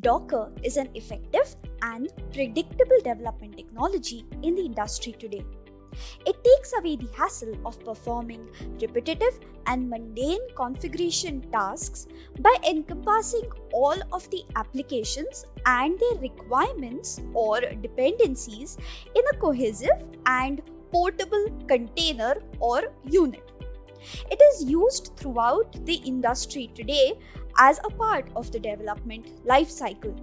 Docker is an effective and predictable development technology in the industry today. It takes away the hassle of performing repetitive and mundane configuration tasks by encompassing all of the applications and their requirements or dependencies in a cohesive and portable container or unit. It is used throughout the industry today as a part of the development lifecycle.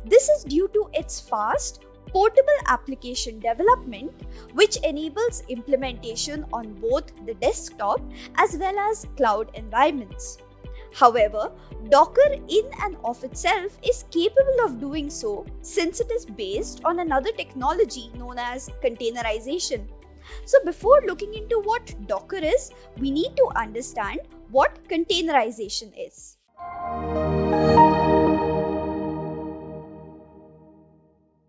This is due to its fast, portable application development, which enables implementation on both the desktop as well as cloud environments. However, Docker in and of itself is capable of doing so since it is based on another technology known as containerization. So before looking into what Docker is, we need to understand what containerization is.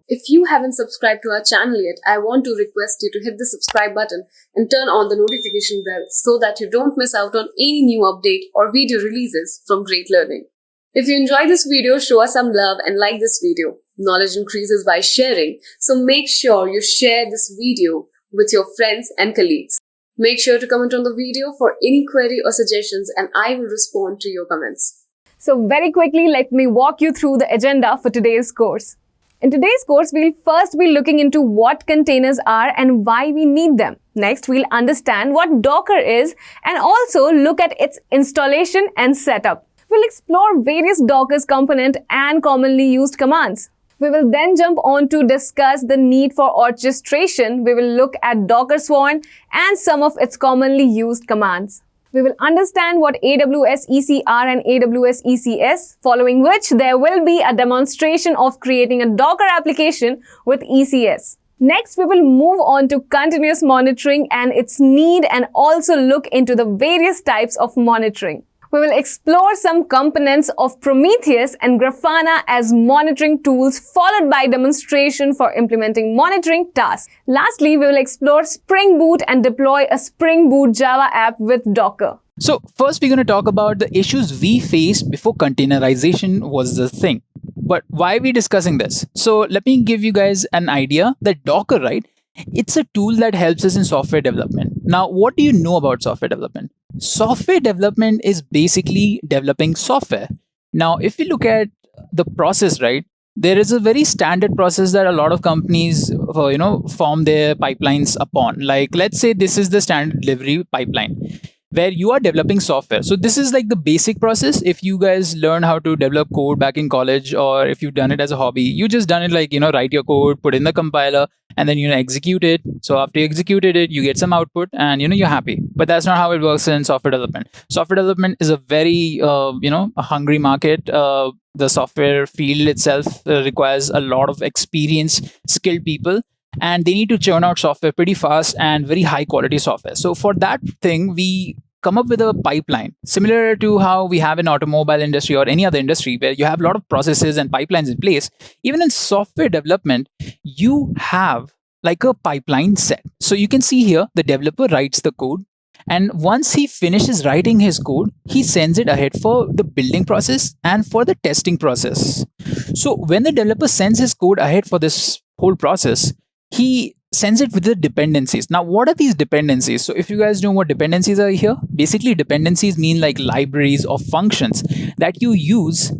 If you haven't subscribed to our channel yet, I want to request you to hit the subscribe button and turn on the notification bell so that you don't miss out on any new update or video releases from Great Learning. If you enjoyed this video, show us some love and like this video. Knowledge increases by sharing, so make sure you share this video with your friends and colleagues. Make sure to comment on the video for any query or suggestions, and I will respond to your comments. So very quickly, let me walk you through the agenda for today's course. In today's course, we'll first be looking into what containers are and why we need them. Next, we'll understand what Docker is and also look at its installation and setup. We'll explore various Docker's component and commonly used commands. We will then jump on to discuss the need for orchestration. We will look at Docker Swarm and some of its commonly used commands. We will understand what AWS ECR and AWS ECS, following which there will be a demonstration of creating a Docker application with ECS. Next, we will move on to continuous monitoring and its need and also look into the various types of monitoring. We will explore some components of Prometheus and Grafana as monitoring tools, followed by demonstration for implementing monitoring tasks. Lastly, we will explore Spring Boot and deploy a Spring Boot Java app with Docker. So first we're going to talk about the issues we faced before containerization was the thing. But why are we discussing this? So let me give you guys an idea that Docker, right? It's a tool that helps us in software development. Now, what do you know about software development? Software development is basically developing software. Now, if you look at the process, right, there is a very standard process that a lot of companies, form their pipelines upon. Like, let's say this is the standard delivery pipeline where you are developing software. So this is like the basic process. If you guys learn how to develop code back in college, or if you've done it as a hobby, you just done it like, write your code, put in the compiler, and then, execute it. So after you executed it, you get some output and, you're happy. But that's not how it works in software development. Software development is a very, a hungry market. The software field itself requires a lot of experienced, skilled people. And they need to churn out software pretty fast and very high quality software. So for that thing, we come up with a pipeline similar to how we have in automobile industry or any other industry where you have a lot of processes and pipelines in place. Even in software development, you have like a pipeline set. So you can see here, the developer writes the code. And once he finishes writing his code, he sends it ahead for the building process and for the testing process. So when the developer sends his code ahead for this whole process, he sends it with the dependencies. Now, what are these dependencies? So if you guys know what dependencies are here, basically dependencies mean like libraries or functions that you use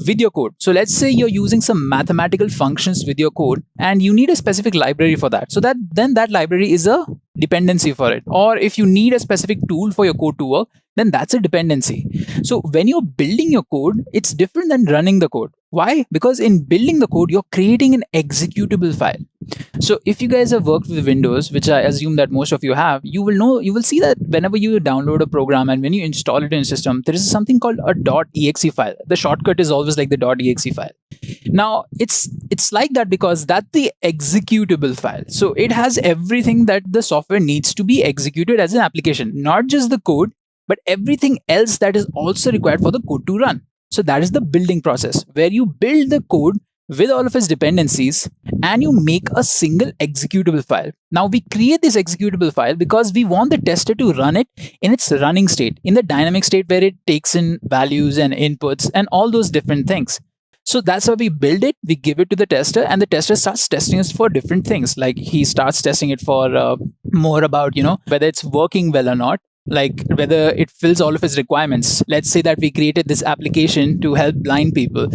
with your code. So let's say you're using some mathematical functions with your code and you need a specific library for that. So then that library is a dependency for it. Or if you need a specific tool for your code to work, then that's a dependency. So when you're building your code, it's different than running the code. Why? Because in building the code, you're creating an executable file. So if you guys have worked with Windows, which I assume that most of you have, you will see that whenever you download a program and when you install it in a system, there is something called a .exe file. The shortcut is always like the .exe file. Now, it's like that because that's the executable file. So it has everything that the software needs to be executed as an application, not just the code, but everything else that is also required for the code to run. So that is the building process where you build the code with all of its dependencies and you make a single executable file. Now we create this executable file because we want the tester to run it in its running state, in the dynamic state where it takes in values and inputs and all those different things. So that's how we build it. We give it to the tester, and the tester starts testing us for different things. Like he starts testing it for more about, whether it's working well or not, like whether it fills all of its requirements. Let's say that we created this application to help blind people.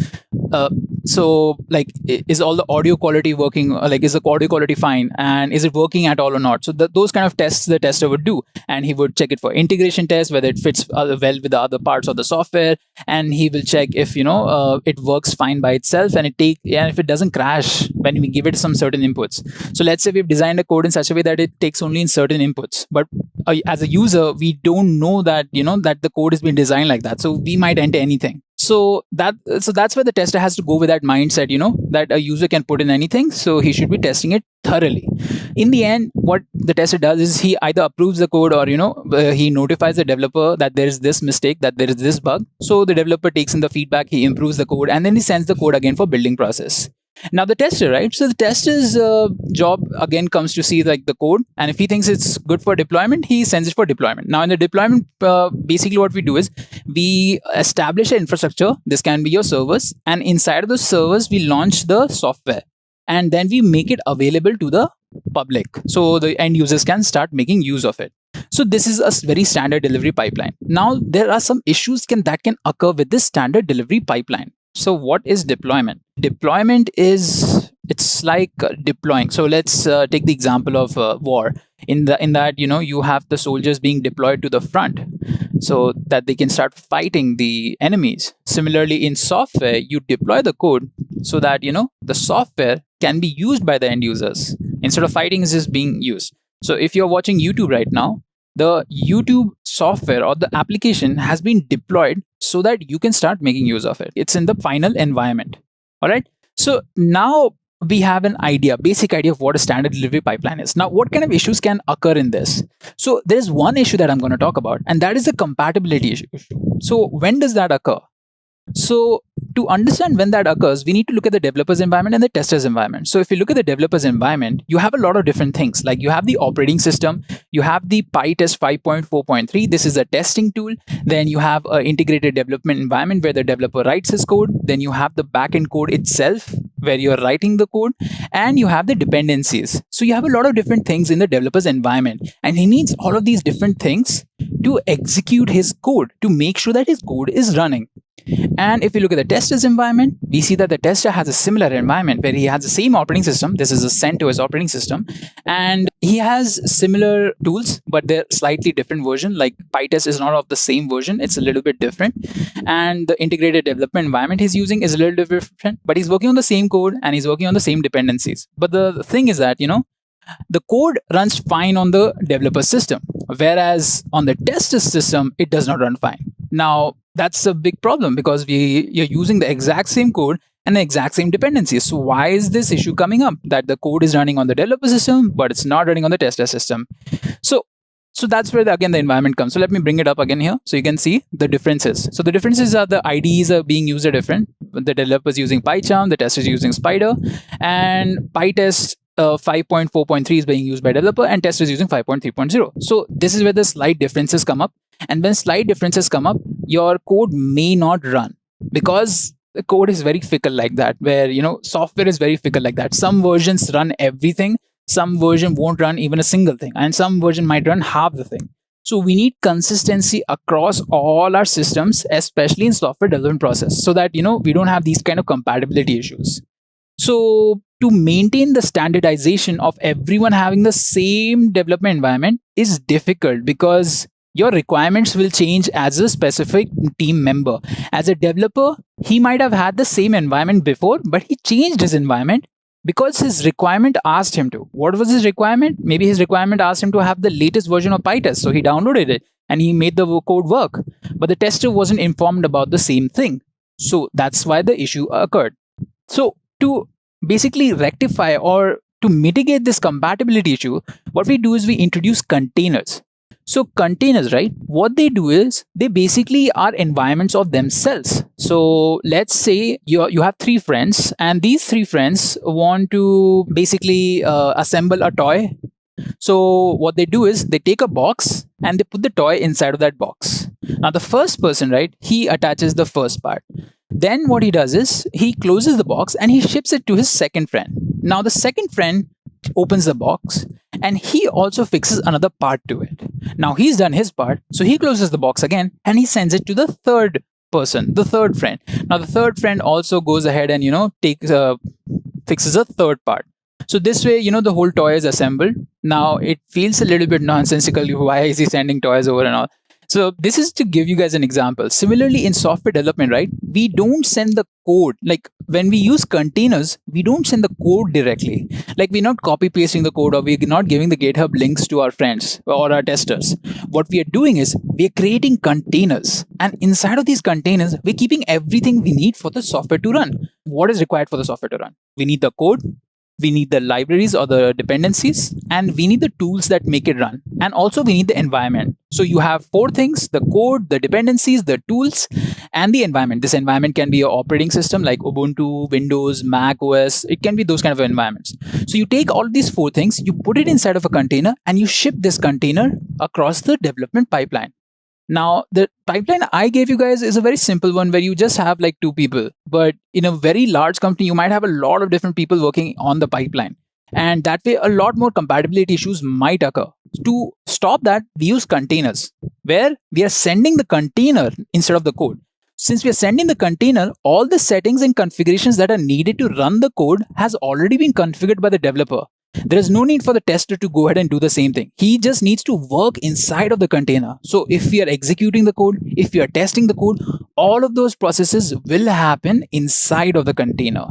So like, is all the audio quality working? Like, is the audio quality fine, and is it working at all or not? So those kind of tests the tester would do, and he would check it for integration tests, whether it fits well with the other parts of the software, and he will check if it works fine by itself, and if it doesn't crash when we give it some certain inputs. So let's say we've designed a code in such a way that it takes only in certain inputs, but as a user we don't know that that the code has been designed like that, so we might enter anything. So that's where the tester has to go with that mindset, that a user can put in anything, so he should be testing it thoroughly. In the end, what the tester does is he either approves the code, or he notifies the developer that there is this mistake, that there is this bug. So the developer takes in the feedback, he improves the code, and then he sends the code again for building process. Now the tester, right? So the tester's job again comes to see like the code, and if he thinks it's good for deployment, he sends it for deployment. Now in the deployment, basically what we do is we establish an infrastructure. This can be your servers, and inside of those servers we launch the software, and then we make it available to the public, so the end users can start making use of it. So this is a very standard delivery pipeline. Now there are some issues that can occur with this standard delivery pipeline. So what is deployment? Deployment is, it's like deploying. So let's take the example of war. In that you have the soldiers being deployed to the front so that they can start fighting the enemies. Similarly, in software, you deploy the code so that the software can be used by the end users instead of fighting is just being used. So if you're watching YouTube right now, the YouTube software or the application has been deployed so that you can start making use of it. It's in the final environment. All right. So now we have an basic idea of what a standard delivery pipeline is. Now, what kind of issues can occur in this? So there is one issue that I'm going to talk about, and that is the compatibility issue. So when does that occur? So to understand when that occurs, we need to look at the developer's environment and the tester's environment. So if you look at the developer's environment, you have a lot of different things. Like you have the operating system, you have the PyTest 5.4.3. This is a testing tool. Then you have an integrated development environment where the developer writes his code. Then you have the backend code itself where you're writing the code, and you have the dependencies. So you have a lot of different things in the developer's environment, and he needs all of these different things to execute his code, to make sure that his code is running. And if you look at the tester's environment, we see that the tester has a similar environment where he has the same operating system. This is a CentOS operating system, and he has similar tools, but they're slightly different version. Like PyTest is not of the same version, it's a little bit different. And the integrated development environment he's using is a little different, but he's working on the same code and he's working on the same dependencies. But the thing is that, the code runs fine on the developer system, whereas on the tester system, it does not run fine. Now, that's a big problem because you're using the exact same code and the exact same dependencies. So why is this issue coming up that the code is running on the developer system, but it's not running on the tester system? So that's where again the environment comes. So let me bring it up again here so you can see the differences. So the differences are the IDEs are being used are different. The developer is using PyCharm, the tester is using Spider, and PyTest 5.4.3 is being used by developer and tester is using 5.3.0. So this is where the slight differences come up. And when slight differences come up, your code may not run because the code is very fickle like that, where, software is very fickle like that. Some versions run everything. Some version won't run even a single thing. And some version might run half the thing. So we need consistency across all our systems, especially in software development process, so that, we don't have these kind of compatibility issues. So to maintain the standardization of everyone having the same development environment is difficult because your requirements will change as a specific team member. As a developer, he might have had the same environment before, but he changed his environment because his requirement asked him to. What was his requirement? Maybe his requirement asked him to have the latest version of PyTest. So he downloaded it and he made the code work. But the tester wasn't informed about the same thing. So that's why the issue occurred. So to basically rectify or to mitigate this compatibility issue, what we do is we introduce containers. So containers, right? What they do is they basically are environments of themselves. So let's say you have three friends, and these three friends want to basically assemble a toy. So what they do is they take a box and they put the toy inside of that box. Now the first person, right? He attaches the first part. Then what he does is he closes the box and he ships it to his second friend. Now the second friend opens the box and he also fixes another part to it. Now he's done his part, so he closes the box again and he sends it to the third person, the third friend. Now the third friend also goes ahead and fixes a third part. So this way, the whole toy is assembled. Now it feels a little bit nonsensical. Why is he sending toys over and all? So this is to give you guys an example. Similarly, in software development, right, we don't send the code. Like when we use containers, we don't send the code directly. Like we're not copy pasting the code, or we're not giving the GitHub links to our friends or our testers. What we are doing is we're creating containers, and inside of these containers, we're keeping everything we need for the software to run. What is required for the software to run? We need the code, we need the libraries or the dependencies, and we need the tools that make it run. And also we need the environment. So you have 4 things: the code, the dependencies, the tools, and the environment. This environment can be your operating system like Ubuntu, Windows, Mac OS. It can be those kind of environments. So you take all of these 4 things, you put it inside of a container, and you ship this container across the development pipeline. Now, the pipeline I gave you guys is a very simple one where you just have like 2 people. But in a very large company, you might have a lot of different people working on the pipeline. And that way, a lot more compatibility issues might occur. To stop that, we use containers, where we are sending the container instead of the code. Since we are sending the container, all the settings and configurations that are needed to run the code has already been configured by the developer. There is no need for the tester to go ahead and do the same thing. He just needs to work inside of the container. So if we are executing the code, if we are testing the code, all of those processes will happen inside of the container.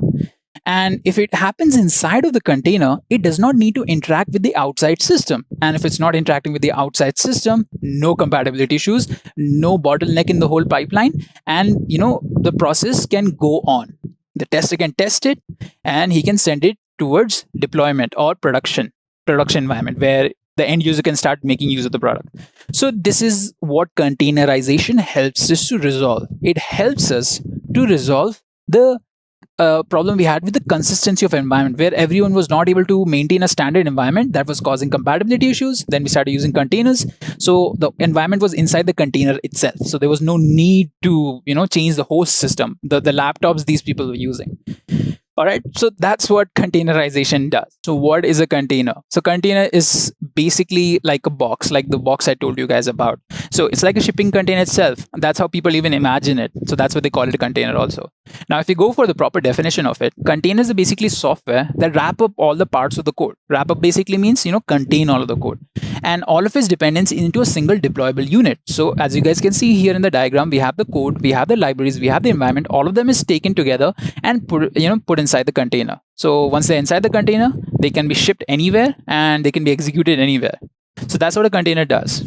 And if it happens inside of the container, it does not need to interact with the outside system. And if it's not interacting with the outside system, no compatibility issues, no bottleneck in the whole pipeline, and the process can go on. The tester can test it and he can send it towards deployment or production environment where the end user can start making use of the product. So this is what containerization helps us to resolve. It helps us to resolve the problem we had with the consistency of environment, where everyone was not able to maintain a standard environment that was causing compatibility issues. Then we started using containers. So the environment was inside the container itself. So there was no need to, change the host system, the laptops these people were using. All right, so that's what containerization does. So what is a container? So container is basically like a box, like the box I told you guys about. So it's like a shipping container itself. That's how people even imagine it. So that's what they call it, a container also. Now, if you go for the proper definition of it, containers are basically software that wrap up all the parts of the code. Wrap up basically means, contain all of the code and all of its dependence into a single deployable unit. So as you guys can see here in the diagram, we have the code, we have the libraries, we have the environment. All of them is taken together and put inside the container. So once they're inside the container, they can be shipped anywhere and they can be executed anywhere. So that's what a container does.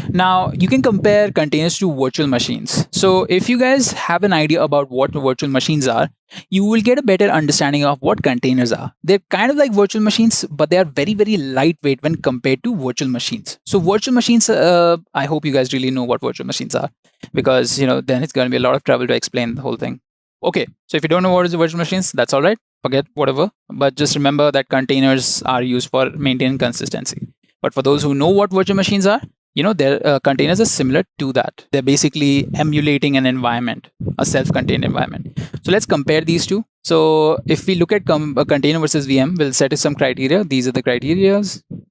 Now, you can compare containers to virtual machines. So if you guys have an idea about what virtual machines are, you will get a better understanding of what containers are. They're kind of like virtual machines, but they are very, very lightweight when compared to virtual machines. So virtual machines, I hope you guys really know what virtual machines are, because, then it's going to be a lot of trouble to explain the whole thing. Okay, so if you don't know what is virtual machines, that's all right. Forget whatever. But just remember that containers are used for maintaining consistency. But for those who know what virtual machines are, their containers are similar to that. They're basically emulating an environment, a self-contained environment. So let's compare these two. So if we look at a container versus VM, we'll set some criteria. These are the criteria.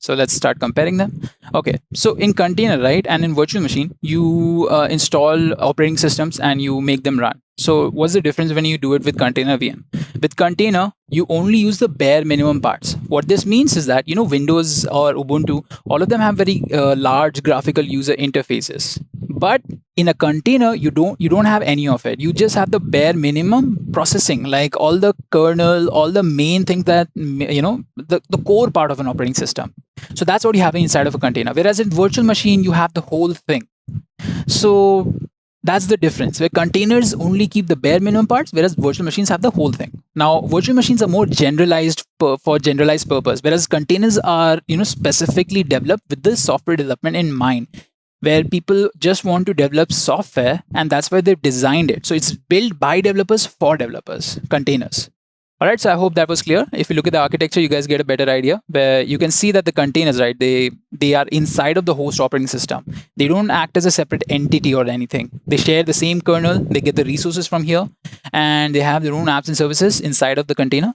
So let's start comparing them. Okay, so in container, right, and in virtual machine, you install operating systems and you make them run. So what's the difference when you do it with container VM? With container, you only use the bare minimum parts. What this means is that, Windows or Ubuntu, all of them have very large graphical user interfaces. But in a container, you don't have any of it. You just have the bare minimum processing, like all the kernel, all the main things that, the core part of an operating system. So that's what you have inside of a container. Whereas in virtual machine, you have the whole thing. So that's the difference, where containers only keep the bare minimum parts, whereas virtual machines have the whole thing. Now, virtual machines are more generalized for generalized purpose, whereas containers are, specifically developed with the software development in mind, where people just want to develop software, and that's why they've designed it. So it's built by developers for developers, containers. All right, so I hope that was clear. If you look at the architecture, you guys get a better idea, where you can see that the containers, right, they are inside of the host operating system. They don't act as a separate entity or anything. They share the same kernel, they get the resources from here, and they have their own apps and services inside of the container.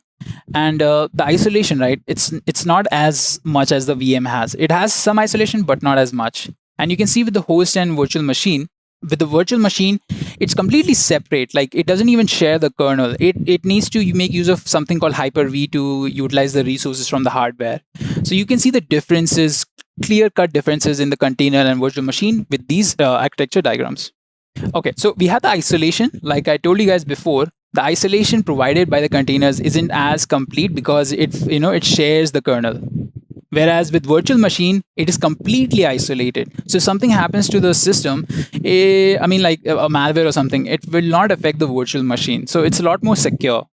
And the isolation, right, it's not as much as the VM has. It has some isolation, but not as much. And you can see with the host and virtual machine, with the virtual machine, it's completely separate. Like, it doesn't even share the kernel. It needs to make use of something called Hyper-V to utilize the resources from the hardware. So you can see the differences, clear-cut differences in the container and virtual machine with these architecture diagrams. Okay, so we have the isolation. Like I told you guys before, the isolation provided by the containers isn't as complete because it shares the kernel. Whereas with virtual machine, it is completely isolated. So if something happens to the system, like a malware or something, it will not affect the virtual machine. So it's a lot more secure.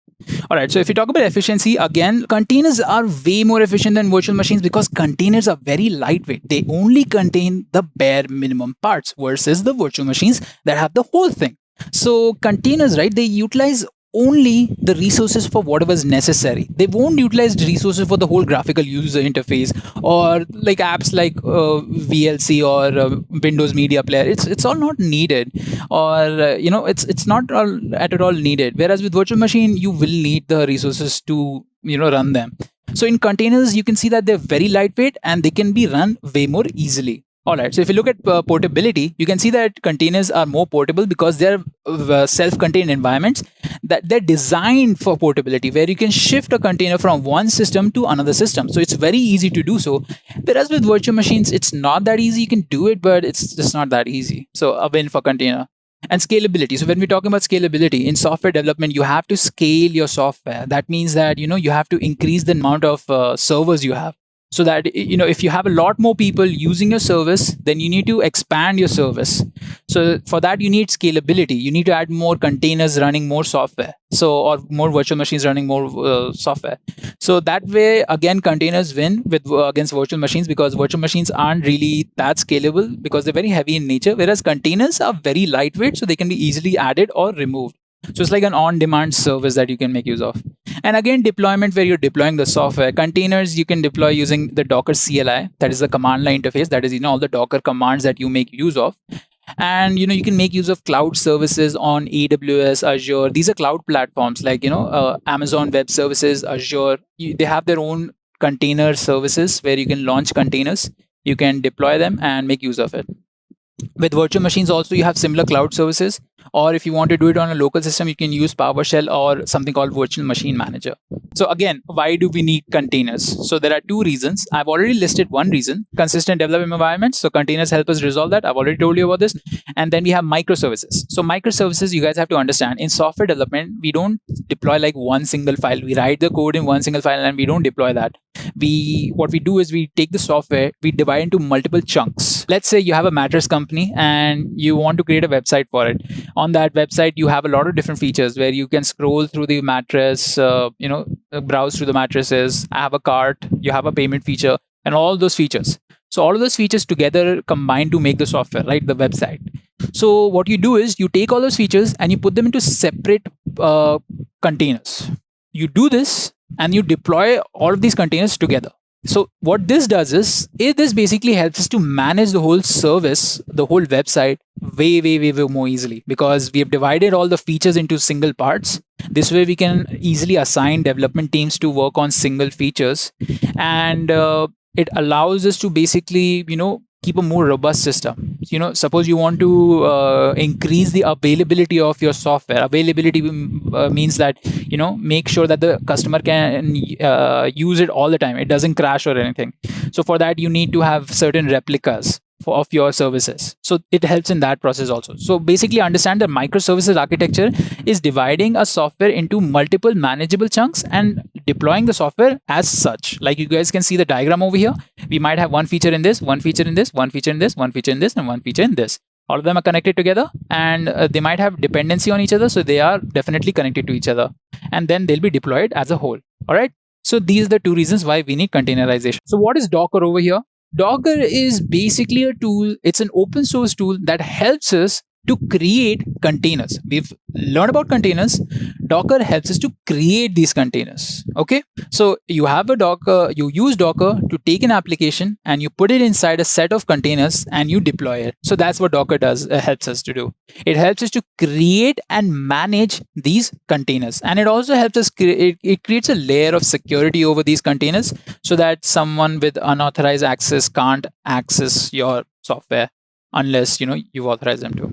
All right, so if you talk about efficiency, again, containers are way more efficient than virtual machines because containers are very lightweight. They only contain the bare minimum parts versus the virtual machines that have the whole thing. So containers, right, they utilize only the resources for whatever is necessary. They won't utilize resources for the whole graphical user interface or like apps like VLC or Windows Media Player. It's all not needed, or it's not at all needed. Whereas with virtual machine, you will need the resources to run them. So in containers, you can see that they're very lightweight and they can be run way more easily. All right, so if you look at portability, you can see that containers are more portable because they're self-contained environments that they're designed for portability, where you can shift a container from one system to another system. So it's very easy to do so. Whereas with virtual machines, it's not that easy. You can do it, but it's just not that easy. So a win for container. And scalability. So when we're talking about scalability in software development, you have to scale your software. That means that you have to increase the amount of servers you have. So that if you have a lot more people using your service, then you need to expand your service. So for that, you need scalability. You need to add more containers running more software. Or more virtual machines running more software. So that way, again, containers win against virtual machines because virtual machines aren't really that scalable because they're very heavy in nature. Whereas containers are very lightweight, so they can be easily added or removed. So it's like an on-demand service that you can make use of. And again, deployment where you're deploying the software. Containers you can deploy using the Docker CLI. That is the command line interface. That is, all the Docker commands that you make use of. And, you can make use of cloud services on AWS, Azure. These are cloud platforms like, Amazon Web Services, Azure. They have their own container services where you can launch containers. You can deploy them and make use of it. With virtual machines also, you have similar cloud services, or if you want to do it on a local system, you can use PowerShell or something called Virtual Machine Manager. So again, why do we need containers? So there are two reasons. I've already listed one reason: consistent development environments. So containers help us resolve that. I've already told you about this. And then we have microservices. So microservices, you guys have to understand, in software development, we don't deploy like one single file. We write the code in one single file and we don't deploy that. What we do is we take the software, we divide into multiple chunks. Let's say you have a mattress company and you want to create a website for it. On that website, you have a lot of different features where you can scroll through the mattress, browse through the mattresses, have a cart, you have a payment feature, and all those features. So all of those features together combine to make the software, right? The website. So what you do is you take all those features and you put them into separate containers. You do this and you deploy all of these containers together. So what this does is, this basically helps us to manage the whole service, the whole website way more easily, because we have divided all the features into single parts. This way we can easily assign development teams to work on single features, and it allows us to basically, keep a more robust system. Suppose you want to increase the availability of your software. Availability means that, make sure that the customer can use it all the time. It doesn't crash or anything. So for that, you need to have certain replicas of your services. So it helps in that process also. So basically understand that microservices architecture is dividing a software into multiple manageable chunks and deploying the software as such. Like you guys can see the diagram over here. We might have one feature in this, one feature in this, one feature in this, one feature in this, and one feature in this. All of them are connected together, and they might have dependency on each other. So they are definitely connected to each other, and then they'll be deployed as a whole. All right. So these are the two reasons why we need containerization. So what is Docker over here? Docker is basically a tool. It's an open source tool that helps us to create containers. We've learned about containers. Docker helps us to create these containers. Okay, so you have a Docker, you use Docker to take an application and you put it inside a set of containers and you deploy it. So that's what Docker does, helps us to do. It helps us to create and manage these containers, and it also helps us it creates a layer of security over these containers so that someone with unauthorized access can't access your software unless you authorize them to.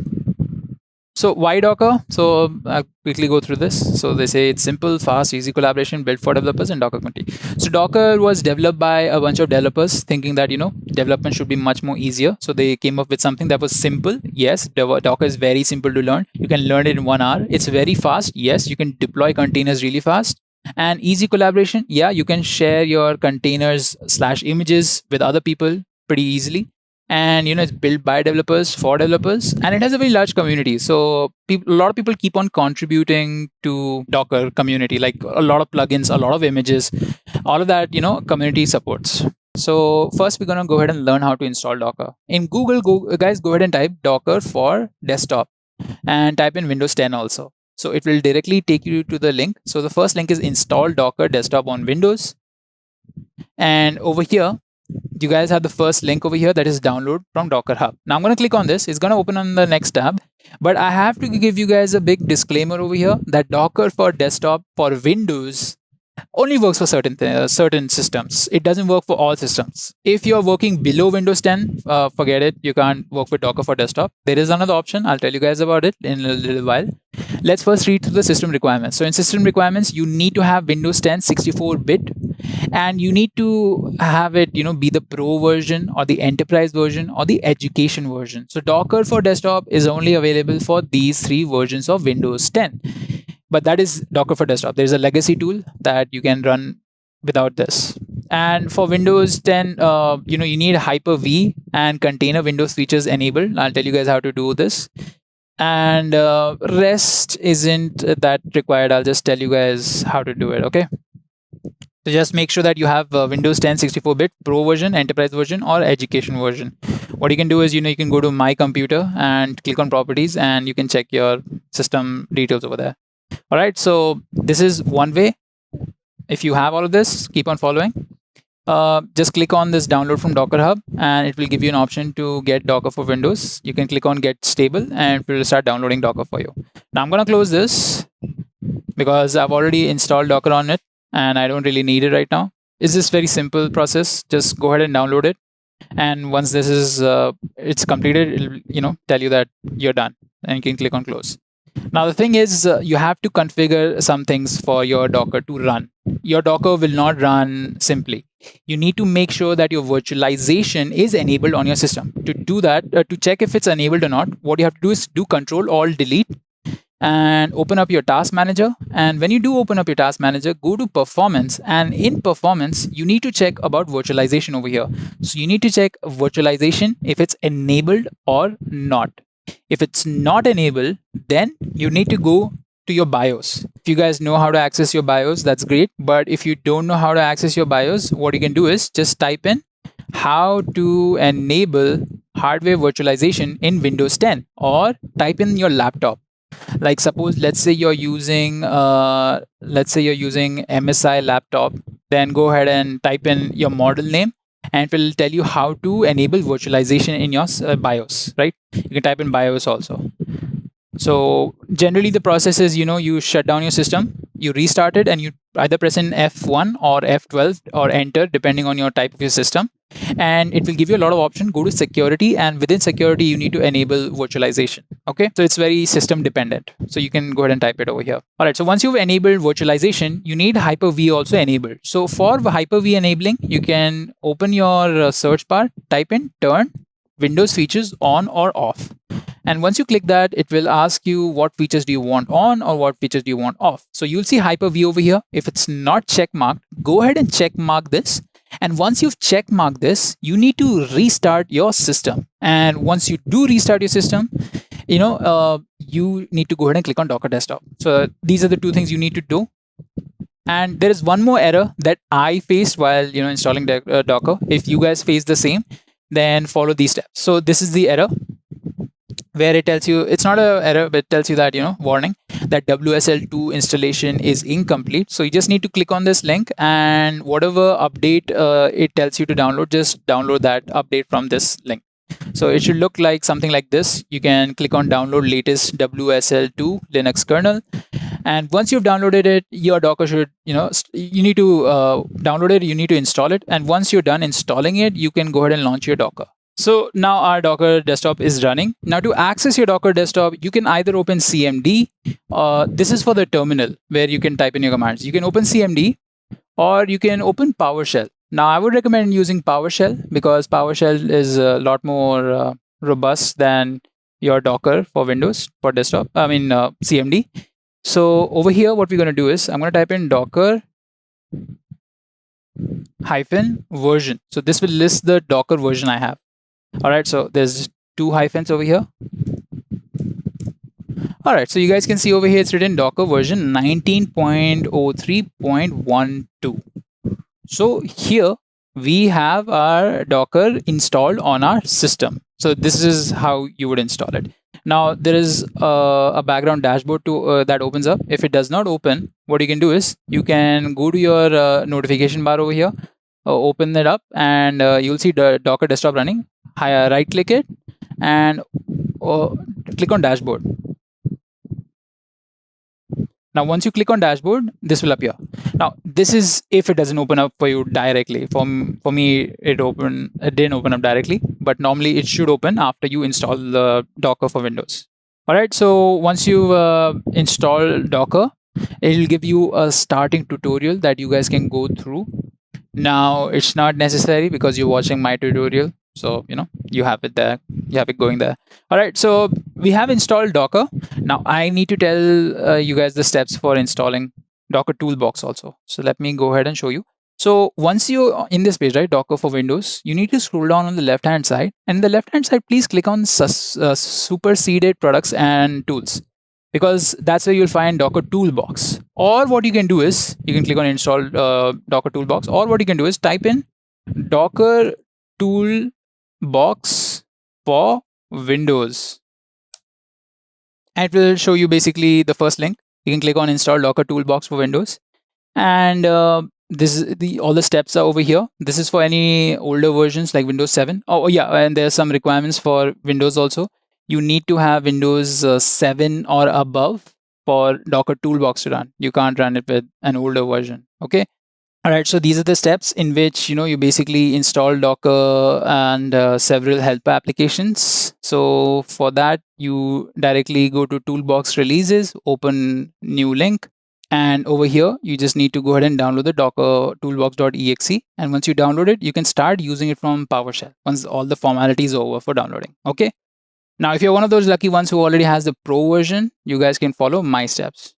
So why Docker? So I'll quickly go through this. So they say it's simple, fast, easy collaboration, built for developers, and Docker community. So Docker was developed by a bunch of developers thinking that development should be much more easier. So they came up with something that was simple. Yes, Docker is very simple to learn. You can learn it in 1 hour. It's very fast. Yes, you can deploy containers really fast. And easy collaboration. Yeah, you can share your containers / images with other people pretty easily. And it's built by developers for developers, and it has a very large community. So a lot of people keep on contributing to Docker community, like a lot of plugins, a lot of images, all of that community supports. So first we're going to go ahead and learn how to install Docker. In Google, guys, go ahead and type Docker for desktop and type in Windows 10 also. So it will directly take you to the link. So the first link is install Docker desktop on Windows, and over here you guys have the first link over here, that is download from Docker Hub. Now I'm going to click on this. It's going to open on the next tab, but I have to give you guys a big disclaimer over here that Docker for desktop for Windows only works for certain systems. It doesn't work for all systems. If you're working below Windows 10, forget it. You can't work with Docker for desktop. There is another option. I'll tell you guys about it in a little while. Let's first read through the system requirements. So in system requirements, you need to have Windows 10 64-bit, and you need to have it be the Pro version or the Enterprise version or the Education version. So Docker for desktop is only available for these 3 versions of Windows 10. But that is Docker for desktop. There's a legacy tool that you can run without this. And for Windows 10, you need Hyper-V and container Windows features enabled. I'll tell you guys how to do this. And rest isn't that required. I'll just tell you guys how to do it. Okay. So just make sure that you have Windows 10 64-bit Pro version, Enterprise version, or Education version. What you can do is, you can go to My Computer and click on Properties, and you can check your system details over there. All right, so this is one way. If you have all of this, keep on following. Just click on this download from Docker Hub, and it will give you an option to get Docker for Windows. You can click on Get Stable, and it will start downloading Docker for you. Now I'm going to close this because I've already installed Docker on it, and I don't really need it right now. It's just very simple process. Just go ahead and download it, and once this is it's completed, it'll tell you that you're done, and you can click on Close. Now the thing is, you have to configure some things for your Docker to run. Your Docker will not run simply. You need to make sure that your virtualization is enabled on your system. To do that, to check if it's enabled or not, what you have to do is do Control-Alt-Delete and open up your task manager. And when you do open up your task manager, go to Performance, and in Performance, you need to check about virtualization over here. So you need to check virtualization if it's enabled or not. If it's not enabled, then you need to go to your BIOS. If you guys know how to access your BIOS, that's great. But if you don't know how to access your BIOS, what you can do is just type in how to enable hardware virtualization in Windows 10, or type in your laptop. Like suppose, let's say you're using MSI laptop, then go ahead and type in your model name, and it will tell you how to enable virtualization in your BIOS, right? You can type in BIOS also. So generally the process is, you shut down your system, you restart it, and you either press in F1 or F12 or enter, depending on your type of your system. And it will give you a lot of options. Go to security, and within security, you need to enable virtualization. Okay, so it's very system dependent. So you can go ahead and type it over here. All right, so once you've enabled virtualization, you need Hyper-V also enabled. So for Hyper-V enabling, you can open your search bar, type in turn Windows features on or off. And once you click that, it will ask you what features do you want on or what features do you want off. So you'll see Hyper-V over here. If it's not check marked, go ahead and check mark this. And once you've check marked this, you need to restart your system. And once you do restart your system, you need to go ahead and click on Docker Desktop. So these are the 2 things you need to do. And there is one more error that I faced while installing Docker. If you guys face the same, then follow these steps. So this is the error. where it tells you, it's not a error, but it tells you that, warning that WSL2 installation is incomplete. So you just need to click on this link, and whatever update it tells you to download, just download that update from this link. So it should look like something like this. You can click on download latest WSL2 Linux kernel. And once you've downloaded it, your Docker should, you need to download it, you need to install it. And once you're done installing it, you can go ahead and launch your Docker. So now our Docker desktop is running. Now to access your Docker desktop, you can either open CMD. This is for the terminal where you can type in your commands. You can open CMD, or you can open PowerShell. Now I would recommend using PowerShell because PowerShell is a lot more robust than your Docker for Windows for desktop. CMD. So over here, what we're going to do is I'm going to type in Docker hyphen version. So this will list the Docker version I have. All right, so there's 2 hyphens over here. All right, so you guys can see over here it's written Docker version 19.03.12. So here we have our Docker installed on our system. So this is how you would install it. Now there is a background dashboard to that opens up. If it does not open, what you can do is you can go to your notification bar over here, open it up, and you'll see the Docker desktop running. Right click it and click on dashboard. Now once you click on dashboard, this will appear. Now this is if it doesn't open up for you directly. For me, it didn't open up directly, but normally it should open after you install the Docker for Windows. All right, so once you install Docker, it will give you a starting tutorial that you guys can go through. Now it's not necessary because you're watching my tutorial, so you have it there, you have it going there. All right, so we have installed Docker. Now I need to tell you guys the steps for installing Docker Toolbox also. So let me go ahead and show you. So once you're in this page, right, Docker for Windows, you need to scroll down on the left hand side, and in the left hand side, please click on superseded products and tools, because that's where you'll find Docker Toolbox. Or what you can do is you can click on install Docker Toolbox, or what you can do is type in Docker Toolbox for Windows, and it will show you basically the first link. You can click on install Docker Toolbox for Windows, and this is all the steps are over here. This is for any older versions like Windows 7. Oh yeah, and there's some requirements for Windows also. You need to have Windows 7 or above for Docker Toolbox to run. You can't run it with an older version. Okay. All right. So these are the steps in which you basically install Docker and several help applications. So for that, you directly go to Toolbox Releases, open new link, and over here you just need to go ahead and download the Docker Toolbox.exe. And once you download it, you can start using it from PowerShell once all the formalities are over for downloading. Okay. Now, if you're one of those lucky ones who already has the Pro version, you guys can follow my steps.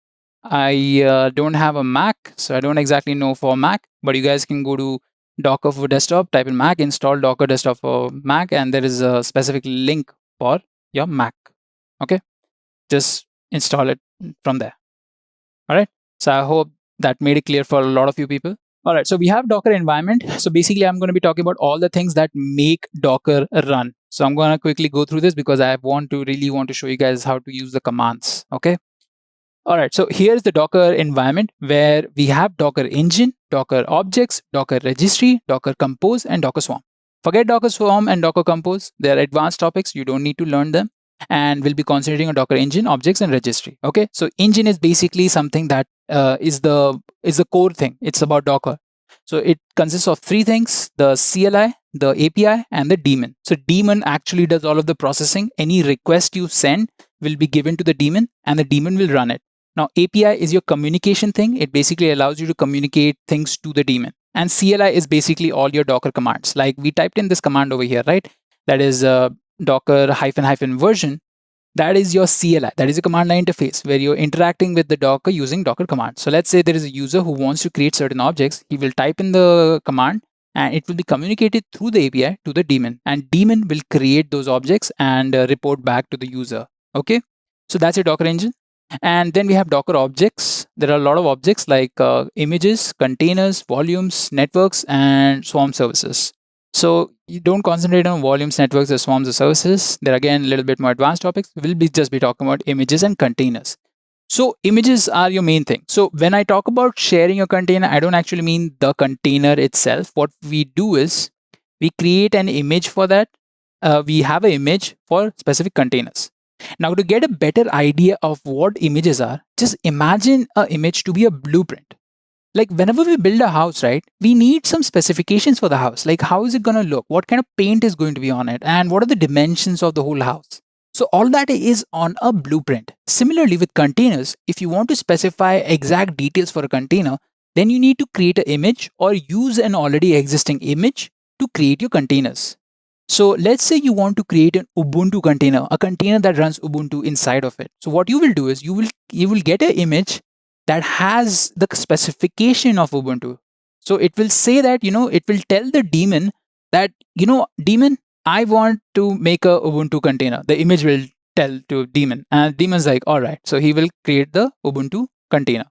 I don't have a Mac, so I don't exactly know for Mac, but you guys can go to Docker for desktop, type in Mac, install Docker desktop for Mac, and there is a specific link for your Mac. Okay, just install it from there. All right, so I hope that made it clear for a lot of you people. All right, so we have Docker environment. So basically, I'm going to be talking about all the things that make Docker run. So I'm going to quickly go through this because I really want to show you guys how to use the commands. Okay. All right, so here's the Docker environment where we have Docker Engine, Docker Objects, Docker Registry, Docker Compose, and Docker Swarm. Forget Docker Swarm and Docker Compose. They're advanced topics. You don't need to learn them. And we'll be concentrating on Docker Engine, Objects, and Registry. Okay, so Engine is basically something that is the core thing. It's about Docker. So it consists of 3 things: the CLI, the API, and the daemon. So daemon actually does all of the processing. Any request you send will be given to the daemon, and the daemon will run it. Now, API is your communication thing. It basically allows you to communicate things to the daemon. And CLI is basically all your Docker commands. Like we typed in this command over here, right? That is Docker -- version. That is your CLI. That is a command line interface where you're interacting with the Docker using Docker commands. So let's say there is a user who wants to create certain objects. He will type in the command and it will be communicated through the API to the daemon. And daemon will create those objects and report back to the user. Okay, so that's your Docker engine. And then we have Docker objects. There are a lot of objects like images, containers, volumes, networks, and swarm services. So you don't concentrate on volumes, networks, or swarms of services. They're again a little bit more advanced topics. We'll just be talking about images and containers. So images are your main thing. So when I talk about sharing a container, I don't actually mean the container itself. What we do is we create an image for that. We have an image for specific containers. Now, to get a better idea of what images are, just imagine an image to be a blueprint. Like whenever we build a house, right, we need some specifications for the house. Like how is it going to look? What kind of paint is going to be on it? And what are the dimensions of the whole house? So all that is on a blueprint. Similarly with containers, if you want to specify exact details for a container, then you need to create an image or use an already existing image to create your containers. So let's say you want to create an Ubuntu container, a container that runs Ubuntu inside of it. So what you will do is you will get an image that has the specification of Ubuntu. So it will say that, it will tell the daemon that, daemon, I want to make a Ubuntu container. The image will tell to daemon, and daemon's like, all right. So he will create the Ubuntu container.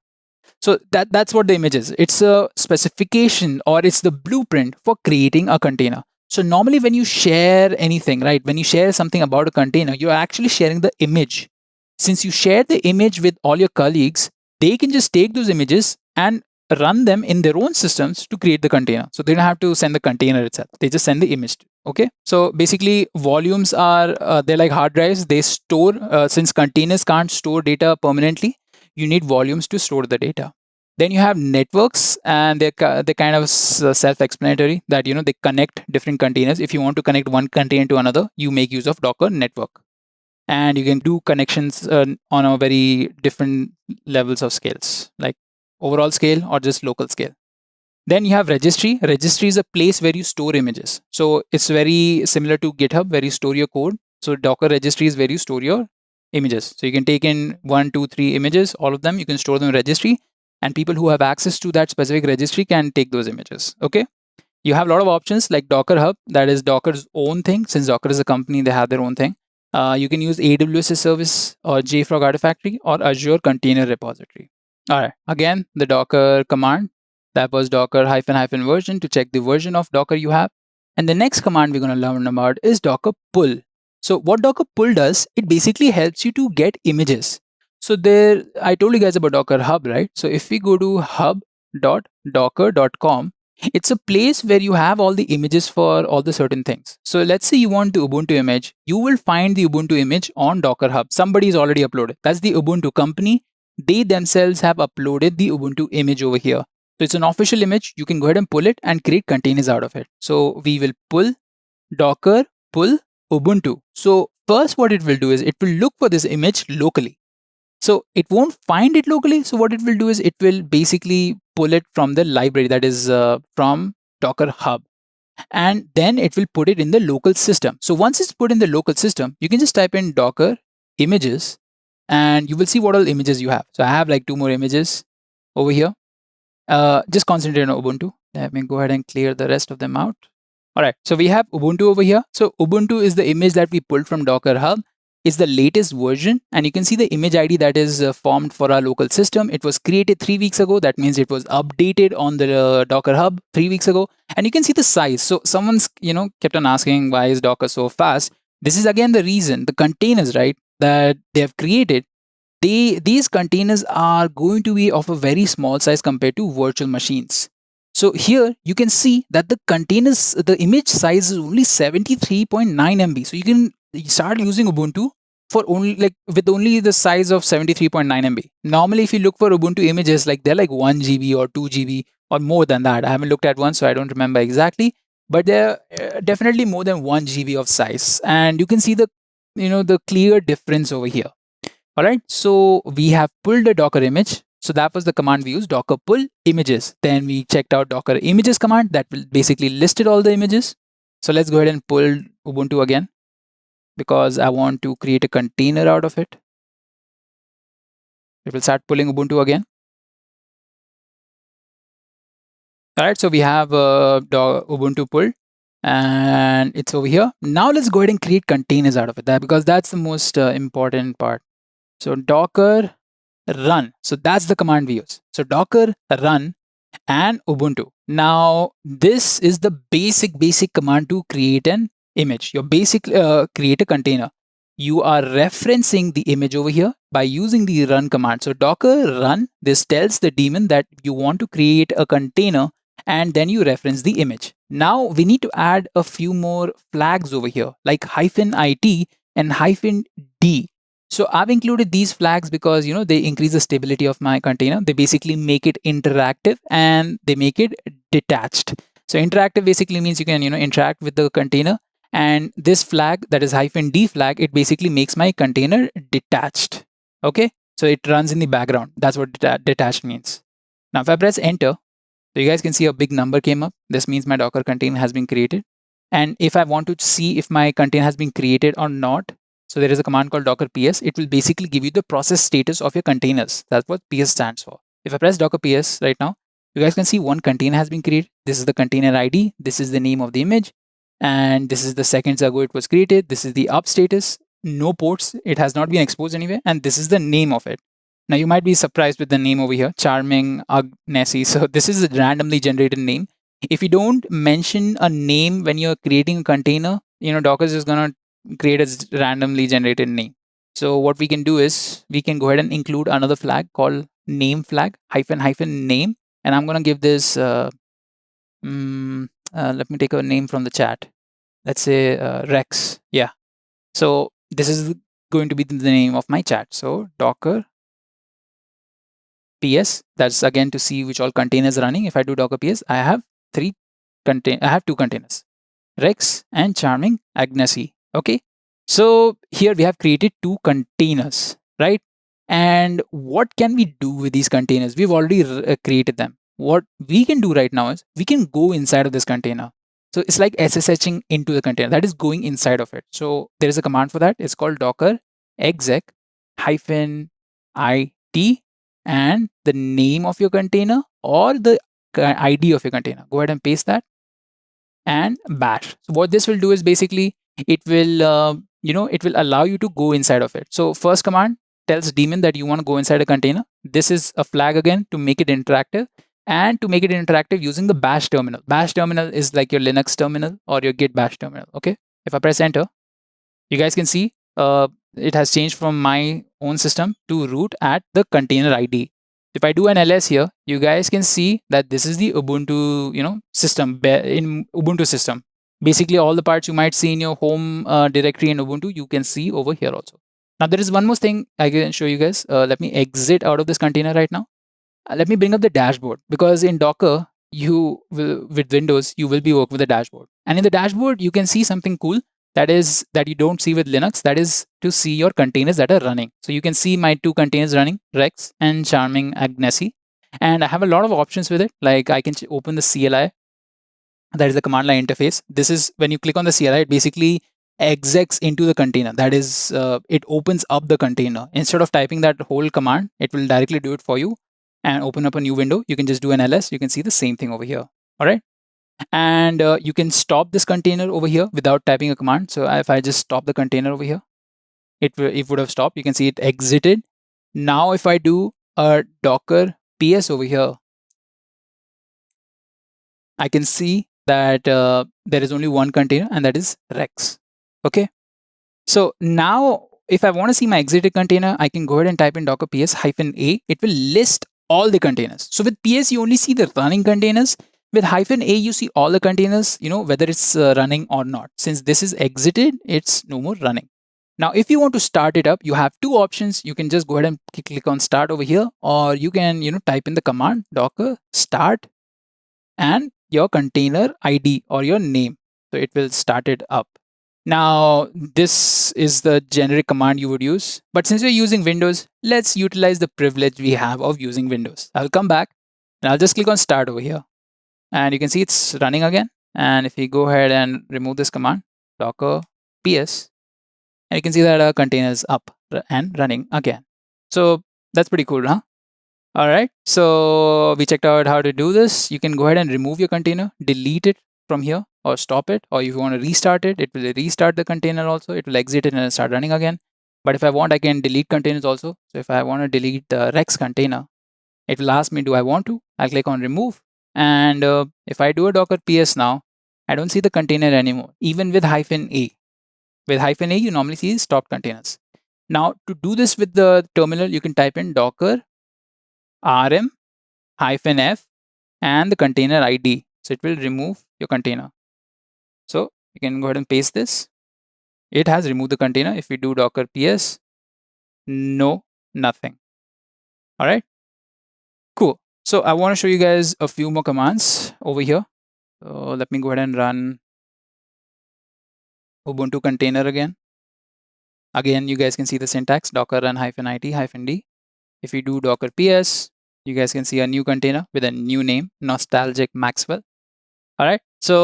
So that's what the image is. It's a specification, or it's the blueprint for creating a container. So normally when you share anything, right, when you share something about a container, you're actually sharing the image. Since you share the image with all your colleagues, they can just take those images and run them in their own systems to create the container. So they don't have to send the container itself. They just send the image. Okay. So basically volumes are, they're like hard drives. They store, since containers can't store data permanently, you need volumes to store the data. Then you have networks, and they're kind of self-explanatory that, they connect different containers. If you want to connect one container to another, you make use of Docker network. And you can do connections on a very different levels of scales, like overall scale or just local scale. Then you have registry. Registry is a place where you store images. So it's very similar to GitHub, where you store your code. So Docker registry is where you store your images. So you can take in 1, 2, 3 images, all of them, you can store them in registry, and people who have access to that specific registry can take those images. Okay. You have a lot of options like Docker Hub, that is Docker's own thing. Since Docker is a company, they have their own thing. You can use AWS service or JFrog Artifactory or Azure Container Repository. All right. Again, the Docker command, that was Docker -- version to check the version of Docker you have. And the next command we're going to learn about is Docker pull. So what Docker pull does, it basically helps you to get images. So there, I told you guys about Docker Hub, right? So if we go to hub.docker.com, it's a place where you have all the images for all the certain things. So let's say you want the Ubuntu image. You will find the Ubuntu image on Docker Hub. Somebody's already uploaded. That's the Ubuntu company. They themselves have uploaded the Ubuntu image over here. So it's an official image. You can go ahead and pull it and create containers out of it. So we will pull Docker pull Ubuntu. So first what it will do is it will look for this image locally. So it won't find it locally. So what it will do is it will basically pull it from the library, that is from Docker Hub. And then it will put it in the local system. So once it's put in the local system, you can just type in Docker images and you will see what all images you have. So I have like 2 more images over here. Just concentrate on Ubuntu. Let me go ahead and clear the rest of them out. All right, so we have Ubuntu over here. So Ubuntu is the image that we pulled from Docker Hub. It's the latest version, and you can see the image ID that is formed for our local system. It was created 3 weeks ago. That means it was updated on the Docker Hub 3 weeks ago. And you can see the size. So someone's, kept on asking, why is Docker so fast? This is again the reason, the containers, right, that they have created. These containers are going to be of a very small size compared to virtual machines. So here you can see that the containers, the image size is only 73.9 MB. So you can start using Ubuntu for with only the size of 73.9 MB. Normally, if you look for Ubuntu images, they're like 1 GB or 2 GB or more than that. I haven't looked at one, so I don't remember exactly, but they're definitely more than 1 GB of size. And you can see the, the clear difference over here. All right. So we have pulled a Docker image. So that was the command we used, Docker pull images. Then we checked out Docker images command that will basically listed all the images. So let's go ahead and pull Ubuntu again, because I want to create a container out of it. It will start pulling Ubuntu again. All right, so we have Ubuntu pull and it's over here. Now let's go ahead and create containers out of it, because that's the most important part. So Docker run. So that's the command we use. So Docker run and Ubuntu. Now, this is the basic command to create an image. Your basic create a container. You are referencing the image over here by using the run command. So docker run, this tells the daemon that you want to create a container, and then you reference the image. Now we need to add a few more flags over here, like -it and -d. So I've included these flags because they increase the stability of my container. They basically make it interactive and they make it detached. So interactive basically means you can interact with the container, and this flag, that is -d flag, it basically makes my container detached. Okay, so it runs in the background. That's what detached means. Now if I press enter, so you guys can see a big number came up. This means my Docker container has been created. And if I want to see if my container has been created or not, so there is a command called docker ps. It will basically give you the process status of your containers. That's what ps stands for. If I press docker ps right now, you guys can see one container has been created. This is the container ID. This is the name of the image. And this is the seconds ago it was created. This is the up status. No ports. It has not been exposed anywhere. And this is the name of it. Now you might be surprised with the name over here, Charming Agnesi. So this is a randomly generated name. If you don't mention a name when you're creating a container, Docker is just gonna create a randomly generated name. So what we can do is we can go ahead and include another flag called name flag --name, and I'm gonna give this. Let me take a name from the chat. Let's say Rex. Yeah. So this is going to be the name of my chat. So docker ps. That's again to see which all containers running. If I do docker ps, I have two containers, Rex and Charming Agnesi. Okay, so here we have created two containers, right? And what can we do with these containers? We've already created them. What we can do right now is we can go inside of this container. So it's like SSHing into the container, that is going inside of it. So there is a command for that. It's called docker exec -it and the name of your container or the ID of your container. Go ahead and paste that and bash. So what this will do is basically it will it will allow you to go inside of it. So first command tells daemon that you want to go inside a container. This is a flag again to make it interactive, and to make it interactive using the bash terminal. Bash terminal is like your Linux terminal or your git bash terminal. Okay, if I press enter, you guys can see it has changed from my own system to root at the container ID. If I do an ls here, you guys can see that this is the Ubuntu system in Ubuntu system. Basically all the parts you might see in your home directory in Ubuntu, you can see over here also. Now there is one more thing I can show you guys. Let me exit out of this container right now. Let me bring up the dashboard, because in Docker with Windows you will be working with the dashboard, and in the dashboard you can see something cool that you don't see with Linux. That is to see your containers that are running. So you can see my two containers running, Rex and Charming Agnesi, and I have a lot of options with it. Like I can open the CLI, that is the command line interface. This is when you click on the CLI, it basically execs into the container. That is it opens up the container. Instead of typing that whole command, it will directly do it for you and open up a new window. You can just do an ls. You can see the same thing over here. All right. And you can stop this container over here without typing a command. So if I just stop the container over here, it would have stopped. You can see it exited. Now if I do a docker ps over here, I can see that there is only one container, and that is Rex. Okay. So now if I want to see my exited container, I can go ahead and type in docker ps -a. It will list all the containers. So with ps, you only see the running containers. With -a, you see all the containers, whether it's running or not. Since this is exited, it's no more running. Now, if you want to start it up, you have two options. You can just go ahead and click on start over here, or you can, type in the command docker start and your container ID or your name. So it will start it up. Now, this is the generic command you would use. But since we're using Windows, let's utilize the privilege we have of using Windows. I'll come back and I'll just click on start over here. And you can see it's running again. And if we go ahead and remove this command, docker ps, and you can see that our container is up and running again. So that's pretty cool, huh? All right. So we checked out how to do this. You can go ahead and remove your container, delete it from here, or stop it. Or if you want to restart it, it will restart the container also. It will exit it and start running again. But if I want, I can delete containers also. So if I want to delete the Rex container, It will ask me, do I want to? I'll click on remove. And if I do a docker ps now, I don't see the container anymore, even with -a. With -a, you normally see stopped containers. Now, to do this with the terminal, you can type in docker rm -f and the container ID. So it will remove your container. So you can go ahead and paste this. It has removed the container. If we do docker ps, no, nothing. All right, cool. So I want to show you guys a few more commands over here. So let me go ahead and run Ubuntu container again. Again, you guys can see the syntax, docker run -it -d. If we do docker ps, you guys can see a new container with a new name, Nostalgic Maxwell. All right, so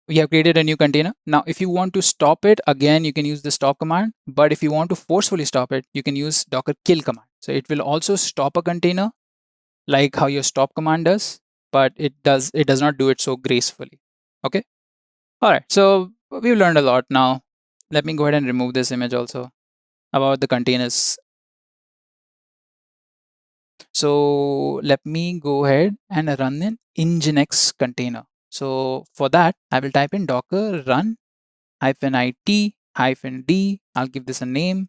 we have created a new container. Now, if you want to stop it, again, you can use the stop command. But if you want to forcefully stop it, you can use docker kill command. So it will also stop a container like how your stop command does, but it does not do it so gracefully. Okay. All right, so we've learned a lot now. Let me go ahead and remove this image also about the containers. So let me go ahead and run an Nginx container. So for that, I will type in docker run -it -d. I'll give this a name,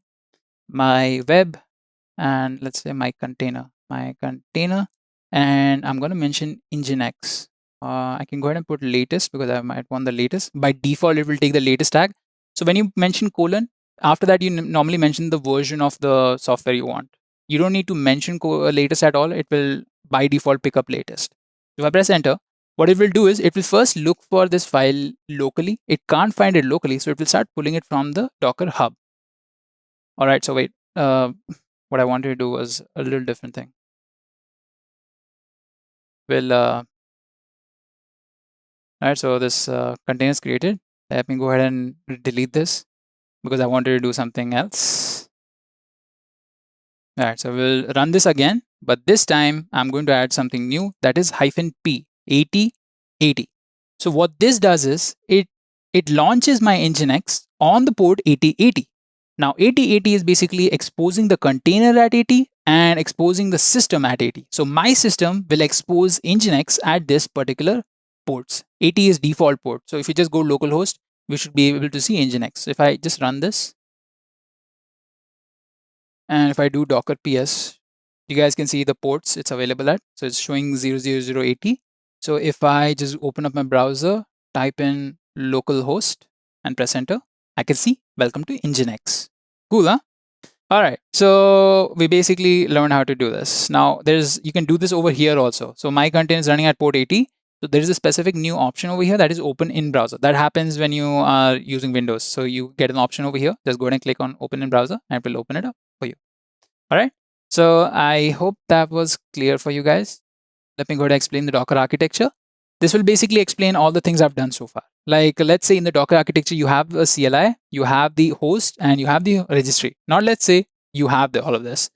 my web, and let's say my container, and I'm going to mention Nginx. I can go ahead and put latest because I might want the latest. By default, it will take the latest tag. So when you mention colon, after that, you normally mention the version of the software you want. You don't need to mention latest at all. It will by default pick up latest. If I press enter, what it will do is it will first look for this file locally. It can't find it locally, so it will start pulling it from the Docker hub. All right, so wait, what I wanted to do was a little different thing. All right, so this container is created. Let me go ahead and delete this because I wanted to do something else. All right, so we'll run this again, but this time I'm going to add something new, that is -p 8080. So what this does is it launches my Nginx on the port 8080. Now 8080 is basically exposing the container at 80 and exposing the system at 80. So my system will expose Nginx at this particular ports. 80 is default port. So if you just go localhost, we should be able to see Nginx. So if I just run this, and if I do docker ps, you guys can see the ports it's available at. So it's showing 00080. So if I just open up my browser, type in localhost and press enter, I can see welcome to Nginx. Cool, huh? All right, so we basically learned how to do this. Now you can do this over here also. So my container is running at port 80. So there is a specific new option over here that is open in browser. That happens when you are using Windows. So you get an option over here. Just go ahead and click on open in browser and it will open it up for you. All right, so I hope that was clear for you guys. Let me go ahead and explain the Docker architecture. This will basically explain all the things I've done so far. Like let's say in the Docker architecture, you have a CLI, you have the host, and you have the registry. Now let's say you have all of this.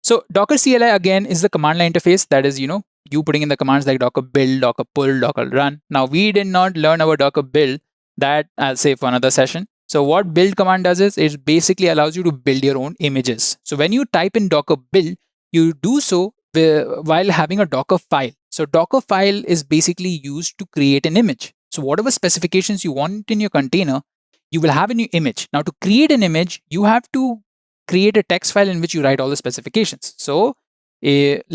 So Docker CLI again is the command line interface. That is, you putting in the commands like docker build, docker pull, docker run. Now we did not learn about docker build. That I'll save for another session. So what build command does is it basically allows you to build your own images. So when you type in docker build, you do so while having a Docker file. So Docker file is basically used to create an image. So whatever specifications you want in your container, you will have in your image. Now to create an image, you have to create a text file in which you write all the specifications. So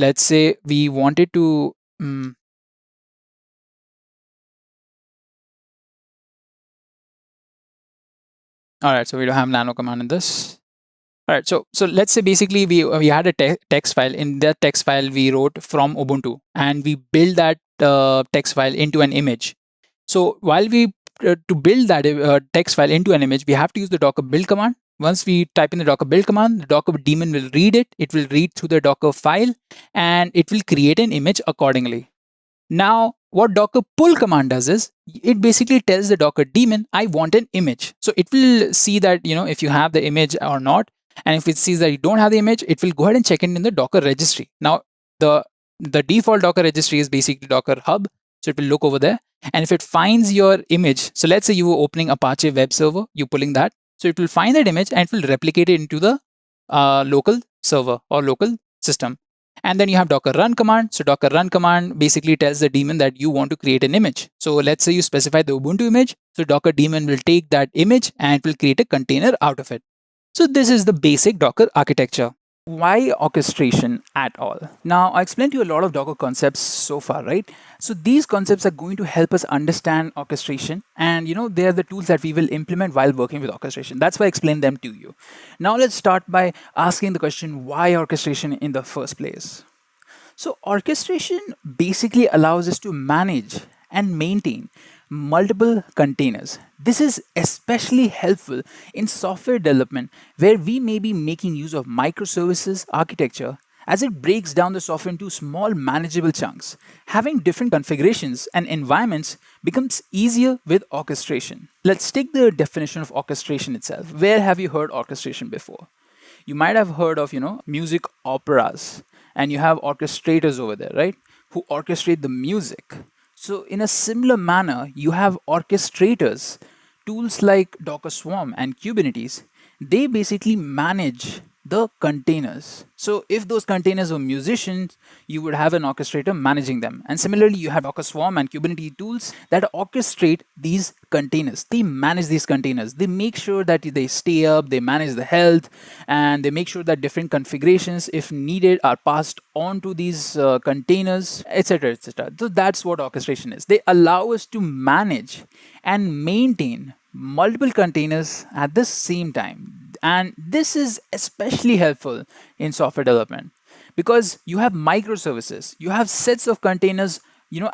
let's say we wanted to all right, so we don't have nano command in this. All right, so let's say basically we had a text file. In that text file, we wrote from Ubuntu, and we build that text file into an image. So while we to build that text file into an image, we have to use the docker build command. Once we type in the docker build command, the docker daemon will read it. It will read through the docker file, and it will create an image accordingly. Now, what docker pull command does is it basically tells the docker daemon, I want an image. So it will see that if you have the image or not. And if it sees that you don't have the image, it will go ahead and check in the Docker registry. Now, the default Docker registry is basically Docker hub. So it will look over there. And if it finds your image, so let's say you were opening Apache web server, you're pulling that. So it will find that image and it will replicate it into the local server or local system. And then you have docker run command. So docker run command basically tells the daemon that you want to create an image. So let's say you specify the Ubuntu image. So docker daemon will take that image and it will create a container out of it. So this is the basic Docker architecture. Why orchestration at all? Now, I explained to you a lot of Docker concepts so far, right? So these concepts are going to help us understand orchestration, and they are the tools that we will implement while working with orchestration. That's why I explained them to you. Now let's start by asking the question, why orchestration in the first place? So orchestration basically allows us to manage and maintain multiple containers. This is especially helpful in software development where we may be making use of microservices architecture, as it breaks down the software into small manageable chunks. Having different configurations and environments becomes easier with orchestration. Let's take the definition of orchestration itself. Where have you heard orchestration before? You might have heard of, music operas, and you have orchestrators over there, right? Who orchestrate the music. So in a similar manner, you have orchestrators, tools like Docker Swarm and Kubernetes. They basically manage the containers. So if those containers were musicians, you would have an orchestrator managing them. And similarly, you have Docker Swarm and Kubernetes tools that orchestrate these containers. They manage these containers. They make sure that they stay up, they manage the health, and they make sure that different configurations, if needed, are passed on to these containers, etc., etc. So that's what orchestration is. They allow us to manage and maintain multiple containers at the same time. And this is especially helpful in software development because you have microservices, you have sets of containers,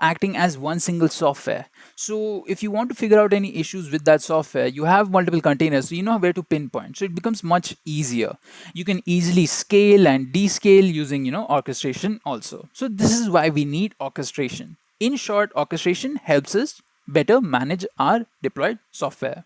acting as one single software. So if you want to figure out any issues with that software, you have multiple containers, so you know where to pinpoint. So it becomes much easier. You can easily scale and descale using, orchestration also. So this is why we need orchestration. In short, orchestration helps us better manage our deployed software.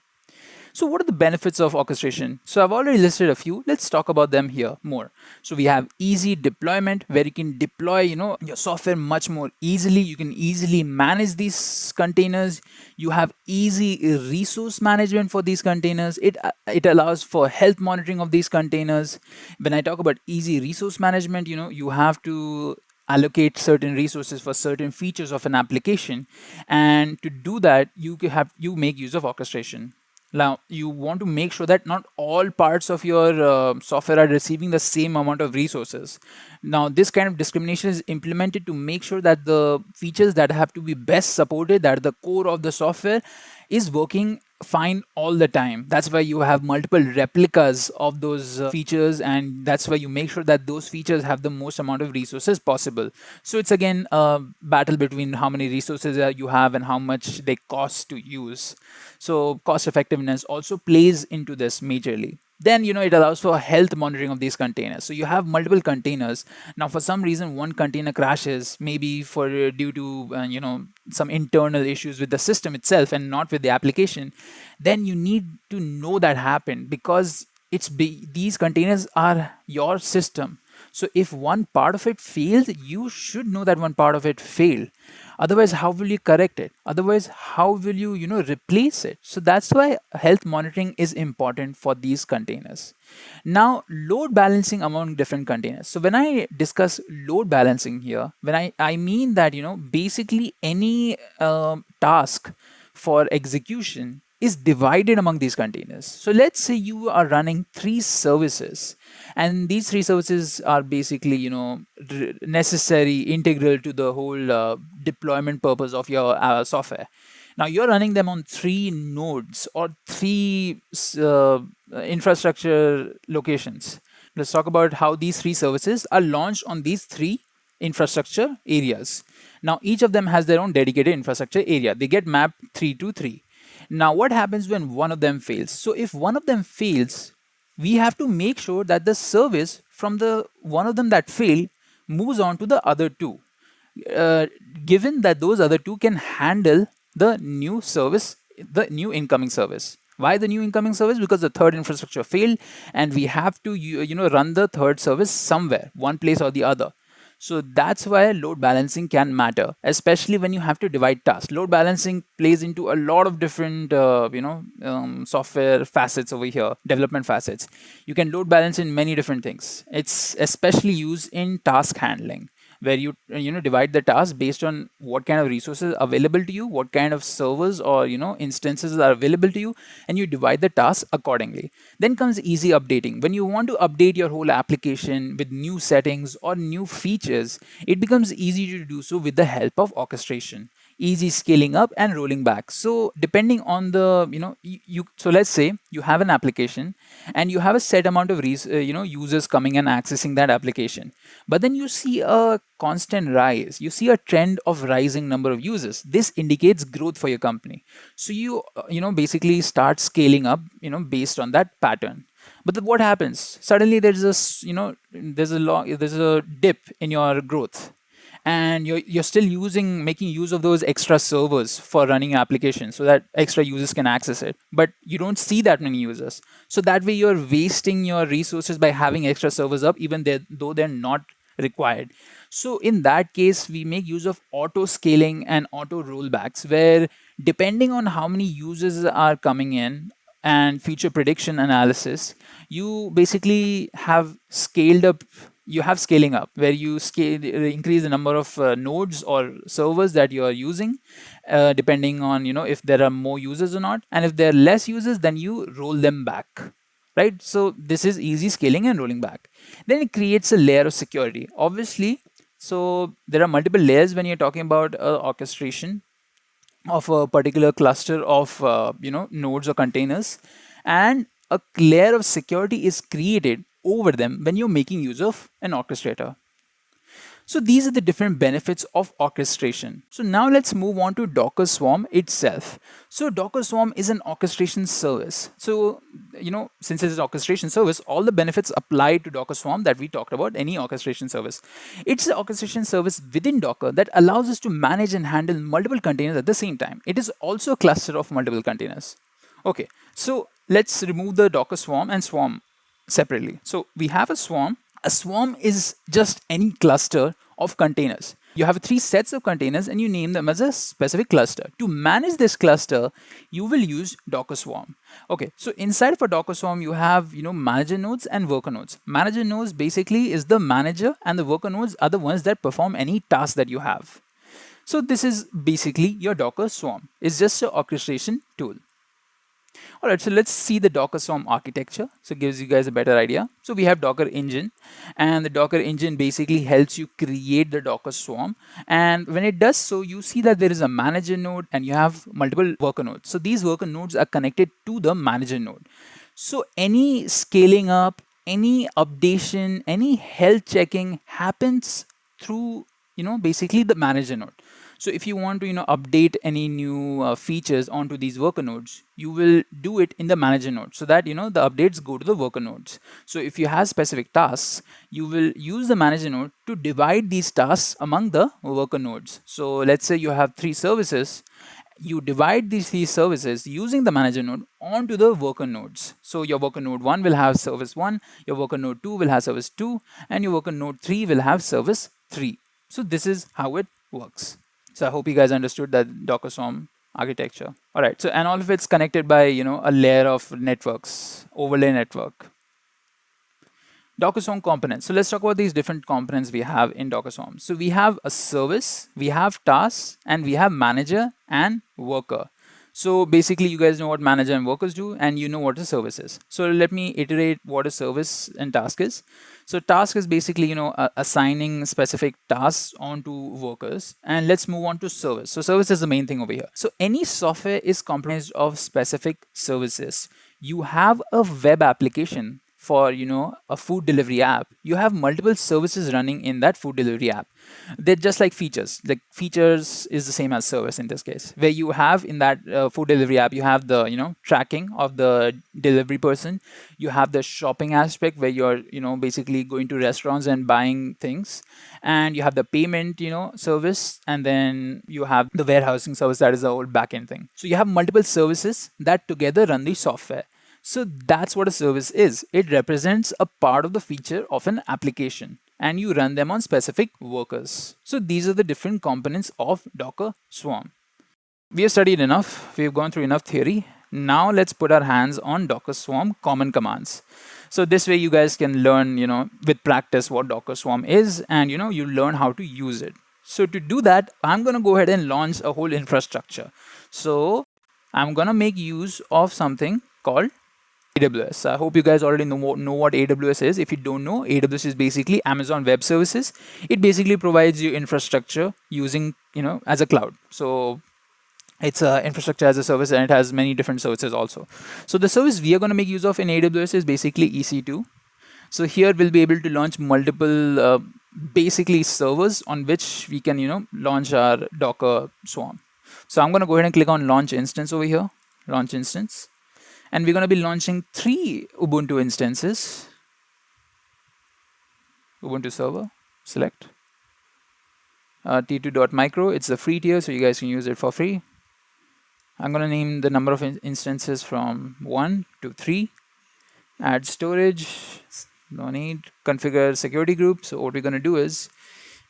So what are the benefits of orchestration? So I've already listed a few. Let's talk about them here more. So we have easy deployment, where you can deploy, your software much more easily. You can easily manage these containers. You have easy resource management for these containers. It allows for health monitoring of these containers. When I talk about easy resource management, you have to allocate certain resources for certain features of an application, and to do that, you make use of orchestration. Now, you want to make sure that not all parts of your software are receiving the same amount of resources. Now, this kind of discrimination is implemented to make sure that the features that have to be best supported, that are the core of the software, is working fine all the time. That's why you have multiple replicas of those features, and that's why you make sure that those features have the most amount of resources possible. So it's again a battle between how many resources you have and how much they cost to use. So cost effectiveness also plays into this majorly. Then it allows for health monitoring of these containers. So you have multiple containers. Now for some reason one container crashes, maybe for due to some internal issues with the system itself and not with the application. Then you need to know that happened, because these containers are your system. So if one part of it fails, you should know that one part of it failed. Otherwise, how will you correct it? Otherwise, how will you, replace it? So that's why health monitoring is important for these containers. Now, load balancing among different containers. So when I discuss load balancing here, when I mean that, basically any task for execution is divided among these containers. So let's say you are running 3 services, and these 3 services are basically necessary, integral to the whole deployment purpose of your software. Now you're running them on 3 nodes or 3 infrastructure locations. Let's talk about how these 3 services are launched on these 3 infrastructure areas. Now each of them has their own dedicated infrastructure area. They get mapped 3 to 3. Now what happens when one of them fails? So if one of them fails, we have to make sure that the service from the one of them that failed moves on to the other 2, given that those other 2 can handle the new service, the new incoming service. Why the new incoming service? Because the third infrastructure failed, and we have to run the third service somewhere, one place or the other. So that's why load balancing can matter, especially when you have to divide tasks. Load balancing plays into a lot of different, software facets over here, development facets. You can load balance in many different things. It's especially used in task handling, where you divide the task based on what kind of resources are available to you, what kind of servers or instances are available to you, and you divide the task accordingly. Then comes easy updating. When you want to update your whole application with new settings or new features, it becomes easy to do so with the help of orchestration. Easy scaling up and rolling back. So depending on the so let's say you have an application and you have a set amount of users coming and accessing that application, but then you see a constant rise, you see a trend of rising number of users. This indicates growth for your company. So basically start scaling up based on that pattern. But then what happens? Suddenly there's there's a dip in your growth, and you're still making use of those extra servers for running your application so that extra users can access it, but you don't see that many users. So that way you're wasting your resources by having extra servers up, even though they're not required. So in that case, we make use of auto scaling and auto rollbacks, where depending on how many users are coming in and feature prediction analysis, you basically have scaled up. You have scaling up, where you increase the number of nodes or servers that you are using, depending on if there are more users or not. And if there are less users, then you roll them back, right? So this is easy scaling and rolling back. Then it creates a layer of security, obviously. So there are multiple layers when you're talking about orchestration of a particular cluster of nodes or containers, and a layer of security is created over them when you're making use of an orchestrator. So these are the different benefits of orchestration. So now let's move on to Docker Swarm itself. So Docker Swarm is an orchestration service. So, since it's an orchestration service, all the benefits apply to Docker Swarm that we talked about, any orchestration service. It's an orchestration service within Docker that allows us to manage and handle multiple containers at the same time. It is also a cluster of multiple containers. Okay, so let's remove the Docker Swarm and Swarm separately. So we have a swarm. A swarm is just any cluster of containers. You have 3 sets of containers and you name them as a specific cluster. To manage this cluster, you will use Docker Swarm. Okay, so inside of a Docker Swarm, you have manager nodes and worker nodes. Manager nodes basically is the manager, and the worker nodes are the ones that perform any task that you have. So this is basically your Docker Swarm. It's just an orchestration tool. All right, so let's see the Docker Swarm architecture. So it gives you guys a better idea. So we have Docker Engine, and the Docker Engine basically helps you create the Docker Swarm. And when it does so, you see that there is a manager node and you have multiple worker nodes. So these worker nodes are connected to the manager node. So any scaling up, any updation, any health checking happens through, basically the manager node. So if you want to update any new features onto these worker nodes, you will do it in the manager node, so that the updates go to the worker nodes. So if you have specific tasks, you will use the manager node to divide these tasks among the worker nodes. So let's say you have 3 services. You divide these 3 services using the manager node onto the worker nodes. So your worker node 1 will have service 1, your worker node 2 will have service 2, and your worker node 3 will have service 3. So this is how it works. So I hope you guys understood that Docker Swarm architecture. All right. So, and all of it's connected by, a layer of networks, overlay network. Docker Swarm components. So let's talk about these different components we have in Docker Swarm. So we have a service, we have tasks, and we have manager and worker. So basically, you guys know what manager and workers do, and you know what a service is. So let me iterate what a service and task is. So task is basically, assigning specific tasks onto workers. And let's move on to service. So service is the main thing over here. So any software is comprised of specific services. You have a web application for, a food delivery app. You have multiple services running in that food delivery app. They're just like features. Like features is the same as service in this case, where you have in that food delivery app, you have the, tracking of the delivery person. You have the shopping aspect where you're, basically going to restaurants and buying things. And you have the payment, service. And then you have the warehousing service. That is the whole backend thing. So you have multiple services that together run the software. So that's what a service is. It represents a part of the feature of an application. and you run them on specific workers. So these are the different components of Docker Swarm. We have studied enough, we've gone through enough theory. Now let's put our hands on Docker Swarm common commands. So this way you guys can learn, with practice what Docker Swarm is, and you learn how to use it. So to do that, I'm going to go ahead and launch a whole infrastructure. So I'm going to make use of something called AWS. I hope you guys already know what AWS is. If you don't know, AWS is basically Amazon Web Services. It basically provides you infrastructure using, as a cloud. So it's infrastructure as a service, and it has many different services also. So the service we are going to make use of in AWS is basically EC2. So here we'll be able to launch multiple basically servers on which we can launch our Docker Swarm. So I'm going to go ahead and click on launch instance over here, launch instance, and we're going to be launching 3 Ubuntu instances. Ubuntu server, select t2.micro. It's the free tier, so you guys can use it for free. I'm going to name the number of instances from 1 to 3. Add storage, no need. Configure security group. So what we're going to do is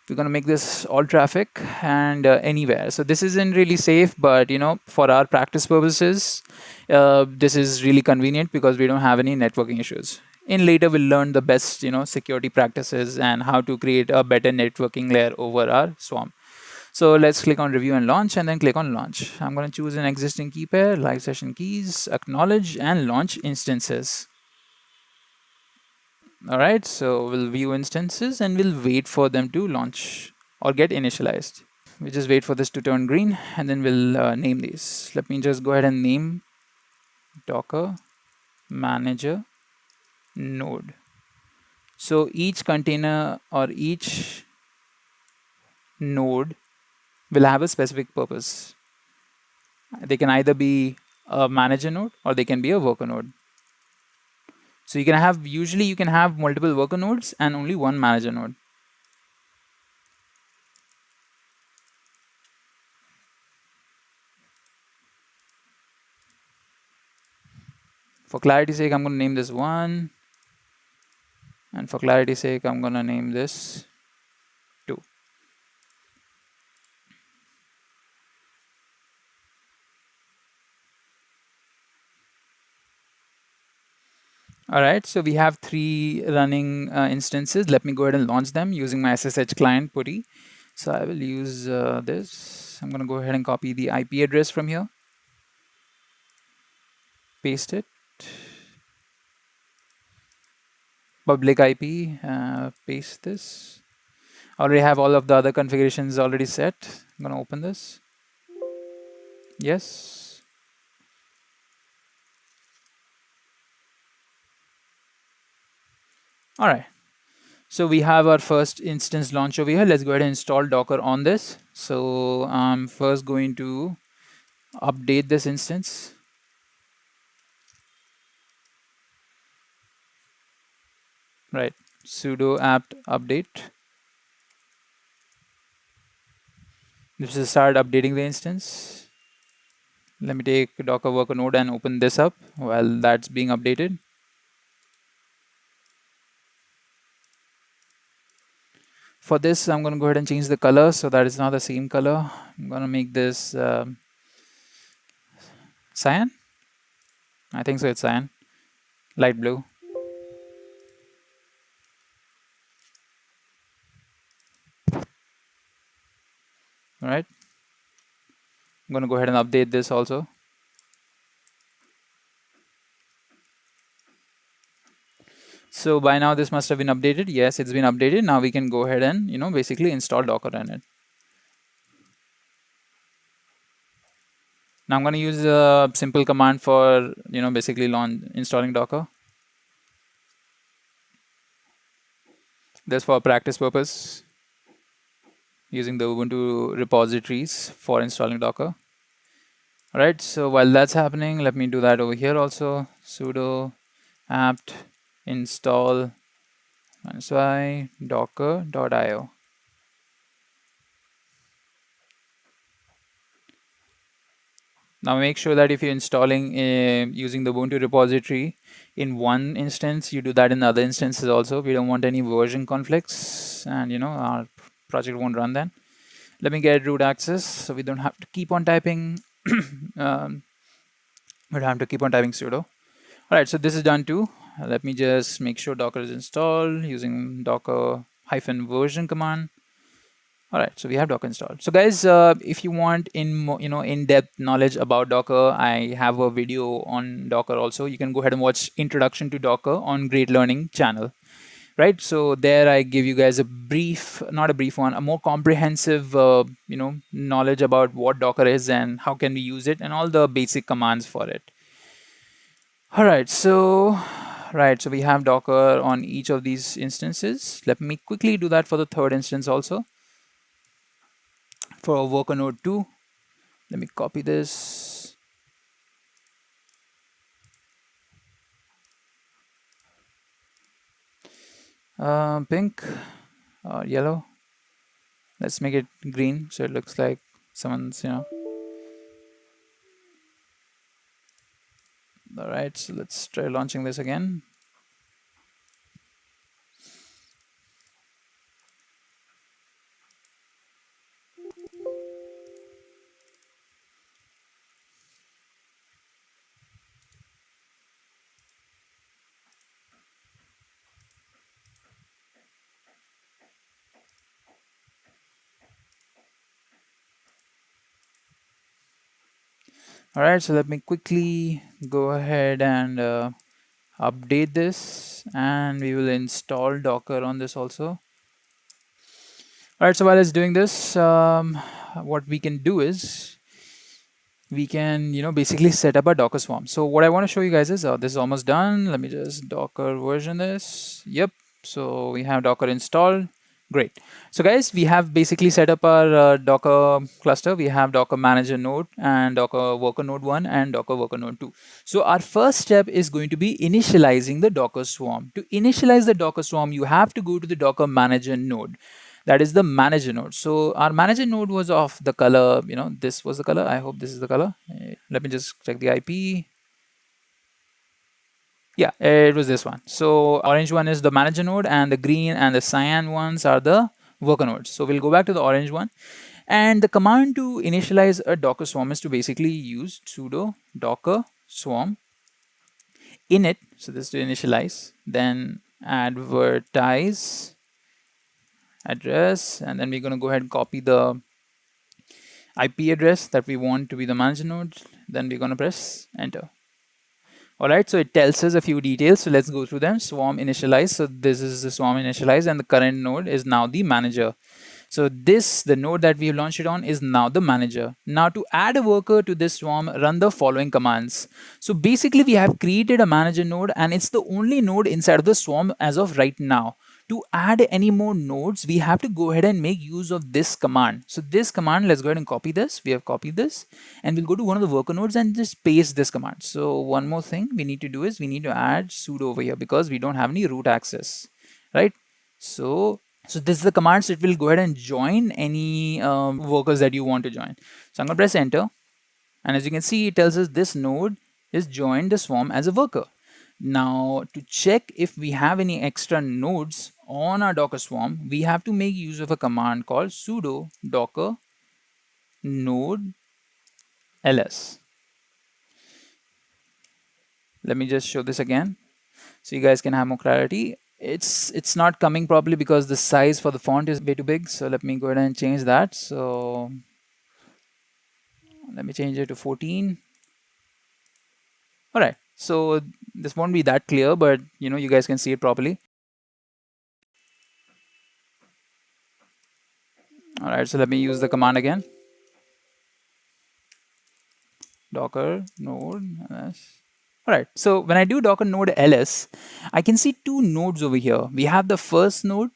we're going to make this all traffic and anywhere. So this isn't really safe, but for our practice purposes, this is really convenient because we don't have any networking issues. In later, we'll learn the best security practices and how to create a better networking layer over our Swarm. So let's click on review and launch, and then click on launch. I'm going to choose an existing key pair, live session keys, acknowledge, and launch instances. All right, so we'll view instances and we'll wait for them to launch or get initialized. We just wait for this to turn green, and then we'll name these. Let me just go ahead and name Docker Manager Node. So each container or each node will have a specific purpose. They can either be a manager node or they can be a worker node. So usually you can have multiple worker nodes and only one manager node. For clarity's sake, I'm going to name this 1. And for clarity's sake, I'm going to name this 2. All right, so we have 3 running instances. Let me go ahead and launch them using my SSH client PuTTY. So I will use this. I'm going to go ahead and copy the IP address from here. Paste it. Public IP, paste this. Already have all of the other configurations already set. I'm going to open this. Yes. All right. So we have our first instance launch over here. Let's go ahead and install Docker on this. So I'm first going to update this instance. Right, sudo apt update. This will start updating the instance. Let me take Docker worker node and open this up while that's being updated. For this, I'm going to go ahead and change the color so that it's not the same color. I'm going to make this cyan. I think so, it's cyan. Light blue. All right. I'm going to go ahead and update this also. So by now this must have been updated. Yes, it's been updated. Now we can go ahead and basically install Docker in it. Now I'm going to use a simple command for basically installing Docker. This for practice purpose, using the Ubuntu repositories for installing Docker. All right, so while that's happening, let me do that over here also. Sudo apt install -y docker.io. Now make sure that if you're installing using the Ubuntu repository in one instance, you do that in other instances also. We don't want any version conflicts, and our project won't run then. Let me get root access so we don't have to keep on typing we don't have to keep on typing sudo. Alright, so this is done too. Let me just make sure Docker is installed using docker -version command. Alright, so we have Docker installed. So guys, if you want in-depth knowledge about Docker, I have a video on Docker also. You can go ahead and watch Introduction to Docker on Great Learning channel. Right, so there I give you guys a brief, not a brief one, a more comprehensive, knowledge about what Docker is and how can we use it and all the basic commands for it. All right, so we have Docker on each of these instances. Let me quickly do that for the third instance also. For worker node 2, let me copy this. Pink or yellow. Let's make it green so it looks like someone's, All right, so let's try launching this again. All right, so let me quickly go ahead and update this, and we will install Docker on this also. All right, so while it's doing this, what we can do is we can, basically set up a Docker swarm. So what I want to show you guys is, this is almost done. Let me just Docker version this. Yep. So we have Docker installed. Great. So guys, we have basically set up our Docker cluster. We have Docker manager node and Docker worker node 1 and Docker worker node 2. So our first step is going to be initializing the Docker swarm. To initialize the Docker swarm, you have to go to the Docker manager node. That is the manager node. So our manager node was of the color, this was the color. I hope this is the color. Let me just check the IP. Yeah, it was this one. So orange one is the manager node, and the green and the cyan ones are the worker nodes. So we'll go back to the orange one. And the command to initialize a Docker swarm is to basically use sudo docker swarm init. So this is to initialize, then advertise address, and then we're going to go ahead and copy the IP address that we want to be the manager node. Then we're going to press enter. All right, so it tells us a few details. So let's go through them. Swarm initialize. So this is the swarm initialize, and the current node is now the manager. So the node that we launched it on is now the manager. Now to add a worker to this swarm, run the following commands. So basically we have created a manager node, and it's the only node inside of the swarm as of right now. To add any more nodes, we have to go ahead and make use of this command. So this command, let's go ahead and copy this. We have copied this, and we'll go to one of the worker nodes and just paste this command. So one more thing we need to do is we need to add sudo over here because we don't have any root access, right? So this is the command. So it will go ahead and join any workers that you want to join. So I'm going to press enter, and as you can see, it tells us this node is joined the swarm as a worker. Now to check if we have any extra nodes on our Docker swarm, we have to make use of a command called sudo docker node ls. Let me just show this again so you guys can have more clarity. It's not coming properly because the size for the font is way too big. So let me go ahead and change that. So let me change it to 14. All right. So this won't be that clear, but you guys can see it properly. All right, so let me use the command again. Docker node ls. All right, so when I do docker node ls, I can see two nodes over here. We have the first node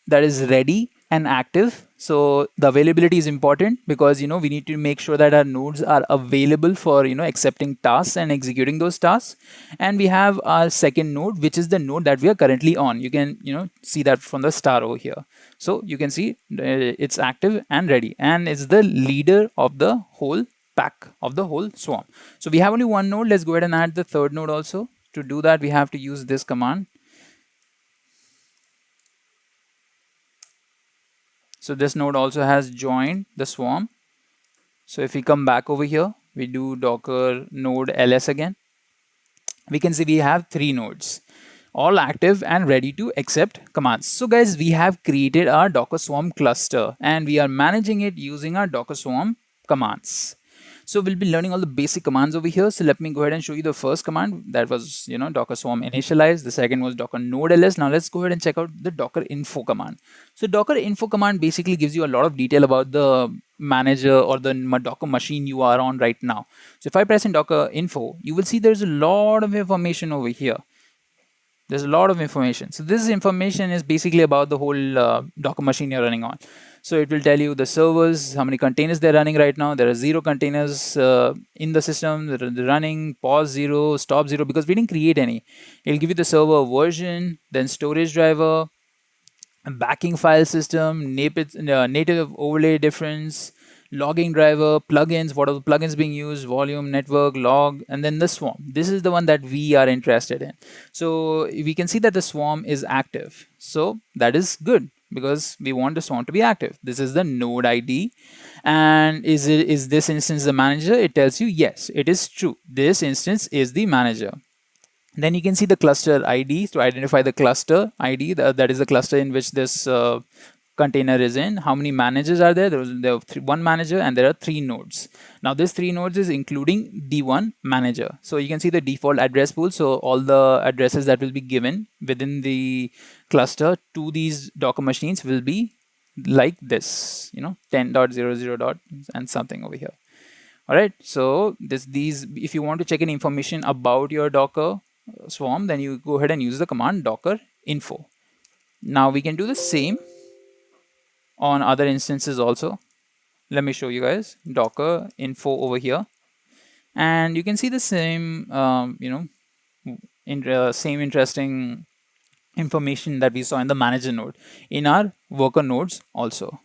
that is ready and active. So the availability is important because we need to make sure that our nodes are available for accepting tasks and executing those tasks. And we have our second node, which is the node that we are currently on. You can see that from the star over here. So you can see it's active and ready, and it's the leader of the whole pack of the whole swarm. So we have only one node. Let's go ahead and add the third node also. To do that, we have to use this command. So this node also has joined the swarm. So if we come back over here, we do docker node ls again. We can see we have 3 nodes, all active and ready to accept commands. So guys, we have created our Docker Swarm cluster and we are managing it using our Docker Swarm commands. So we'll be learning all the basic commands over here. So let me go ahead and show you the first command. That was, Docker Swarm initialize. The second was Docker node ls. Now let's go ahead and check out the Docker info command. So Docker info command basically gives you a lot of detail about the manager or the Docker machine you are on right now. So if I press in Docker info, you will see there's a lot of information over here. There's a lot of information. So this information is basically about the whole Docker machine you're running on. So it will tell you the servers, how many containers they're running right now. There are 0 containers in the system. They're running, pause 0, stop 0, because we didn't create any. It'll give you the server version, then storage driver, backing file system, native overlay difference, logging driver, plugins, what are the plugins being used, volume, network, log, and then the swarm. This is the one that we are interested in. So we can see that the swarm is active. So that is good because we want the swarm to be active. This is the node ID. And is this instance the manager? It tells you yes, it is true. This instance is the manager. Then you can see the cluster ID to identify the cluster ID. That is the cluster in which this container is in. How many managers are there? There are one manager and there are 3 nodes. Now this 3 nodes is including the one manager. So you can see the default address pool. So all the addresses that will be given within the cluster to these Docker machines will be like this, 10.00. and something over here. All right. So these, if you want to check any information about your Docker swarm, then you go ahead and use the command docker info. Now we can do the same on other instances also. Let me show you guys docker info over here, and you can see the same same interesting information that we saw in the manager node in our worker nodes also.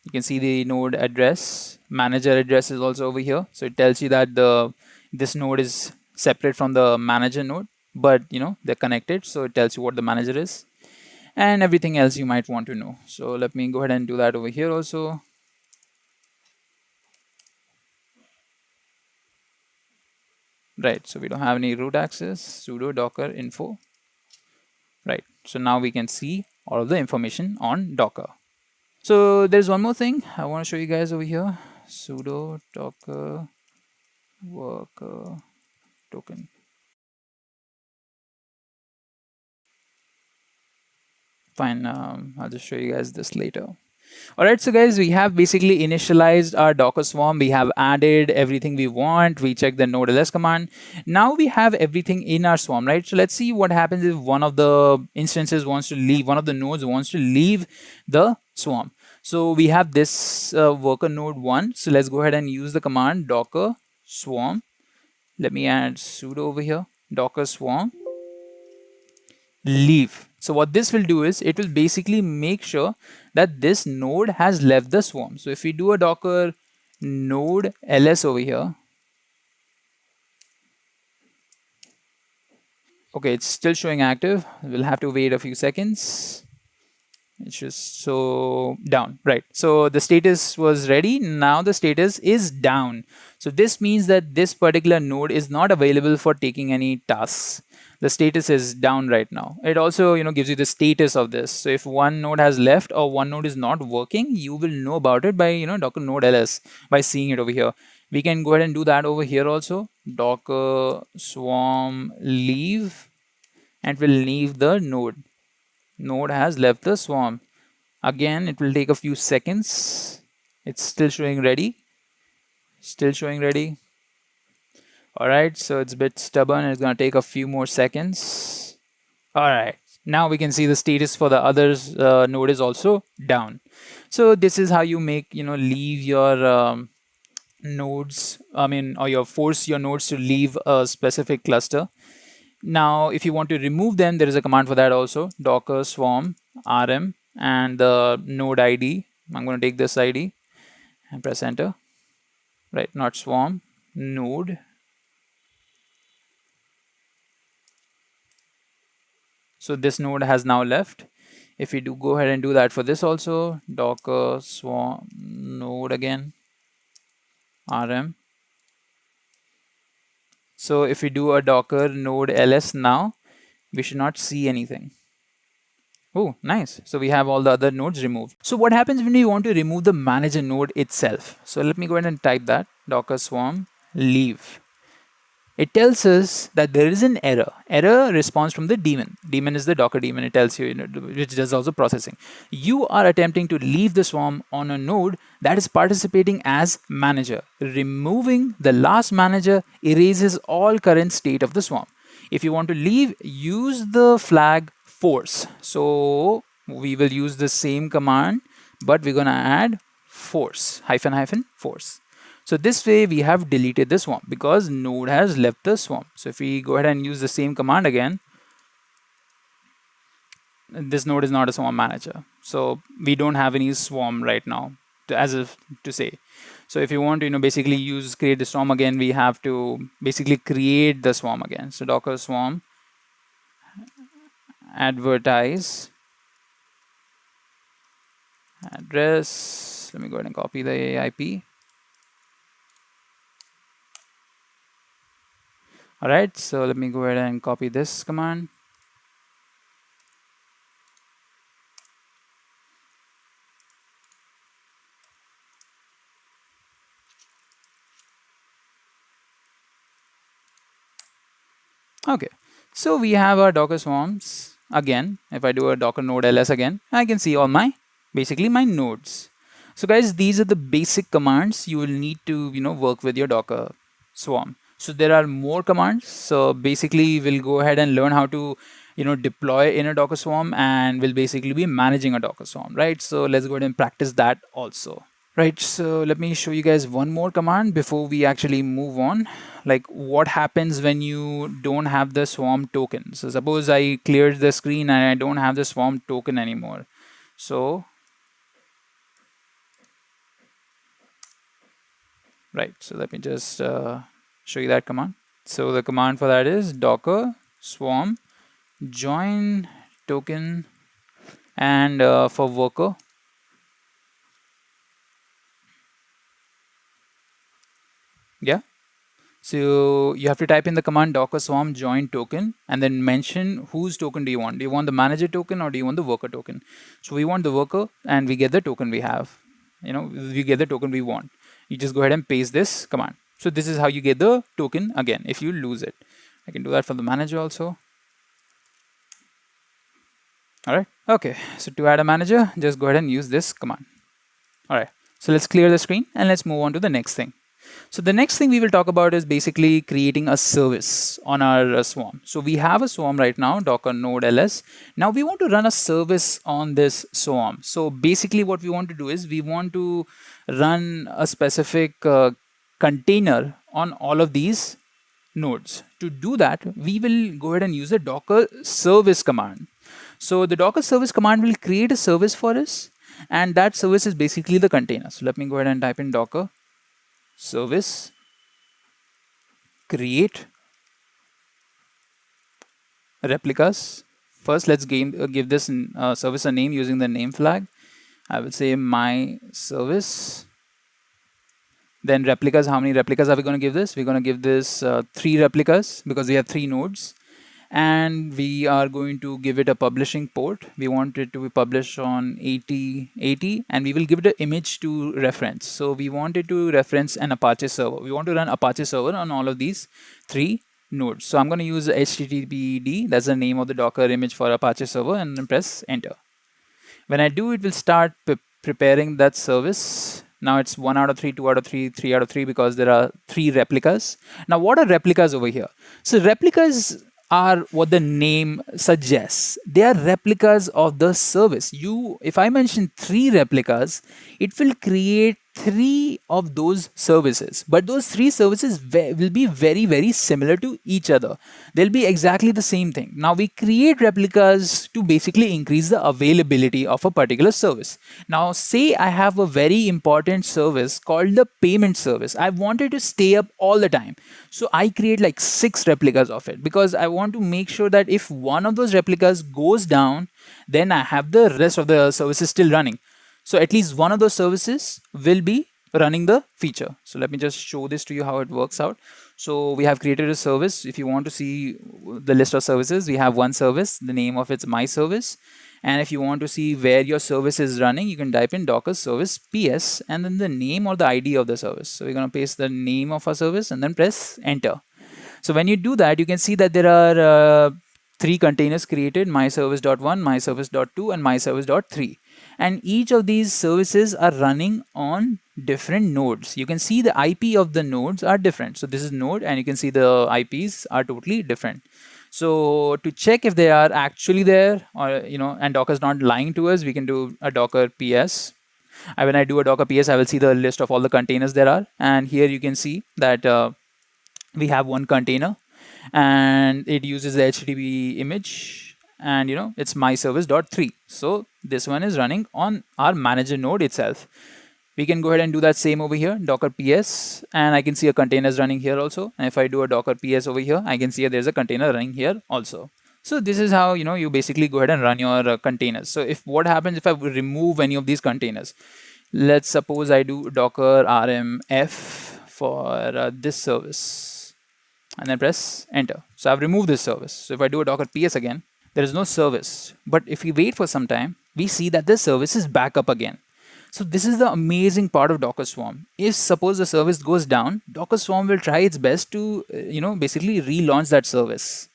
You can see the node address, manager address is also over here. So it tells you that this node is separate from the manager node, but they're connected. So it tells you what the manager is and everything else you might want to know. So let me go ahead and do that over here also. Right, so we don't have any root access, sudo docker info. Right, so now we can see all of the information on Docker. So there's one more thing I want to show you guys over here. Sudo docker worker token. Fine, I'll just show you guys this later. Alright, so guys, we have basically initialized our Docker swarm. We have added everything we want. We check the node ls command. Now we have everything in our swarm, right? So let's see what happens if one of the instances wants to leave, one of the nodes wants to leave the swarm. So we have this worker node 1. So let's go ahead and use the command docker swarm. Let me add sudo over here, docker swarm leave. So what this will do is it will basically make sure that this node has left the swarm. So if we do a docker node ls over here, okay, it's still showing active. We'll have to wait a few seconds. It's just so down, right? So the status was ready. Now the status is down. So this means that this particular node is not available for taking any tasks. The status is down right now. It also, gives you the status of this. So if one node has left or one node is not working, you will know about it by, docker node ls, by seeing it over here. We can go ahead and do that over here also. Docker swarm leave, and will leave the node. Node has left the swarm. Again, it will take a few seconds. It's still showing ready. Still showing ready. Alright, so it's a bit stubborn. It's going to take a few more seconds. Alright, now we can see the status for the others node is also down. So this is how you make, leave your nodes, or you force your nodes to leave a specific cluster. Now, if you want to remove them, there is a command for that also, docker swarm rm and the node ID. I'm going to take this ID and press enter. right? Not swarm, node. So this node has now left. If we do go ahead and do that for this also, docker swarm node again, rm. So if we do a docker node ls now, we should not see anything. Oh, nice. So we have all the other nodes removed. So what happens when we want to remove the manager node itself? So let me go ahead and type that, docker swarm leave. It tells us that there is an error. Error responds from the daemon. Daemon is the Docker daemon. It tells you, which does also processing. You are attempting to leave the swarm on a node that is participating as manager. Removing the last manager erases all current state of the swarm. If you want to leave, use the flag force. So we will use the same command, but we're going to add force, -- force. So this way we have deleted the swarm because node has left the swarm. So if we go ahead and use the same command again, this node is not a swarm manager. So we don't have any swarm right now, as if to say. So if you want to, basically create the swarm again, we have to basically create the swarm again. So docker swarm advertise address. Let me go ahead and copy the IP. All right, so let me go ahead and copy this command. Okay, so we have our docker swarms again. If I do a docker node ls again, I can see all basically my nodes. So guys, these are the basic commands you will need to work with your docker swarm. So there are more commands. So basically we'll go ahead and learn how to deploy in a docker swarm, and we'll basically be managing a docker swarm, right? So let's go ahead and practice that also. Right, so let me show you guys one more command before we actually move on. Like what happens when you don't have the swarm token. So suppose I cleared the screen and I don't have the swarm token anymore. So, right, so let me just show you that command. So the command for that is docker swarm join token, and for worker, yeah. So you have to type in the command docker swarm join token and then mention whose token do you want. Do you want the manager token or do you want the worker token? So we want the worker, and we get the token we have. We get the token we want. You just go ahead and paste this command. So this is how you get the token again if you lose it. I can do that for the manager also. All right. Okay. So to add a manager, just go ahead and use this command. All right. So let's clear the screen and let's move on to the next thing. So the next thing we will talk about is basically creating a service on our swarm. So we have a swarm right now, docker node ls. Now we want to run a service on this swarm. So basically what we want to do is we want to run a specific container on all of these nodes. To do that, we will go ahead and use a docker service command. So the docker service command will create a service for us, and that service is basically the container. So let me go ahead and type in docker service create replicas. First, let's give this service a name using the name flag. I will say my service. Then replicas, how many replicas are we going to give this? We're going to give this 3 replicas because we have 3 nodes. And we are going to give it a publishing port. We want it to be published on 8080, and we will give it an image to reference. So we want it to reference an Apache server. We want to run Apache server on all of these 3 nodes. So I'm going to use HTTPD. That's the name of the Docker image for Apache server, and then press enter. When I do, it will start preparing that service. Now it's 1 out of 3, 2 out of 3, 3 out of 3 because there are 3 replicas. Now what are replicas over here? So replicas are what the name suggests. They are replicas of the service. If I mention 3 replicas, it will create 3 of those services, but those 3 services will be very, very similar to each other. They'll be exactly the same thing. Now we create replicas to basically increase the availability of a particular service. Now say I have a very important service called the payment service. I want it to stay up all the time. So I create like 6 replicas of it, because I want to make sure that if one of those replicas goes down, then I have the rest of the services still running. So at least one of those services will be running the feature. So let me just show this to you how it works out. So we have created a service. If you want to see the list of services, we have one service. The name of it's my service. And if you want to see where your service is running, you can type in docker service ps and then the name or the ID of the service. So we're going to paste the name of our service and then press enter. So when you do that, you can see that there are 3 containers created: myservice.1, myservice.2, and myservice.3. And each of these services are running on different nodes. You can see the IP of the nodes are different. So this is node, and you can see the IPs are totally different. So to check if they are actually there, or and Docker is not lying to us, we can do a docker ps. When I do a docker ps, I will see the list of all the containers there are, and here you can see that we have one container, and it uses the HTTP image, and it's myservice.3. So this one is running on our manager node itself. We can go ahead and do that same over here, docker ps, and I can see a container is running here also. And if I do a docker ps over here, I can see there's a container running here also. So this is how you basically go ahead and run your containers. So if what happens if I remove any of these containers, let's suppose I do docker rmf for this service and then press enter. So I've removed this service. So if I do a docker ps again, there is no service. But if we wait for some time, we see that the service is back up again. So this is the amazing part of Docker Swarm. If suppose the service goes down, Docker Swarm will try its best to basically relaunch that service.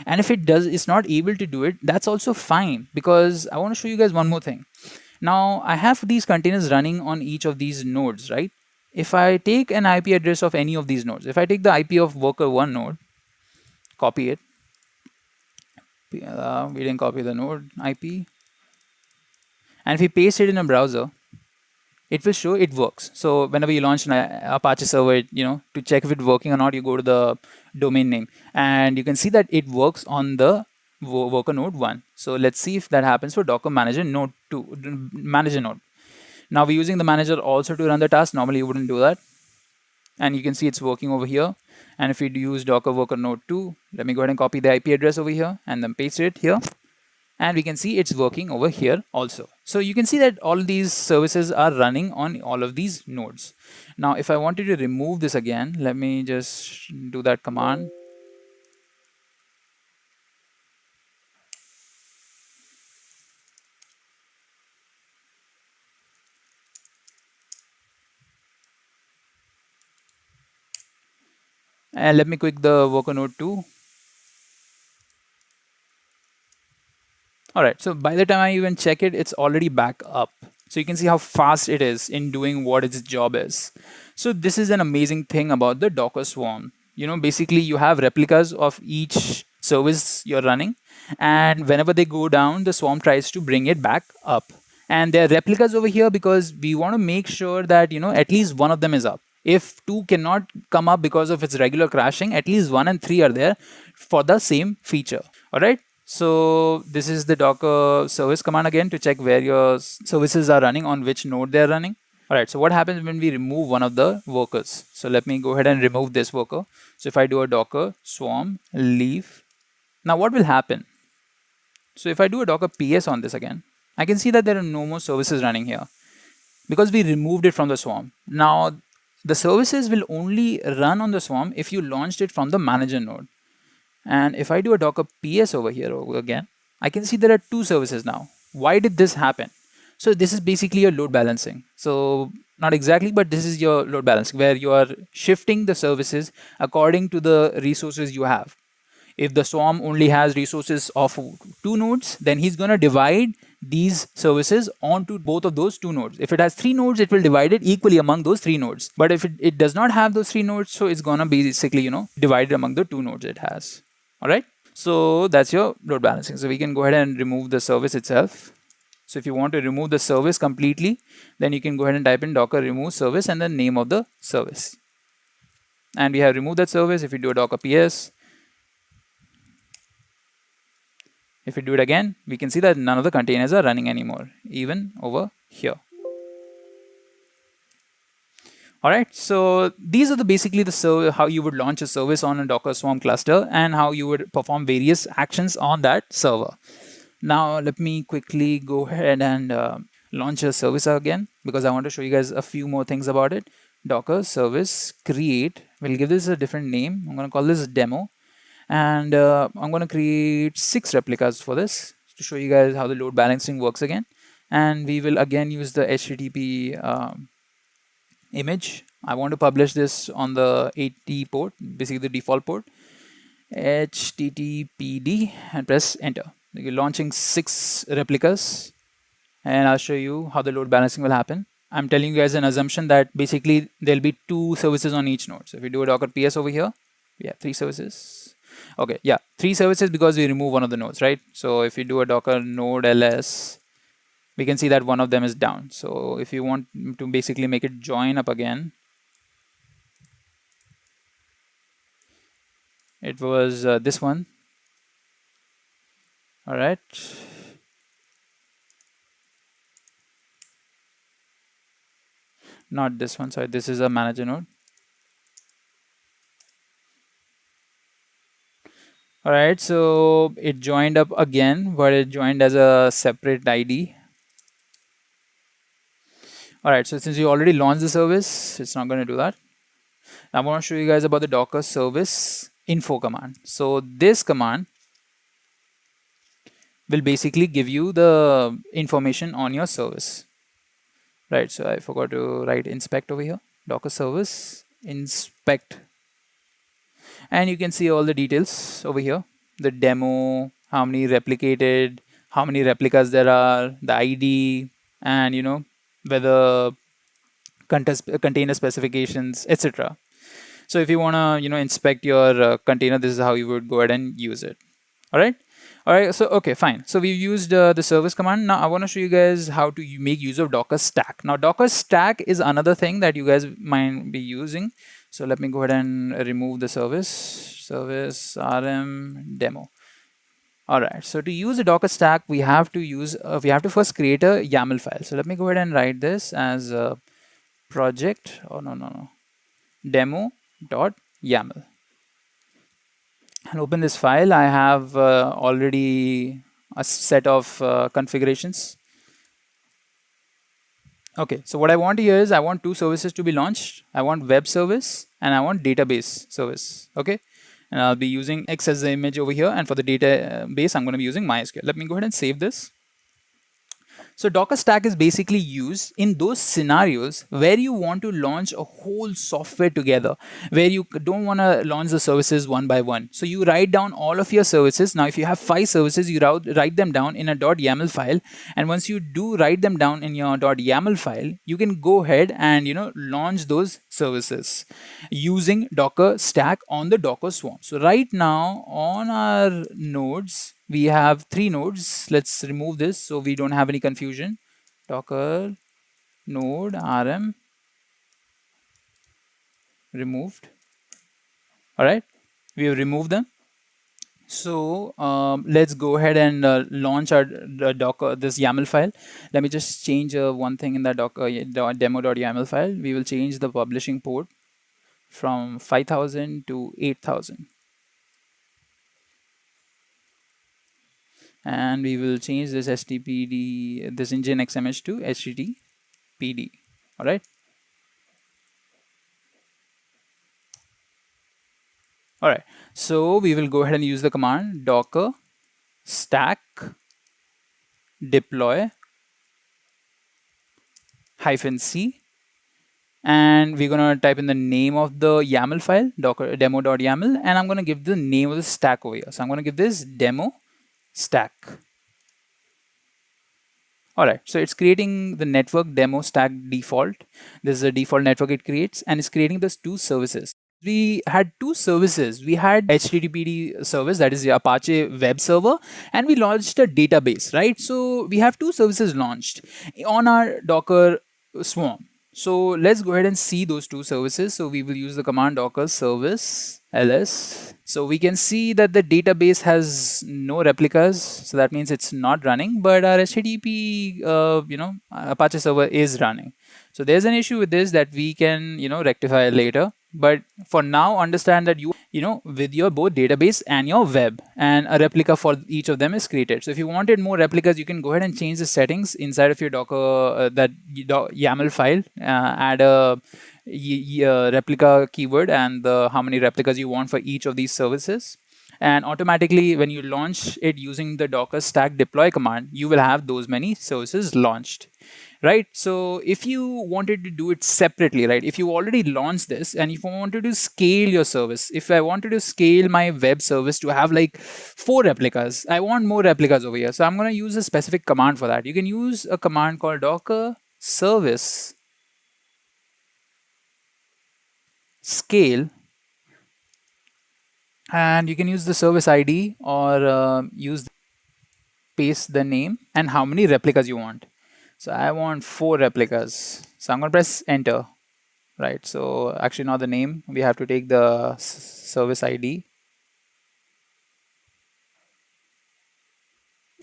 And if it's not able to do it, that's also fine, because I want to show you guys one more thing. Now I have these containers running on each of these nodes, right? If I take an IP address of any of these nodes, if I take the IP of worker1 node, copy it. We didn't copy the node IP. And if we paste it in a browser, it will show it works. So whenever you launch an Apache server, to check if it's working or not, you go to the domain name, and you can see that it works on the worker node 1. So let's see if that happens for Docker manager node 2, manager node. Now we're using the manager also to run the task. Normally you wouldn't do that. And you can see it's working over here. And if we use Docker worker node 2, let me go ahead and copy the IP address over here and then paste it here. And we can see it's working over here also. So you can see that all these services are running on all of these nodes. Now, if I wanted to remove this again, let me just do that command. And let me click the worker node 2. All right, so by the time I even check it, it's already back up. So you can see how fast it is in doing what its job is. So this is an amazing thing about the Docker Swarm. Basically you have replicas of each service you're running, and whenever they go down, the Swarm tries to bring it back up. And there are replicas over here because we want to make sure that, at least one of them is up. If 2 cannot come up because of its regular crashing, at least 1 and 3 are there for the same feature. All right. So this is the Docker service command again to check where your services are running, on which node they're running. All right, so what happens when we remove one of the workers? So let me go ahead and remove this worker. So if I do a docker swarm leave, now what will happen? So if I do a docker ps on this again, I can see that there are no more services running here because we removed it from the swarm. Now the services will only run on the swarm if you launched it from the manager node. And if I do a docker ps over here again, I can see there are 2 services now. Why did this happen? So this is basically your load balancing. So not exactly, but this is your load balancing where you are shifting the services according to the resources you have. If the swarm only has resources of 2 nodes, then he's going to divide these services onto both of those 2 nodes. If it has 3 nodes, it will divide it equally among those 3 nodes. But if it does not have those 3 nodes, so it's going to be basically, divided among the 2 nodes it has. All right. So that's your load balancing. So we can go ahead and remove the service itself. So if you want to remove the service completely, then you can go ahead and type in docker remove service and the name of the service. And we have removed that service. If you do a docker ps, if we do it again, we can see that none of the containers are running anymore, even over here. All right, so these are basically the how you would launch a service on a Docker Swarm cluster and how you would perform various actions on that server. Now, let me quickly go ahead and launch a service again, because I want to show you guys a few more things about it. Docker service create. We'll give this a different name. I'm going to call this demo. And I'm going to create 6 replicas for this to show you guys how the load balancing works again. And we will again use the HTTP image. I want to publish this on the 80 port, basically the default port, HTTPD, and press enter. You're launching 6 replicas, and I'll show you how the load balancing will happen. I'm telling you guys an assumption that basically there'll be 2 services on each node. So if we do a docker ps over here, we have 3 services. Okay, yeah, 3 services because we remove one of the nodes, right? So if you do a docker node ls, we can see that one of them is down. So if you want to basically make it join up again, it was this one. All right. Not this one, sorry, this is a manager node. All right, so it joined up again, but it joined as a separate ID. All right, so since you already launched the service, it's not going to do that. I want to show you guys about the docker service info command. So this command will basically give you the information on your service. Right, so I forgot to write inspect over here. Docker service inspect. And you can see all the details over here. The demo, how many replicated, how many replicas there are, the ID, and whether container specifications, etc. So if you want to inspect your container, this is how you would go ahead and use it. All right, so okay, fine. So we've used the service command. Now I want to show you guys how to make use of docker stack. Now docker stack is another thing that you guys might be using. So let me go ahead and remove the service rm demo. All right, so to use a docker stack, we have to first create a YAML file. So let me go ahead and write this as a project. Oh no, demo.yaml, and open this file. I have already a set of configurations. Okay, so what I want here is I want 2 services to be launched. I want web service and I want database service. Okay, and I'll be using X as the image over here, and for the database I'm going to be using MySQL. Let me go ahead and save this. So Docker Stack is basically used in those scenarios where you want to launch a whole software together, where you don't want to launch the services one by one. So you write down all of your services. Now, if you have 5 services, you write them down in a .yaml file. And once you do write them down in your .yaml file, you can go ahead and launch those services using Docker Stack on the Docker Swarm. So right now on our nodes, we have 3 nodes. Let's remove this so we don't have any confusion. Docker node rm removed. All right, we have removed them. So let's go ahead and launch our Docker, this YAML file. Let me just change one thing in that Docker demo.yaml file. We will change the publishing port from 5000 to 8000. And we will change this HTTPD, this engine XMH to HTTPD. All right. All right. So we will go ahead and use the command docker stack deploy -c, and we're gonna type in the name of the YAML file, docker demo.yaml, and I'm gonna give the name of the stack over here. So I'm gonna give this demo stack. All right, so it's creating the network demo stack default. This is a default network it creates, and it's creating those 2 services. we had two services. We had HTTPD service, that is the Apache web server, and we launched a database, right? So we have two services launched on our Docker swarm. So let's go ahead and see those two services. So we will use the command docker service ls. So we can see that the database has no replicas. So that means it's not running, but our HTTP, Apache server is running. So there's an issue with this that we can, rectify later. But for now, understand that with your both database and your web, and a replica for each of them is created. So if you wanted more replicas, you can go ahead and change the settings inside of your Docker, YAML file, add a replica keyword and how many replicas you want for each of these services. And automatically, when you launch it using the Docker stack deploy command, you will have those many services launched. Right. So if you wanted to do it separately, right, if you already launched this and if you wanted to scale your service, if I wanted to scale my web service to have like 4 replicas, I want more replicas over here. So I'm going to use a specific command for that. You can use a command called docker service scale, and you can use the service ID or paste the name and how many replicas you want. So I want 4 replicas. So I'm going to press enter. Right. So actually not the name. We have to take the service ID.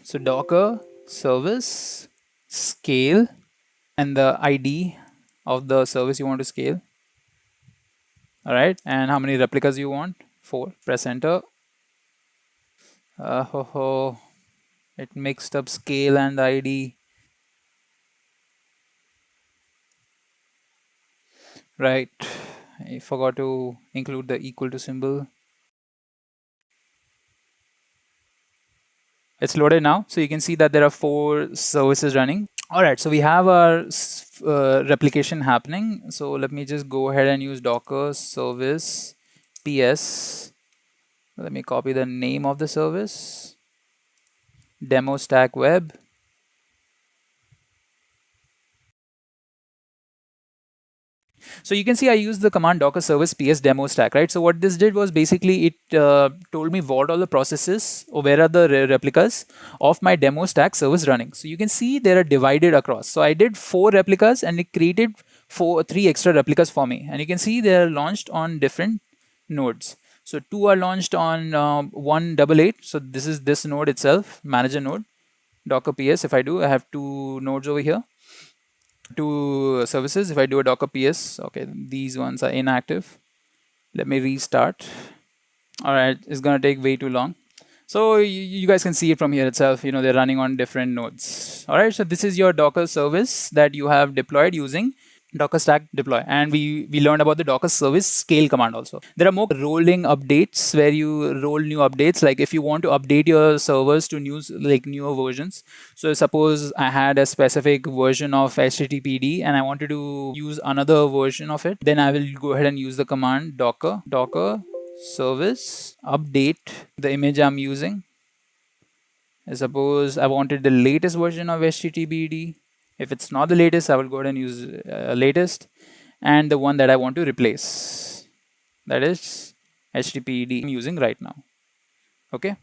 So Docker service scale and the ID of the service you want to scale. All right. And how many replicas you want? 4. Press enter. It mixed up scale and ID. Right, I forgot to include the equal to symbol. It's loaded now, so you can see that there are 4 services running. All right, so we have our replication happening. So let me just go ahead and use Docker service ps. Let me copy the name of the service, demo stack web. So you can see I used the command docker service ps demo stack, right? So what this did was basically it told me what all the processes or where are the replicas of my demo stack service running. So you can see they are divided across. So I did 4 replicas and it created 3 extra replicas for me. And you can see they are launched on different nodes. So 2 are launched on 188. So this is this node itself, manager node, docker ps. If I do, I have 2 nodes over here. 2 services. If I do a docker ps, okay, these ones are inactive. Let me restart. All right, it's gonna take way too long. So you guys can see it from here itself. They're running on different nodes. All right, so this is your Docker service that you have deployed using Docker stack deploy, and we learned about the Docker service scale command also. There are more rolling updates where you roll new updates. Like if you want to update your servers to newer versions. So suppose I had a specific version of HTTPD and I wanted to use another version of it, then I will go ahead and use the command docker service update the image I'm using. I suppose I wanted the latest version of HTTPD. If it's not the latest, I will go ahead and use latest, and the one that I want to replace, that is HTTPD I'm using right now. Okay.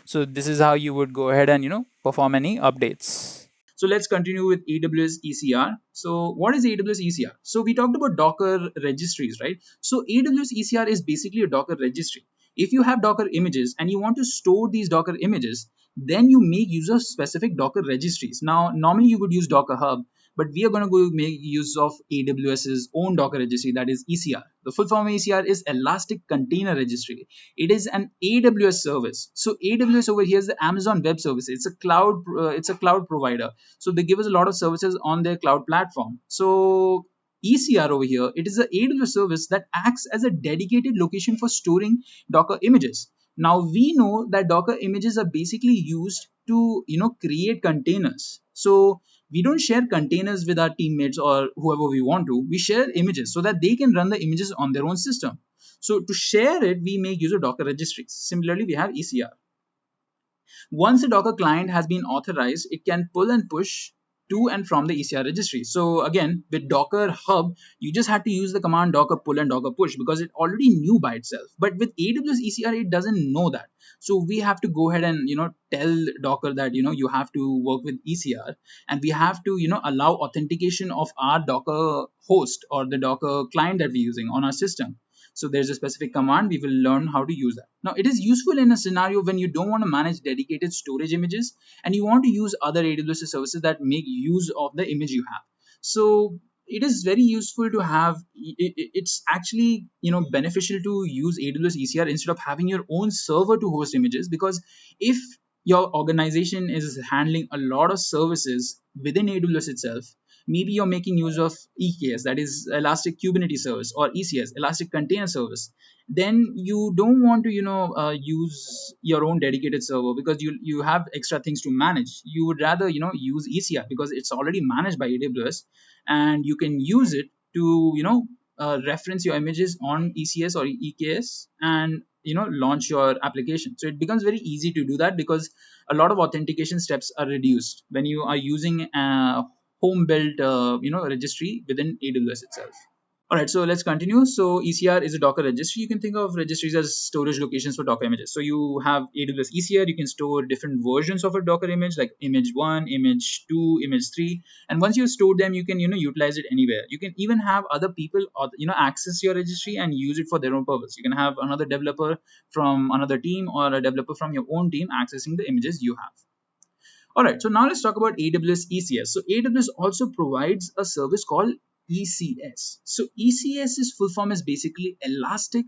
So this is how you would go ahead and perform any updates. So let's continue with AWS ECR. So what is AWS ECR? So we talked about Docker registries, right? So AWS ECR is basically a Docker registry. If you have Docker images and you want to store these Docker images, then you make use of specific Docker registries. Now, normally you would use Docker Hub, but we are going to go make use of AWS's own Docker registry, that is ECR. The full form of ECR is Elastic Container Registry. It is an AWS service. So AWS over here is the Amazon Web Service. It's a cloud provider. So they give us a lot of services on their cloud platform. So ECR over here, it is an AWS service that acts as a dedicated location for storing Docker images. Now we know that Docker images are basically used to create containers. So we don't share containers with our teammates or whoever we want to. We share images so that they can run the images on their own system. So to share it, we make use of Docker registries. Similarly, we have ECR. Once a Docker client has been authorized, it can pull and push to and from the ECR registry. So again, with Docker Hub, you just had to use the command docker pull and docker push because it already knew by itself. But with AWS ECR, it doesn't know that. So we have to go ahead and tell Docker that you have to work with ECR, and we have to allow authentication of our Docker host or the Docker client that we're using on our system. So there's a specific command. We will learn how to use that. Now, it is useful in a scenario when you don't want to manage dedicated storage images and you want to use other AWS services that make use of the image you have. So it is very useful to have. It's actually beneficial to use AWS ECR instead of having your own server to host images, because if your organization is handling a lot of services within AWS itself, maybe you're making use of EKS, that is Elastic Kubernetes Service, or ECS, Elastic Container Service, then you don't want to use your own dedicated server because you have extra things to manage. You would rather use ECR because it's already managed by AWS, and you can use it to reference your images on ECS or EKS and launch your application. So it becomes very easy to do that because a lot of authentication steps are reduced when you are using home built registry within AWS itself. All right, so let's continue. So ECR is a Docker registry. You can think of registries as storage locations for Docker images. So you have AWS ECR, you can store different versions of a Docker image like image 1, image 2, image 3. And once you store them, you can utilize it anywhere. You can even have other people access your registry and use it for their own purpose. You can have another developer from another team or a developer from your own team accessing the images you have. All right, so now let's talk about AWS ECS. So AWS also provides a service called ECS. So ECS's full form is basically Elastic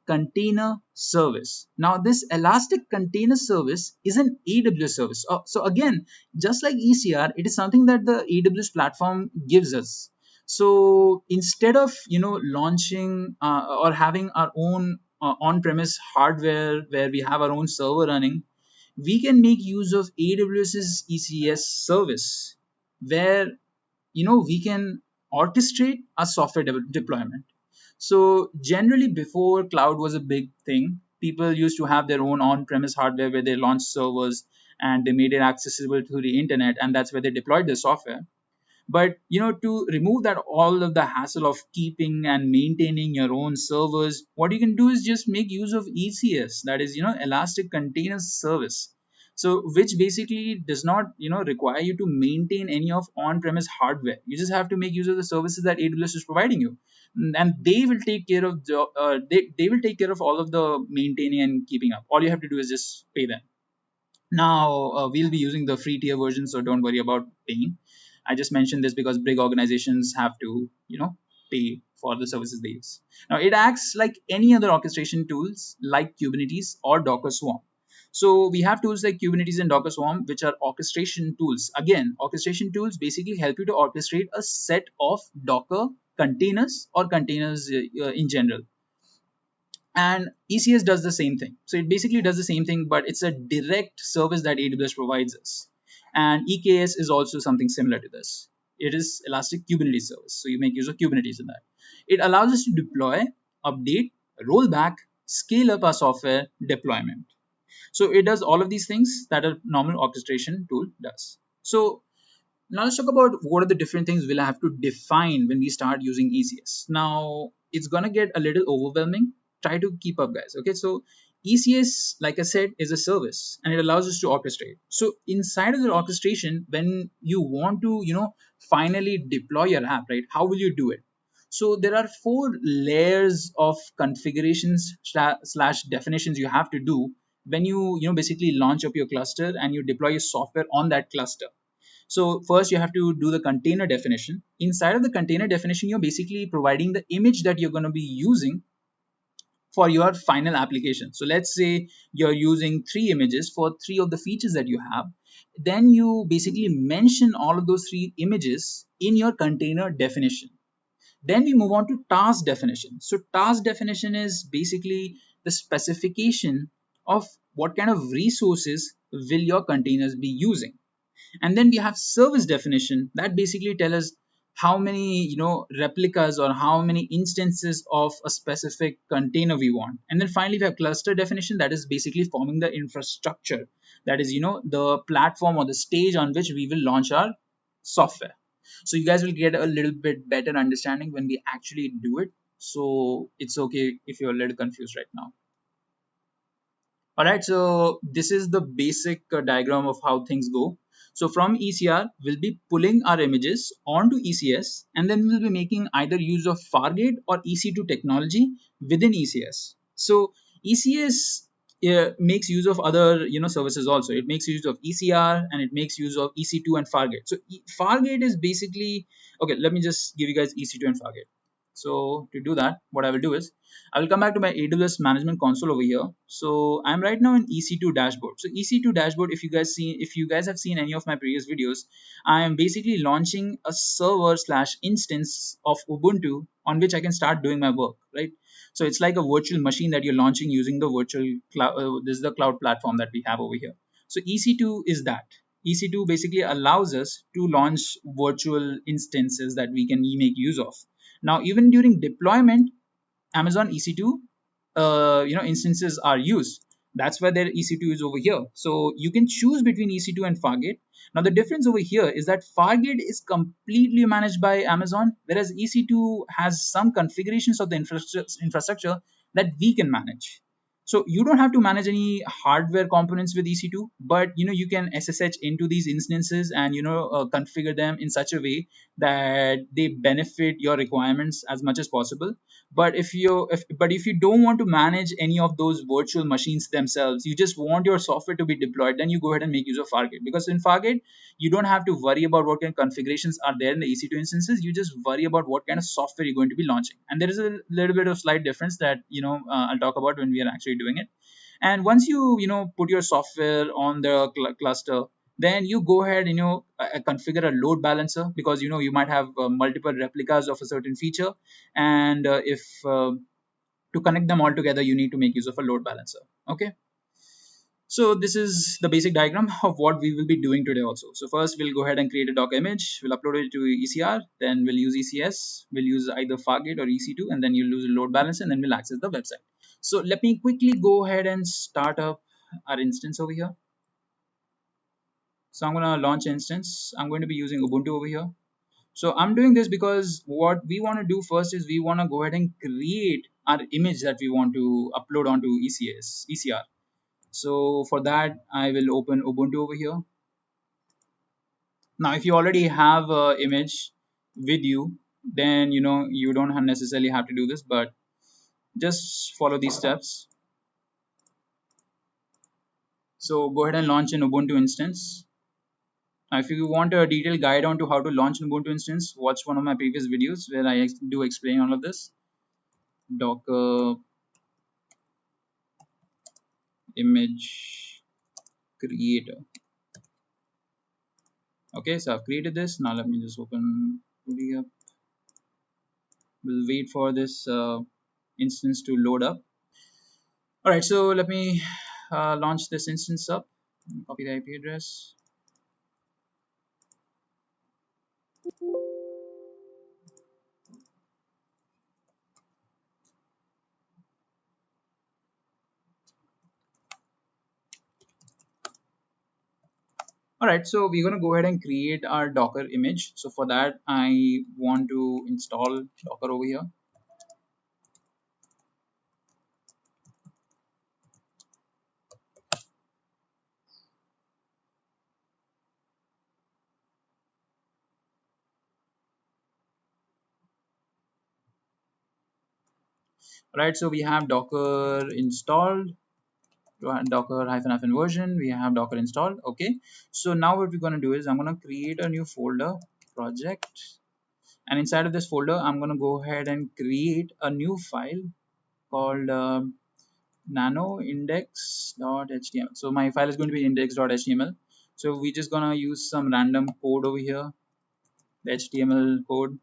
Container Service. Now this Elastic Container Service is an AWS service. So again, just like ECR, it is something that the AWS platform gives us. So instead of launching or having our own on-premise hardware where we have our own server running, we can make use of AWS's ECS service where we can orchestrate a software deployment. So generally before cloud was a big thing, people used to have their own on-premise hardware where they launched servers and they made it accessible through the internet, and that's where they deployed their software. But to remove that all of the hassle of keeping and maintaining your own servers, what you can do is just make use of ECS, that is Elastic Container Service. So which basically does not require you to maintain any of on-premise hardware. You just have to make use of the services that AWS is providing you, and they will take care of they will take care of all of the maintaining and keeping up. All you have to do is just pay them. Now we'll be using the free tier version, so don't worry about paying. I just mentioned this because big organizations have to, pay for the services they use. Now, it acts like any other orchestration tools like Kubernetes or Docker Swarm. So we have tools like Kubernetes and Docker Swarm, which are orchestration tools. Again, orchestration tools basically help you to orchestrate a set of Docker containers or containers in general. And ECS does the same thing. So it basically does the same thing, but it's a direct service that AWS provides us. And EKS is also something similar to this. It is Elastic Kubernetes Service. So you make use of Kubernetes in that. It allows us to deploy, update, roll back, scale up our software deployment. So it does all of these things that a normal orchestration tool does. So now let's talk about what are the different things we'll have to define when we start using ECS. Now it's going to get a little overwhelming. Try to keep up, guys. Okay, so ECS, like I said, is a service and it allows us to orchestrate. So inside of the orchestration, when you want to, finally deploy your app, right? How will you do it? So there are 4 layers of configurations slash definitions you have to do when you, basically launch up your cluster and you deploy your software on that cluster. So first you have to do the container definition. Inside of the container definition, you're basically providing the image that you're going to be using for your final application. So let's say you're using 3 images for 3 of the features that you have. Then you basically mention all of those 3 images in your container definition. Then we move on to task definition. So task definition is basically the specification of what kind of resources will your containers be using. And then we have service definition that basically tell us how many replicas or how many instances of a specific container we want. And then finally we have cluster definition that is basically forming the infrastructure, that is the platform or the stage on which we will launch our software. So you guys will get a little bit better understanding when we actually do it. So it's okay if you're a little confused right now. All right, so this is the basic diagram of how things go. So from ECR, we'll be pulling our images onto ECS, and then we'll be making either use of Fargate or EC2 technology within ECS. So ECS makes use of other services also. It makes use of ECR and it makes use of EC2 and Fargate. So Fargate is basically okay. Let me just give you guys EC2 and Fargate. So to do that, what I will do is I will come back to my AWS management console over here. So I'm right now in EC2 dashboard. So EC2 dashboard, if you guys have seen any of my previous videos, I am basically launching a server / instance of Ubuntu on which I can start doing my work, right? So it's like a virtual machine that you're launching using the virtual cloud. This is the cloud platform that we have over here. So EC2 is that. EC2 basically allows us to launch virtual instances that we can make use of. Now, even during deployment, Amazon EC2 instances are used. That's why their EC2 is over here. So you can choose between EC2 and Fargate. Now the difference over here is that Fargate is completely managed by Amazon, whereas EC2 has some configurations of the infrastructure that we can manage. So you don't have to manage any hardware components with EC2, but you can SSH into these instances and configure them in such a way that they benefit your requirements as much as possible. But if you don't want to manage any of those virtual machines themselves, you just want your software to be deployed, then you go ahead and make use of Fargate, because in Fargate you don't have to worry about what kind of configurations are there in the EC2 instances. You just worry about what kind of software you're going to be launching, and there is a little bit of slight difference that I'll talk about when we are actually doing it. And once you put your software on the cluster, then you go ahead and configure a load balancer, because you might have multiple replicas of a certain feature, and if to connect them all together, you need to make use of a load balancer. Okay, so this is the basic diagram of what we will be doing today also. So first we'll go ahead and create a Docker image, we'll upload it to ECR, then we'll use ECS, we'll use either Fargate or EC2, and then you'll use a load balancer, and then we'll access the website. So let me quickly go ahead and start up our instance over here. So I'm going to launch instance. I'm going to be using Ubuntu over here. So I'm doing this because what we want to do first is we want to go ahead and create our image that we want to upload onto ECR. So for that, I will open Ubuntu over here. Now, if you already have an image with you, then you don't necessarily have to do this, but just follow these steps. So go ahead and launch an Ubuntu instance. Now, if you want a detailed guide on to how to launch an Ubuntu instance, watch one of my previous videos where I do explain all of this. Docker image creator. Okay, so I've created this. Now let me just open up. We'll wait for this instance to load up. All right, so let me launch this instance up. Copy the IP address. All right, so we're going to go ahead and create our Docker image. So for that, I want to install Docker over here. All right, so we have Docker installed. Docker -- version, we have Docker installed. Okay, so now what we're going to do is I'm going to create a new folder, project, and inside of this folder I'm going to go ahead and create a new file called nanoindex.html. so my file is going to be index.html. So we're just going to use some random code over here, the HTML code.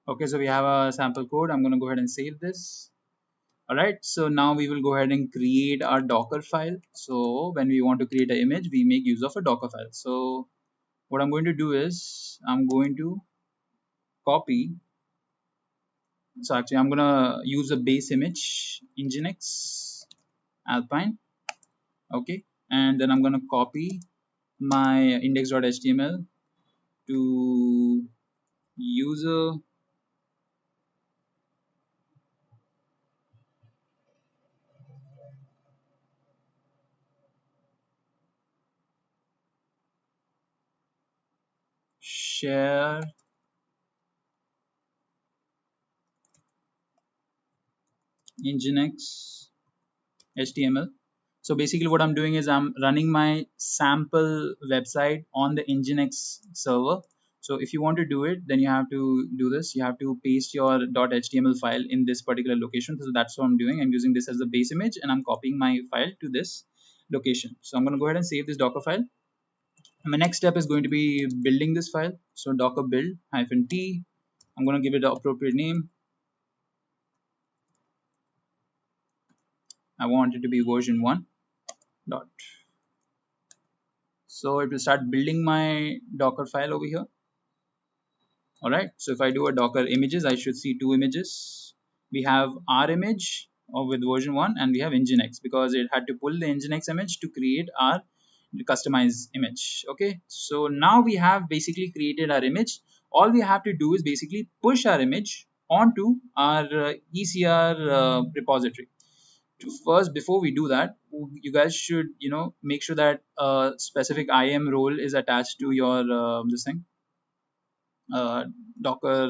Okay, so we have a sample code. I'm going to go ahead and save this. All right, so now we will go ahead and create our Docker file. So when we want to create an image, we make use of a Docker file. So what I'm going to do is I'm going to copy. So actually, I'm going to use a base image, Nginx Alpine. Okay, and then I'm going to copy my index.html to user share Nginx HTML. So basically what I'm doing is I'm running my sample website on the Nginx server. So if you want to do it, then you have to do this. You have to paste your .html file in this particular location. So that's what I'm doing. I'm using this as the base image and I'm copying my file to this location. So I'm going to go ahead and save this Docker file. And my next step is going to be building this file. So docker build -t. I'm going to give it the appropriate name. I want it to be version 1. Dot. So it will start building my Docker file over here. All right. So if I do a Docker images, I should see two images. We have our image with version 1 and we have Nginx because it had to pull the Nginx image to create our customized image. Okay. So now we have basically created our image. All we have to do is basically push our image onto our ECR repository. First, before we do that, you guys should make sure that a specific IAM role is attached to your this thing Docker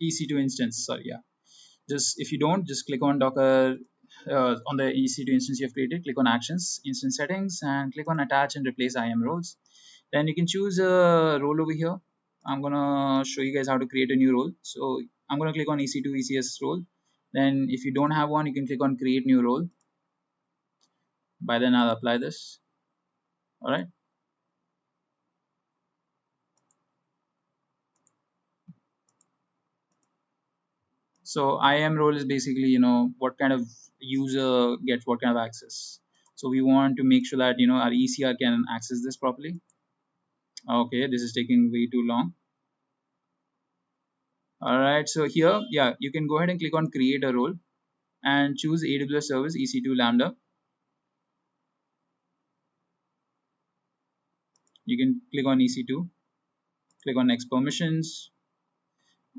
EC2 instance. Sorry, yeah. Just if you don't, just click on Docker on the EC2 instance you have created. Click on Actions, Instance Settings, and click on Attach and Replace IAM roles. Then you can choose a role over here. I'm gonna show you guys how to create a new role. So I'm gonna click on EC2 ECS role. Then if you don't have one, you can click on Create New Role. By then I'll apply this. All right. So IAM role is basically, what kind of user gets what kind of access. So we want to make sure that, our ECR can access this properly. Okay, this is taking way too long. All right, so here, yeah, you can go ahead and click on create a role and choose AWS service EC2 Lambda. You can click on EC2, click on next permissions,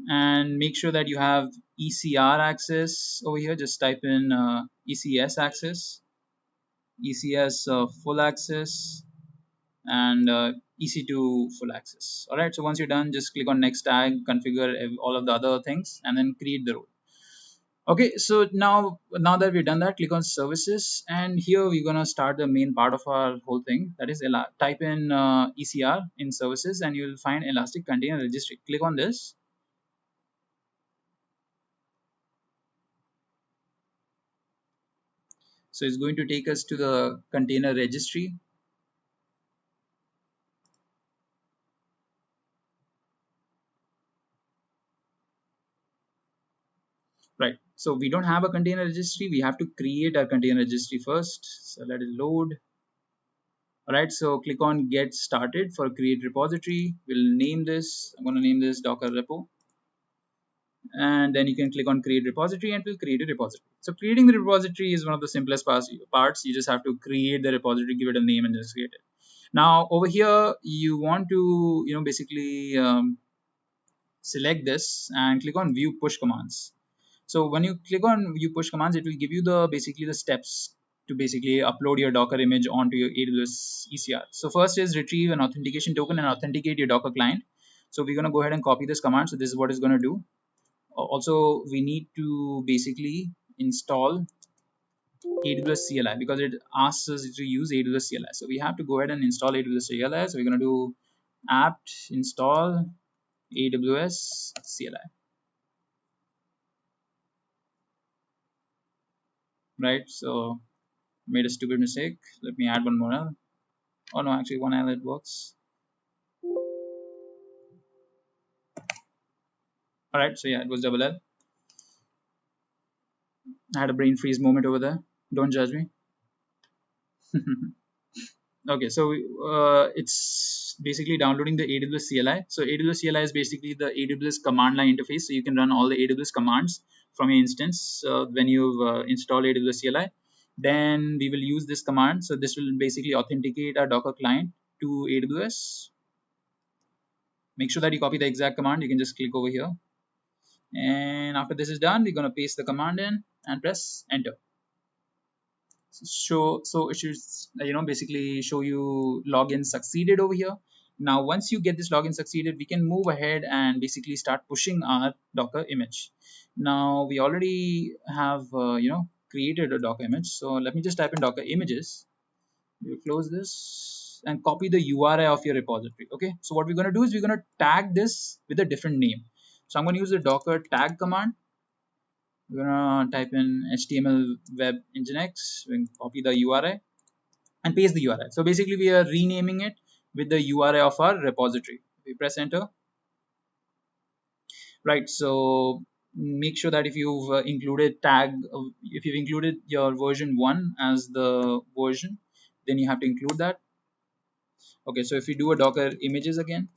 and make sure that you have ECR access over here. Just type in ECS access, ECS full access, and EC2 full access. All right, so once you're done, just click on next tag, configure all of the other things, and then create the role. Okay, so now that we've done that, click on services, and here we're gonna start the main part of our whole thing. That is, type in ECR in services, and you'll find Elastic Container Registry. Click on this. So it's going to take us to the container registry. Right. So we don't have a container registry. We have to create our container registry first. So let it load. All right. So click on get started for create repository. We'll name this. I'm going to name this Docker repo. And then you can click on create repository and it will create a repository. So creating the repository is one of the simplest parts. You just have to create the repository, give it a name, and just create it. Now over here, you want to, basically select this and click on view push commands. So when you click on view push commands, it will give you basically the steps to basically upload your Docker image onto your AWS ECR. So first is retrieve an authentication token and authenticate your Docker client. So we're going to go ahead and copy this command. So this is what it's going to do. Also, we need to basically install AWS CLI because it asks us to use AWS CLI. So we have to go ahead and install AWS CLI. So we're going to do apt install AWS CLI. Right. So made a stupid mistake. Let me add one more L. Oh no, actually one L it works. All right, so yeah, it was double L. I had a brain freeze moment over there. Don't judge me. Okay, so it's basically downloading the AWS CLI. So AWS CLI is basically the AWS command line interface. So you can run all the AWS commands from your instance when you've installed AWS CLI. Then we will use this command. So this will basically authenticate our Docker client to AWS. Make sure that you copy the exact command. You can just click over here. And after this is done, we're going to paste the command in and press enter. So it should basically show you login succeeded over here. Now once you get this login succeeded, we can move ahead and basically start pushing our Docker image. Now we already have created a Docker image, so let me just type in Docker images. We'll close this and copy the URI of your repository. Okay, so what we're going to do is we're going to tag this with a different name. So I'm going to use the Docker tag command. We're gonna type in HTML web nginx, we copy the URI and paste the URI. So basically we are renaming it with the URI of our repository. We press enter. Right, so make sure that if you've included if you've included your version 1 as the version, then you have to include that. Okay, so if you do a Docker images again,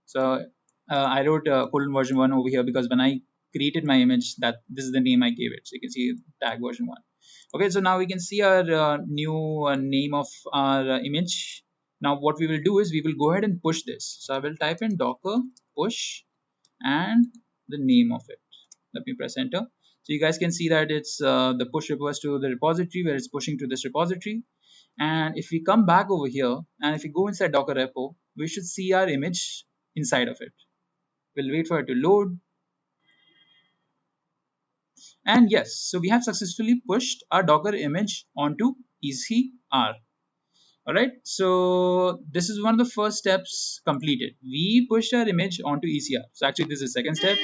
so I wrote colon version 1 over here because when I created my image, that this is the name I gave it. So you can see tag version 1. Okay, so now we can see our new name of our image. Now what we will do is we will go ahead and push this. So I will type in Docker push and the name of it. Let me press enter. So you guys can see that it's the push request to the repository where it's pushing to this repository. And if we come back over here and if we go inside Docker repo, we should see our image inside of it. We'll wait for it to load. And yes, so we have successfully pushed our Docker image onto ECR. All right, so this is one of the first steps completed. We pushed our image onto ECR. So actually this is the second step.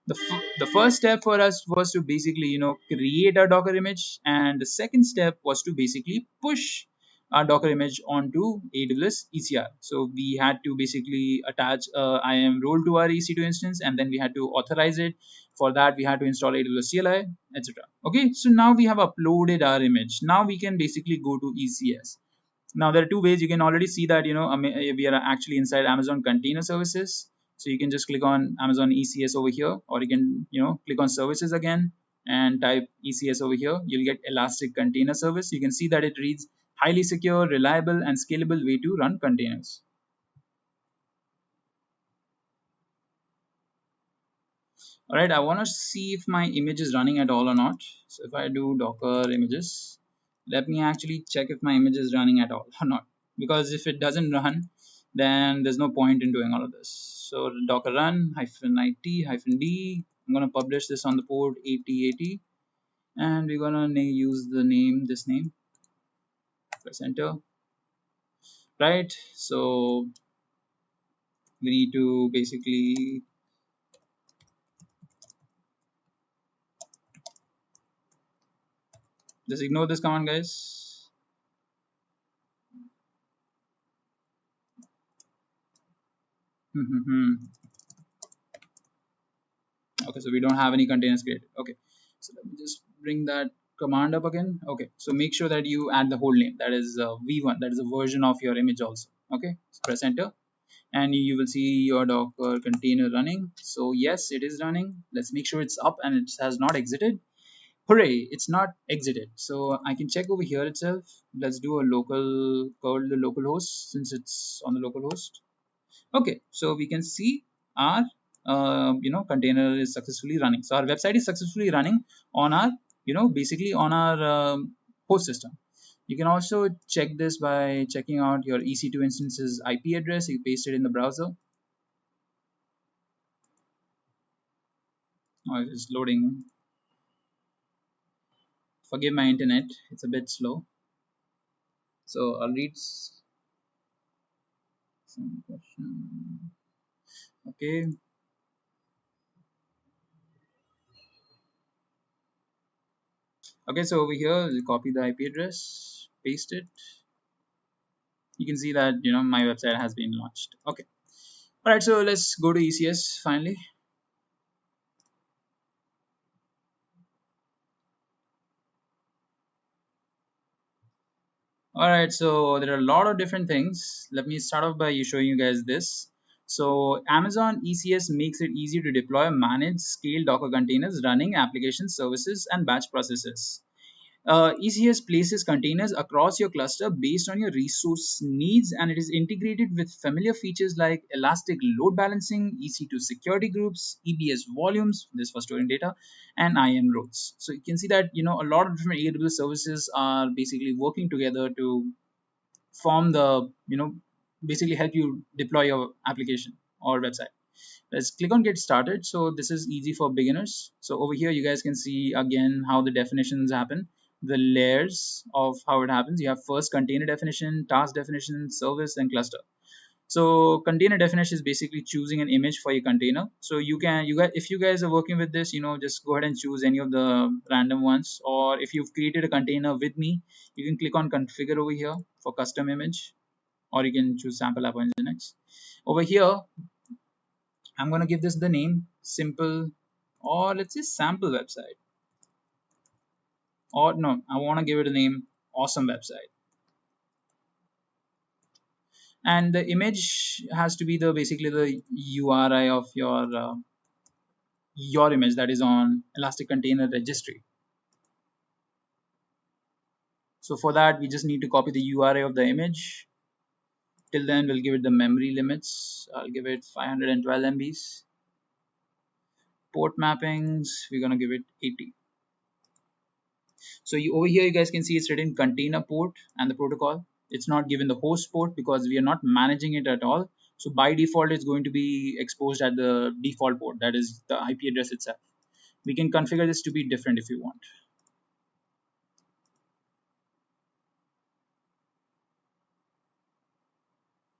The first step for us was to basically create a Docker image, and the second step was to basically push our Docker image onto AWS ECR. So we had to basically attach IAM role to our EC2 instance, and then we had to authorize it. For that we had to install AWS CLI, etc. Okay, so now we have uploaded our image. Now we can basically go to ECS. Now there are two ways. You can already see that we are actually inside Amazon Container Services. So you can just click on Amazon ECS over here, or you can click on services again and type ECS over here. You'll get Elastic Container Service. You can see that it reads highly secure, reliable, and scalable way to run containers. All right, I want to see if my image is running at all or not. So if I do Docker images, let me actually check if my image is running at all or not. Because if it doesn't run, then there's no point in doing all of this. So Docker run -it-d. I'm going to publish this on the port 8080. And we're going to use this name. Press enter. Right, so we need to basically just ignore this command, guys. Okay, so we don't have any containers created. Okay, so let me just bring that command up again. Okay, so make sure that you add the whole name. That is v1. That is a version of your image also. Okay, so press enter and you will see your Docker container running. So yes, it is running. Let's make sure it's up and it has not exited. Hooray, it's not exited. So I can check over here itself. Let's do a local curl the local host since it's on the local host. Okay, so we can see our container is successfully running. So our website is successfully running on our basically on our host system. You can also check this by checking out your EC2 instance's IP address. You paste it in the browser. Oh, it is loading. Forgive my internet, it's a bit slow. So I'll read some question. Okay. Okay, so over here, you copy the IP address, paste it. You can see that my website has been launched. Okay. All right, so let's go to ECS finally. All right, so there are a lot of different things. Let me start off by showing you guys this. So Amazon ECS makes it easy to deploy, manage, scale Docker containers, running application services, and batch processes. ECS places containers across your cluster based on your resource needs, and it is integrated with familiar features like elastic load balancing, EC2 security groups, EBS volumes, this for storing data, and IAM roles. So you can see that a lot of different AWS services are basically working together to form the basically help you deploy your application or website. Let's click on get started. So this is easy for beginners. So over here you guys can see again how the definitions happen, the layers of how it happens. You have first container definition, task definition, service, and cluster. So container definition is basically choosing an image for your container. So you guys, if you guys are working with this, just go ahead and choose any of the random ones, or if you've created a container with me, you can click on configure over here for custom image, or you can choose sample app on Nginx. Over here I'm going to give this the name simple, or let's say sample website, or no, I want to give it a name awesome website. And the image has to be the basically the URI of your image that is on Elastic Container Registry. So for that we just need to copy the URI of the image. Till then we'll give it the memory limits. I'll give it 512 MBs. Port mappings, we're going to give it 80. So over here you guys can see it's written container port and the protocol. It's not given the host port because we are not managing it at all. So by default it's going to be exposed at the default port, that is the IP address itself. We can configure this to be different if you want.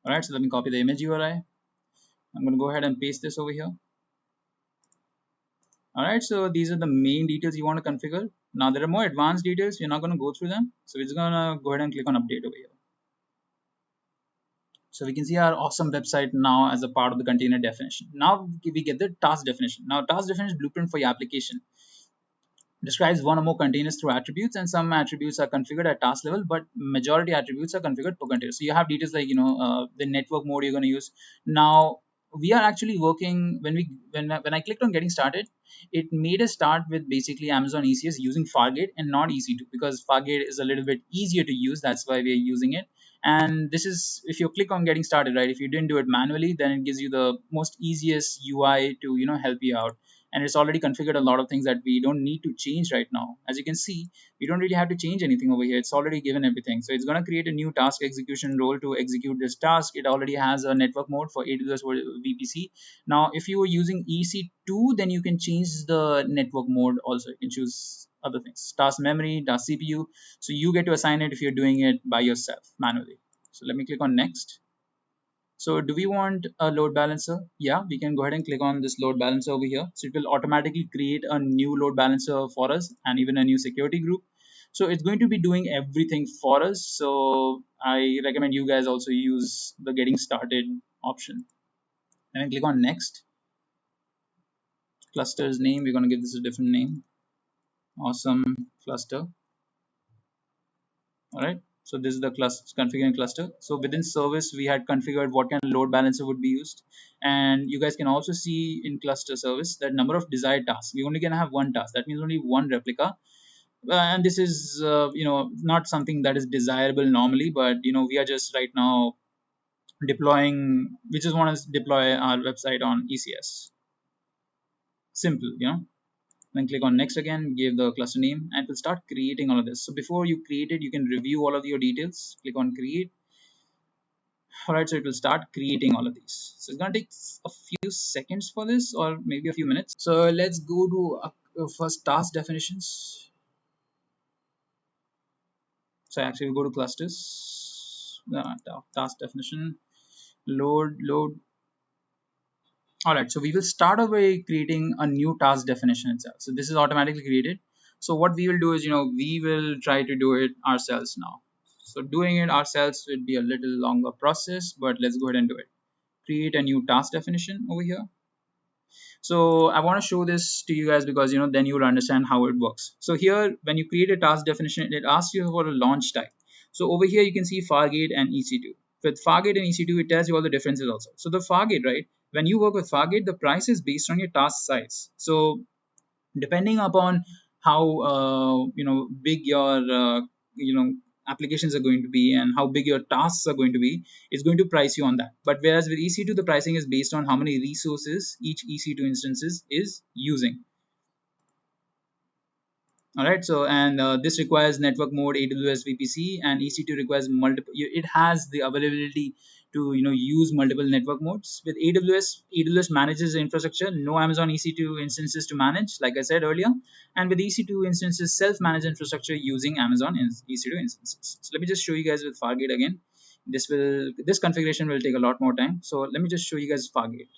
Alright, so let me copy the image URI. I'm going to go ahead and paste this over here. Alright, so these are the main details you want to configure. Now there are more advanced details, we're not going to go through them. So we're just going to go ahead and click on update over here. So we can see our awesome website now as a part of the container definition. Now we get the task definition. Now task definition is blueprint for your application. Describes one or more containers through attributes, and some attributes are configured at task level, but majority attributes are configured per container. So you have details like the network mode you're going to use. Now we are actually working when I clicked on getting started, it made us start with basically Amazon ECS using Fargate and not EC2 because Fargate is a little bit easier to use. That's why we are using it. And this is if you click on getting started, right? If you didn't do it manually, then it gives you the most easiest UI to help you out. And it's already configured a lot of things that we don't need to change right now. As you can see, we don't really have to change anything over here. It's already given everything. So it's going to create a new task execution role to execute this task. It already has a network mode for AWS VPC. Now, if you were using EC2, then you can change the network mode also. You can choose other things, task memory, task CPU. So you get to assign it if you're doing it by yourself manually. So let me click on next. So do we want a load balancer? Yeah, we can go ahead and click on this load balancer over here. So it will automatically create a new load balancer for us and even a new security group. So it's going to be doing everything for us. So I recommend you guys also use the getting started option. And click on next. Cluster's name, we're going to give this a different name. Awesome cluster. All right. So this is the cluster, configuring cluster. So within service, we had configured what kind of load balancer would be used. And you guys can also see in cluster service that number of desired tasks. We only gonna have one task. That means only one replica. And this is, not something that is desirable normally, but, we are just right now deploying, we just want to deploy our website on ECS. Simple, Then click on next again, give the cluster name, and it will start creating all of this. So before you create it, you can review all of your details. Click on create. All right, so it will start creating all of these. So it's gonna take a few seconds for this, or maybe a few minutes. So let's go to first task definitions. So actually we'll go to clusters, task definition, load. All right, so we will start off by creating a new task definition itself. So this is automatically created. So what we will do is, we will try to do it ourselves now. So doing it ourselves will be a little longer process, but let's go ahead and do it. Create a new task definition over here. So I want to show this to you guys because, then you will understand how it works. So here, when you create a task definition, it asks you for a launch type. So over here you can see Fargate and EC2. With Fargate and EC2, it tells you all the differences also. So the Fargate, right? When you work with Fargate, the price is based on your task size. So depending upon how big your applications are going to be and how big your tasks are going to be, it's going to price you on that. But whereas with EC2, the pricing is based on how many resources each EC2 instances is using. All right, so and this requires network mode AWS VPC, and EC2 requires multiple. It has the availability to use multiple network modes. With AWS manages the infrastructure. No Amazon EC2 instances to manage, like I said earlier. And with EC2 instances, self-managed infrastructure using Amazon EC2 instances. So let me just show you guys with Fargate again. This configuration will take a lot more time. So let me just show you guys Fargate.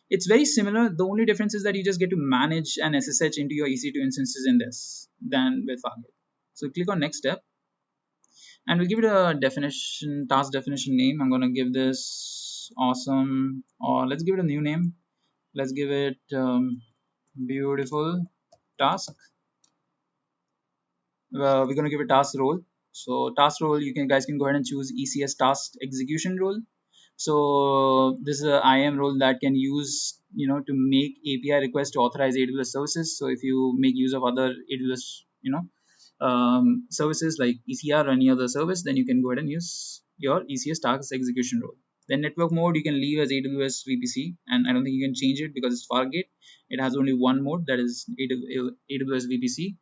It's very similar. The only difference is that you just get to manage and SSH into your EC2 instances in this than with Fargate. So click on next step, and we'll give it a definition, task definition name. I'm going to give this awesome, or let's give it a new name. Let's give it beautiful task. We're going to give it task role. So task role, guys can go ahead and choose ECS task execution role. So this is an IAM role that can use to make API requests to authorize AWS services. So if you make use of other AWS services like ECR or any other service, then you can go ahead and use your ECS task execution role. Then network mode you can leave as AWS VPC, and I don't think you can change it because it's Fargate. It has only one mode, that is AWS VPC.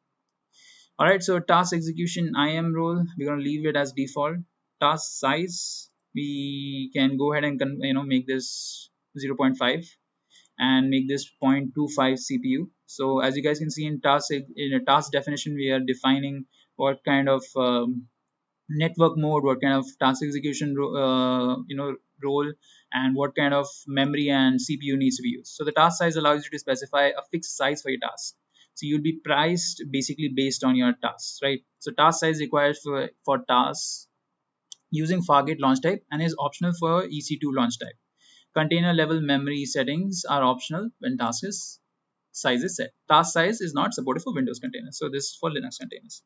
All right, so task execution IAM role, we're going to leave it as default. Task size, we can go ahead and make this 0.5 and make this 0.25 CPU. So as you guys can see in a task definition, we are defining what kind of network mode, what kind of task execution role, and what kind of memory and CPU needs to be used. So the task size allows you to specify a fixed size for your task. So you'll be priced basically based on your tasks, right? So task size required for tasks using Fargate launch type and is optional for EC2 launch type. Container level memory settings are optional when size is set. Task size is not supported for Windows containers. So this is for Linux containers.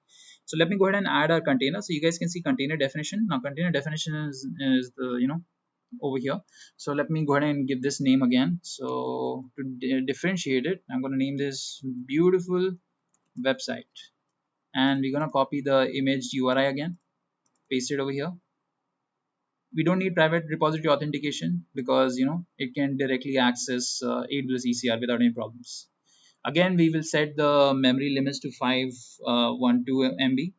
So let me go ahead and add our container. So you guys can see container definition. Now container definition is the over here. So let me go ahead and give this name again. So to differentiate it, I'm going to name this beautiful website, and we're going to copy the image URI again, paste it over here. We don't need private repository authentication because it can directly access AWS ECR without any problems. Again, we will set the memory limits to 512 MB.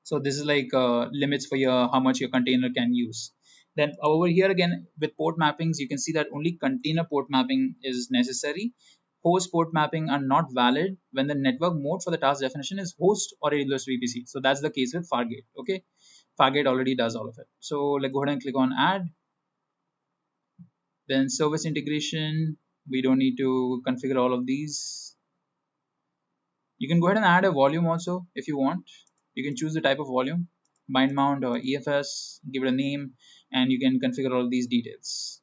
So this is like limits for how much your container can use. Then over here again with port mappings, you can see that only container port mapping is necessary. Host port mapping are not valid when the network mode for the task definition is host or AWS VPC. So that's the case with Fargate. Okay, Fargate already does all of it. So let's go ahead and click on add. Then service integration, we don't need to configure all of these. You can go ahead and add a volume also if you want. You can choose the type of volume, bind mount or EFS, give it a name, and you can configure all of these details.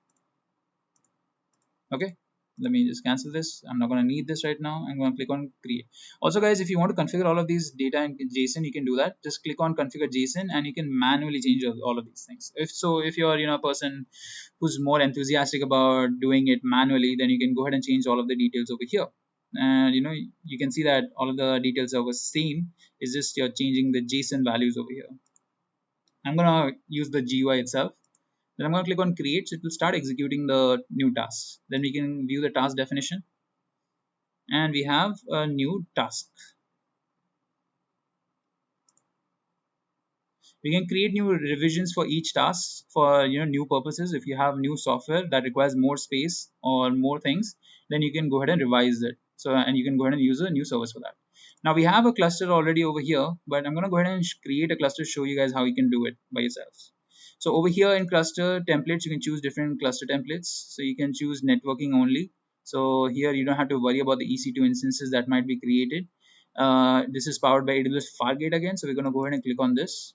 Okay, let me just cancel this. I'm not going to need this right now. I'm going to click on create. Also guys, if you want to configure all of these data in JSON, you can do that. Just click on configure JSON and you can manually change all of these things. If you're a person who's more enthusiastic about doing it manually, then you can go ahead and change all of the details over here. And you can see that all of the details are the same. It's just you're changing the JSON values over here. I'm going to use the GUI itself. Then I'm going to click on create, so it will start executing the new task. Then we can view the task definition, and we have a new task. We can create new revisions for each task for new purposes. If you have new software that requires more space or more things, then you can go ahead and revise it. So and you can go ahead and use a new service for that. Now we have a cluster already over here, but I'm going to go ahead and create a cluster to show you guys how you can do it by yourselves. So over here in cluster templates, you can choose different cluster templates. So you can choose networking only. So here you don't have to worry about the EC2 instances that might be created. This is powered by AWS Fargate again. So we're going to go ahead and click on this.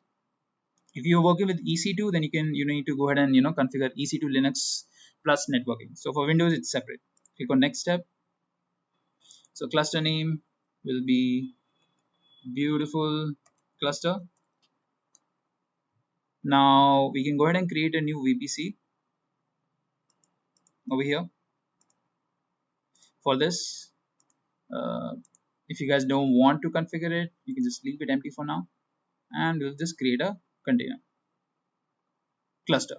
If you're working with EC2, then you need to go ahead and configure EC2 Linux plus networking. So for Windows, it's separate. Click on next step. So cluster name will be beautiful cluster. Now we can go ahead and create a new VPC over here. For this, uh, if you guys don't want to configure it, you can just leave it empty for now, and we'll just create a container cluster.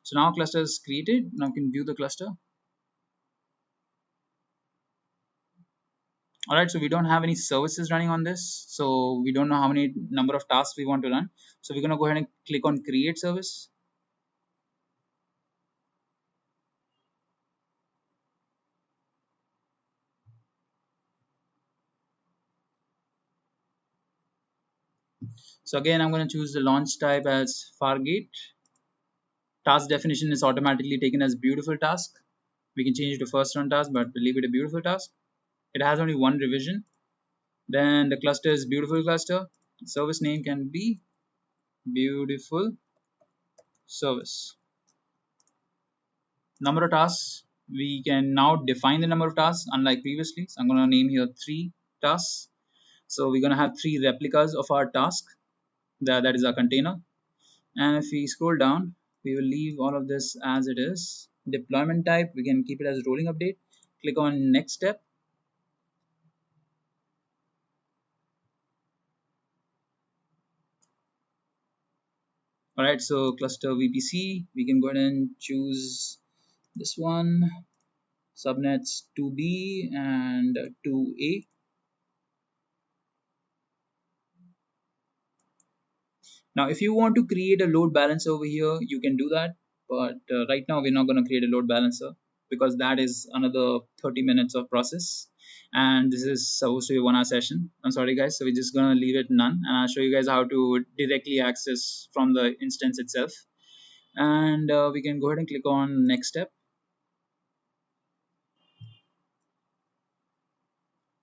So now cluster is created. Now we can view the cluster. All right, so we don't have any services running on this, so we don't know how many number of tasks we want to run. So we're going to go ahead and click on create service. So again, I'm going to choose the launch type as Fargate. Task definition is automatically taken as beautiful task. We can change it to first run task, but we'll leave it a beautiful task. It has only one revision. Then the cluster is beautiful cluster. Service name can be beautiful service. Number of tasks, we can now define the number of tasks unlike previously. So I'm going to name here 3 tasks. So we're going to have 3 replicas of our task. That is our container. And if we scroll down, we will leave all of this as it is. Deployment type, we can keep it as rolling update. Click on next step. All right, so cluster VPC, we can go ahead and choose this one, subnets 2B and 2A. Now, if you want to create a load balancer over here, you can do that. But right now, we're not going to create a load balancer because that is another 30 minutes of process. And this is supposed to be a 1-hour session. I'm sorry, guys. So we're just going to leave it none. And I'll show you guys how to directly access from the instance itself. And we can go ahead and click on next step.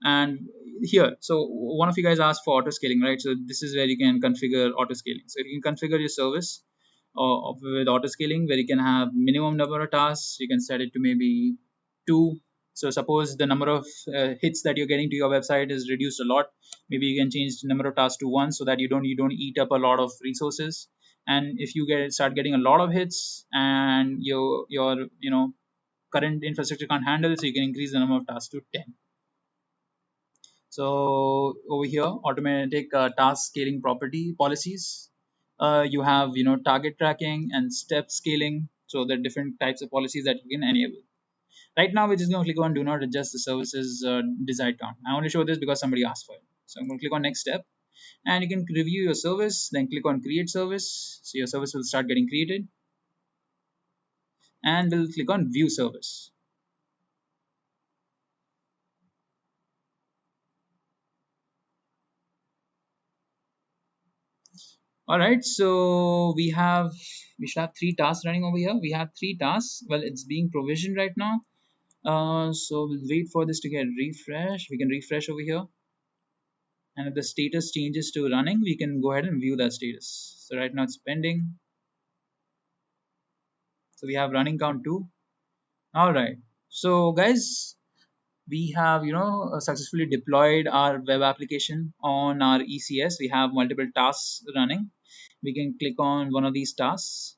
And here, so one of you guys asked for auto scaling, right? So this is where you can configure auto scaling. So you can configure your service with auto scaling, where you can have minimum number of tasks. You can set it to maybe 2. So suppose the number of hits that you're getting to your website is reduced a lot. Maybe you can change the number of tasks to 1 so that you don't eat up a lot of resources. And if you start getting a lot of hits and your current infrastructure can't handle it, so you can increase the number of tasks to 10. So over here, automatic task scaling property policies. You have target tracking and step scaling. So there are different types of policies that you can enable. Right now, we're just going to click on do not adjust the services desired count. I only show this because somebody asked for it. So I'm going to click on next step, and you can review your service. Then click on create service. So your service will start getting created, and we'll click on view service. All right, so we should have 3 tasks running over here. We have 3 tasks. Well, it's being provisioned right now. So we'll wait for this to get refreshed. We can refresh over here. And if the status changes to running, we can go ahead and view that status. So right now it's pending. So we have running count 2. All right. So guys, we have successfully deployed our web application on our ECS. We have multiple tasks running. We can click on one of these tasks,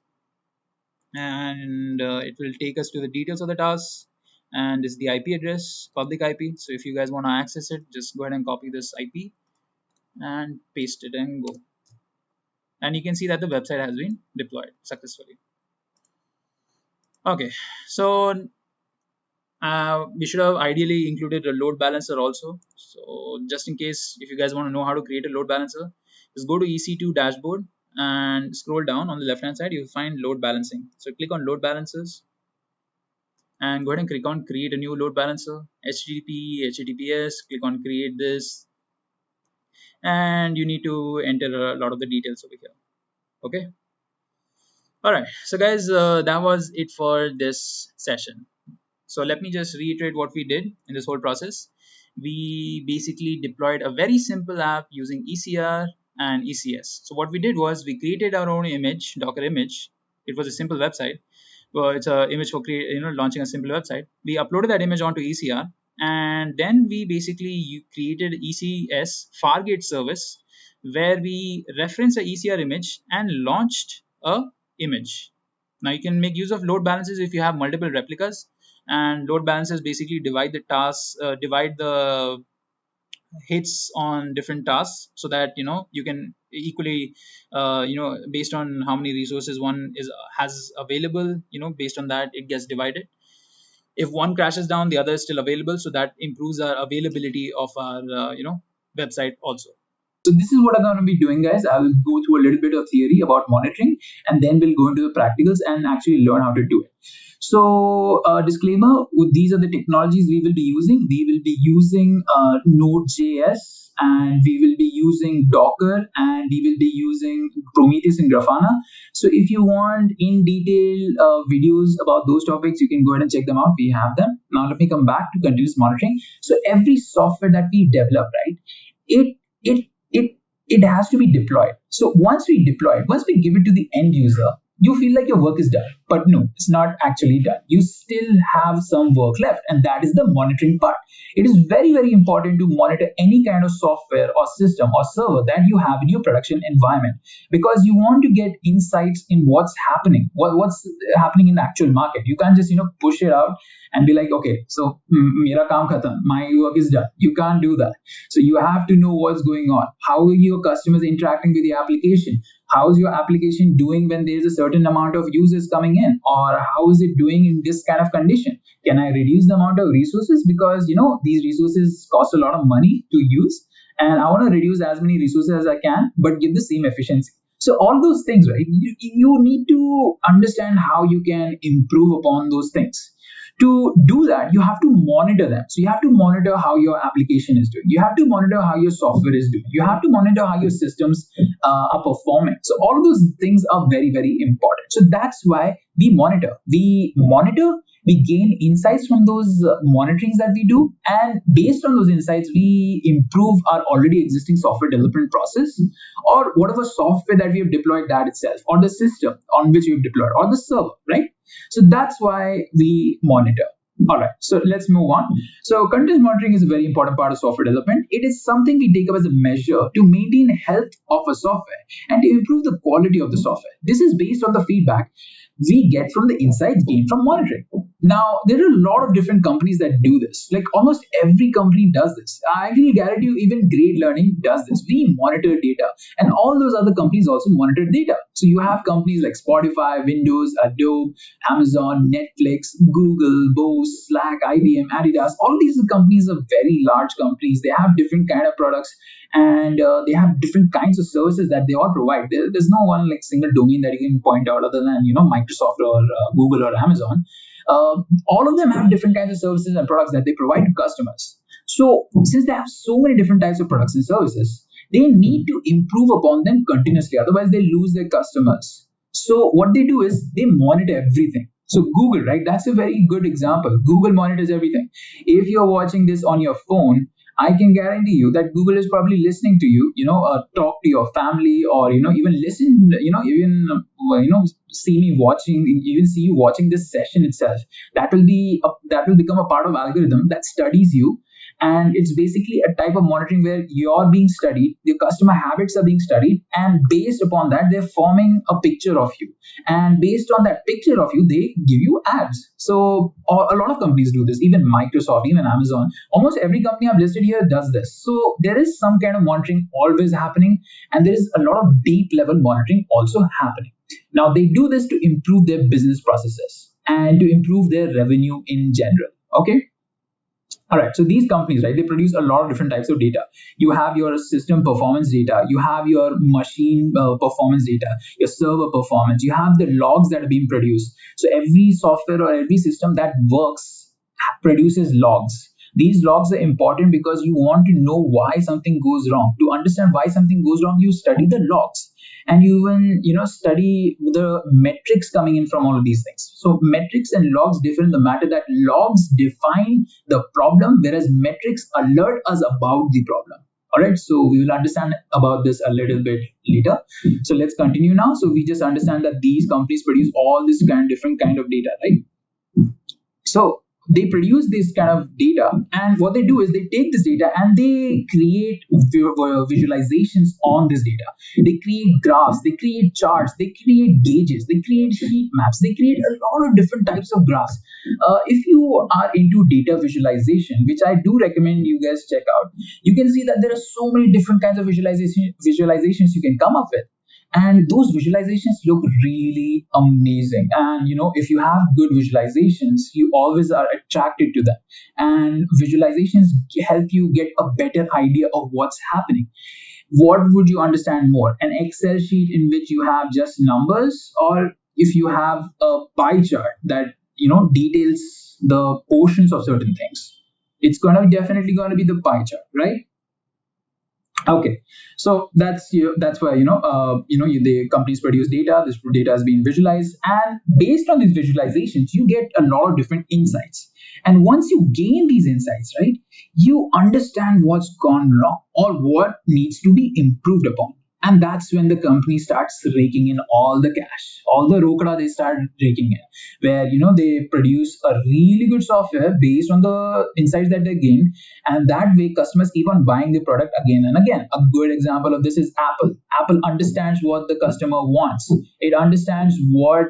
and it will take us to the details of the task. And this is the IP address, public IP. So if you guys want to access it, just go ahead and copy this IP and paste it and go. And you can see that the website has been deployed successfully. Okay, so we should have ideally included a load balancer also. So just in case, if you guys want to know how to create a load balancer, just go to EC2 dashboard and scroll down on the left hand side. You'll find load balancing. So click on load balancers and go ahead and click on create a new load balancer. HTTP, HTTPS, click on create this, and you need to enter a lot of the details over here. Okay. All right. So guys, that was it for this session. So let me just reiterate what we did in this whole process. We basically deployed a very simple app using ECR and ECS. So what we did was we created our own image, Docker image. It was a simple website. Well, it's an image for launching a simple website. We uploaded that image onto ECR, and then we basically created ECS Fargate service, where we reference a ECR image and launched a image. Now you can make use of load balancers if you have multiple replicas, and load balancers basically divide the tasks, divide the hits on different tasks, so that you can equally based on how many resources one has available, based on that it gets divided. If one crashes down, the other is still available, so that improves our availability of our website also. So this is what I'm going to be doing, guys. I will go through a little bit of theory about monitoring, and then we'll go into the practicals and actually learn how to do it. So disclaimer, these are the technologies we will be using. We will be using Node.js, and we will be using Docker, and we will be using Prometheus and Grafana. So if you want in detail videos about those topics, you can go ahead and check them out. We have them. Now let me come back to continuous monitoring. So every software that we develop, right, it has to be deployed. So once we deploy it, once we give it to the end user, you feel like your work is done, but no, it's not actually done. You still have some work left, and that is the monitoring part. It is very, very important to monitor any kind of software or system or server that you have in your production environment, because you want to get insights in what's happening, what's happening in the actual market. You can't just push it out and be like, okay, so mera kaam khatam, my work is done. You can't do that. So you have to know what's going on. How are your customers interacting with the application? How is your application doing when there is a certain amount of users coming in? Or how is it doing in this kind of condition? Can I reduce the amount of resources? Because, these resources cost a lot of money to use. And I want to reduce as many resources as I can, but give the same efficiency. So all those things, right? You need to understand how you can improve upon those things. To do that, you have to monitor them. So you have to monitor how your application is doing. You have to monitor how your software is doing. You have to monitor how your systems are performing. So all of those things are very, very important. So that's why we monitor. We gain insights from those monitorings that we do. And based on those insights, we improve our already existing software development process, or whatever software that we have deployed that itself, or the system on which we've deployed, or the server, right? So that's why we monitor. All right, so let's move on. So continuous monitoring is a very important part of software development. It is something we take up as a measure to maintain health of a software and to improve the quality of the software. This is based on the feedback we get from the insights gained from monitoring. Now, there are a lot of different companies that do this. Like almost every company does this. I actually guarantee you, even Grade Learning does this. We monitor data, and all those other companies also monitor data. So you have companies like Spotify, Windows, Adobe, Amazon, Netflix, Google, Bose, Slack, IBM, Adidas. All of these companies are very large companies. They have different kind of products, and they have different kinds of services that they all provide. There's no one like single domain that you can point out other than Microsoft or Google or Amazon. All of them have different kinds of services and products that they provide to customers. So since they have so many different types of products and services, they need to improve upon them continuously. Otherwise, they lose their customers. So what they do is they monitor everything. So Google, right? That's a very good example. Google monitors everything. If you're watching this on your phone, I can guarantee you that Google is probably listening to you, talk to your family, or, even listen, see me watching, even see you watching this session itself. That will become a part of algorithm that studies you. And it's basically a type of monitoring where you're being studied, your customer habits are being studied, and based upon that, they're forming a picture of you. And based on that picture of you, they give you ads. So a lot of companies do this, even Microsoft, even Amazon. Almost every company I've listed here does this. So there is some kind of monitoring always happening, and there is a lot of deep level monitoring also happening. Now, they do this to improve their business processes and to improve their revenue in general. Okay. All right, so these companies, right, they produce a lot of different types of data. You have your system performance data, you have your machine performance data, your server performance, you have the logs that are being produced. So every software or every system that works produces logs. These logs are important because you want to know why something goes wrong. To understand why something goes wrong, you study the logs. And you even, study the metrics coming in from all of these things. So metrics and logs differ in the matter that logs define the problem, whereas metrics alert us about the problem. All right, so we will understand about this a little bit later. So let's continue now. So we just understand that these companies produce all this different kind of data, right? So they produce this kind of data, and what they do is they take this data and they create visualizations on this data. They create graphs, they create charts, they create gauges, they create heat maps, they create a lot of different types of graphs. If you are into data visualization, which I do recommend you guys check out, you can see that there are so many different kinds of visualizations you can come up with, and those visualizations look really amazing. And if you have good visualizations, you always are attracted to them, and visualizations help you get a better idea of what's happening. What would you understand more, an Excel sheet in which you have just numbers, or if you have a pie chart that details the portions of certain things? It's definitely going to be the pie chart, right? Okay, so that's why the companies produce data. This data has been visualized, and based on these visualizations, you get a lot of different insights. And once you gain these insights, right, you understand what's gone wrong or what needs to be improved upon. And that's when the company starts raking in all the cash, all the rokada they start raking in, where they produce a really good software based on the insights that they gain, and that way customers keep on buying the product again and again. A good example of this is Apple. Apple understands what the customer wants. It understands what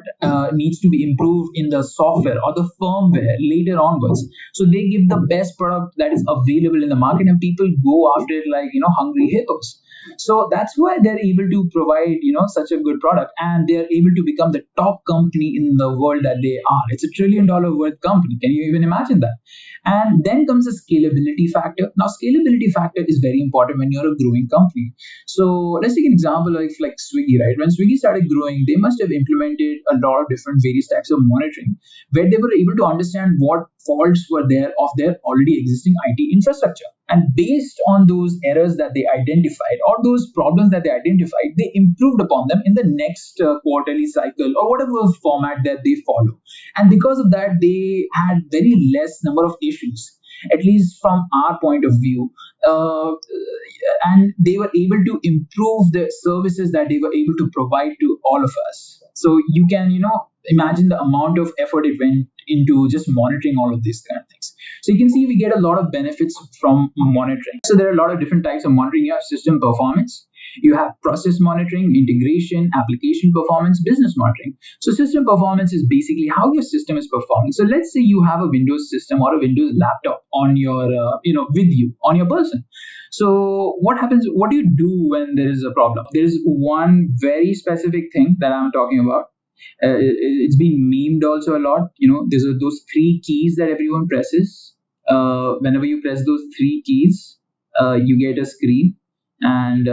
needs to be improved in the software or the firmware later onwards. So they give the best product that is available in the market, and people go after it like hungry hippos. So that's why they're able to provide such a good product, and they're able to become the top company in the world that they are. It's $1 trillion worth company. Can you even imagine that? And then comes the scalability factor. Now, scalability factor is very important when you're a growing company. So let's take an example like Swiggy, right? When Swiggy started growing, they must have implemented a lot of different various types of monitoring, where they were able to understand what faults were there of their already existing IT infrastructure. And based on those errors that they identified or those problems that they identified, they improved upon them in the next quarterly cycle or whatever format that they follow. And because of that, they had very less number of issues, at least from our point of view. And they were able to improve the services that they were able to provide to all of us. So you can, imagine the amount of effort it went into just monitoring all of these kind of things. So you can see we get a lot of benefits from monitoring. So there are a lot of different types of monitoring. You have system performance, you have process monitoring, integration, application performance, business monitoring. So system performance is basically how your system is performing. So let's say you have a Windows system or a Windows laptop on your, with you, on your person. So what happens? What do you do when there is a problem? There is one very specific thing that I'm talking about. It's been memed also a lot. There's those 3 keys that everyone presses. Whenever you press those 3 keys, you get a screen, and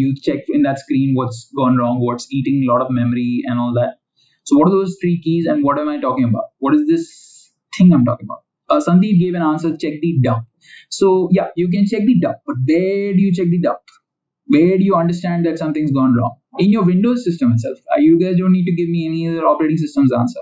you check in that screen what's gone wrong, what's eating a lot of memory and all that. So what are those 3 keys, and what am I talking about? What is this thing I'm talking about? Sandeep gave an answer, check the dump. So yeah, you can check the dump, but where do you check the dump? Where do you understand that something's gone wrong? In your Windows system itself. You guys don't need to give me any other operating system's answer.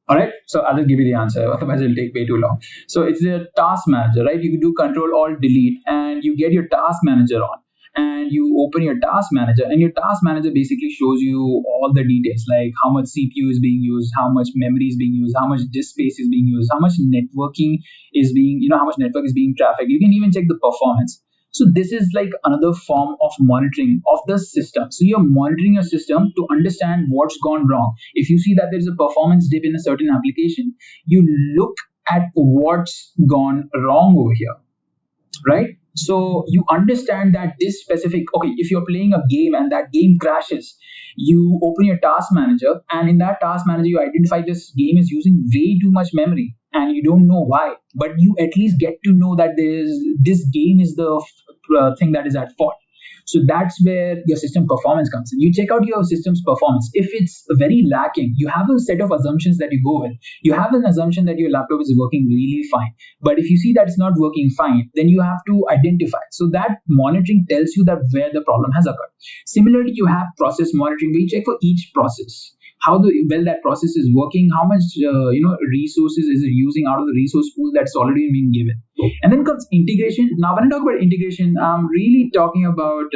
All right, so I'll just give you the answer, otherwise it'll take way too long. So it's the task manager, right? You do Control Alt Delete, and you get your task manager on, and you open your task manager, and your task manager basically shows you all the details, like how much CPU is being used, how much memory is being used, how much disk space is being used, how much networking is being, how much network is being trafficked. You can even check the performance. So this is like another form of monitoring of the system. So you're monitoring your system to understand what's gone wrong. If you see that there's a performance dip in a certain application, you look at what's gone wrong over here, right? So you understand that this specific, if you're playing a game and that game crashes, you open your task manager, and in that task manager, you identify this game is using way too much memory, and you don't know why, but you at least get to know that this game is the thing that is at fault. So that's where your system performance comes in. You check out your system's performance. If it's very lacking, you have a set of assumptions that you go with. You have an assumption that your laptop is working really fine. But if you see that it's not working fine, then you have to identify. So that monitoring tells you that where the problem has occurred. Similarly, you have process monitoring, where you check for each process. how well that process is working, how much resources is it using out of the resource pool that's already been given. And then comes integration. Now when I talk about integration, I'm really talking about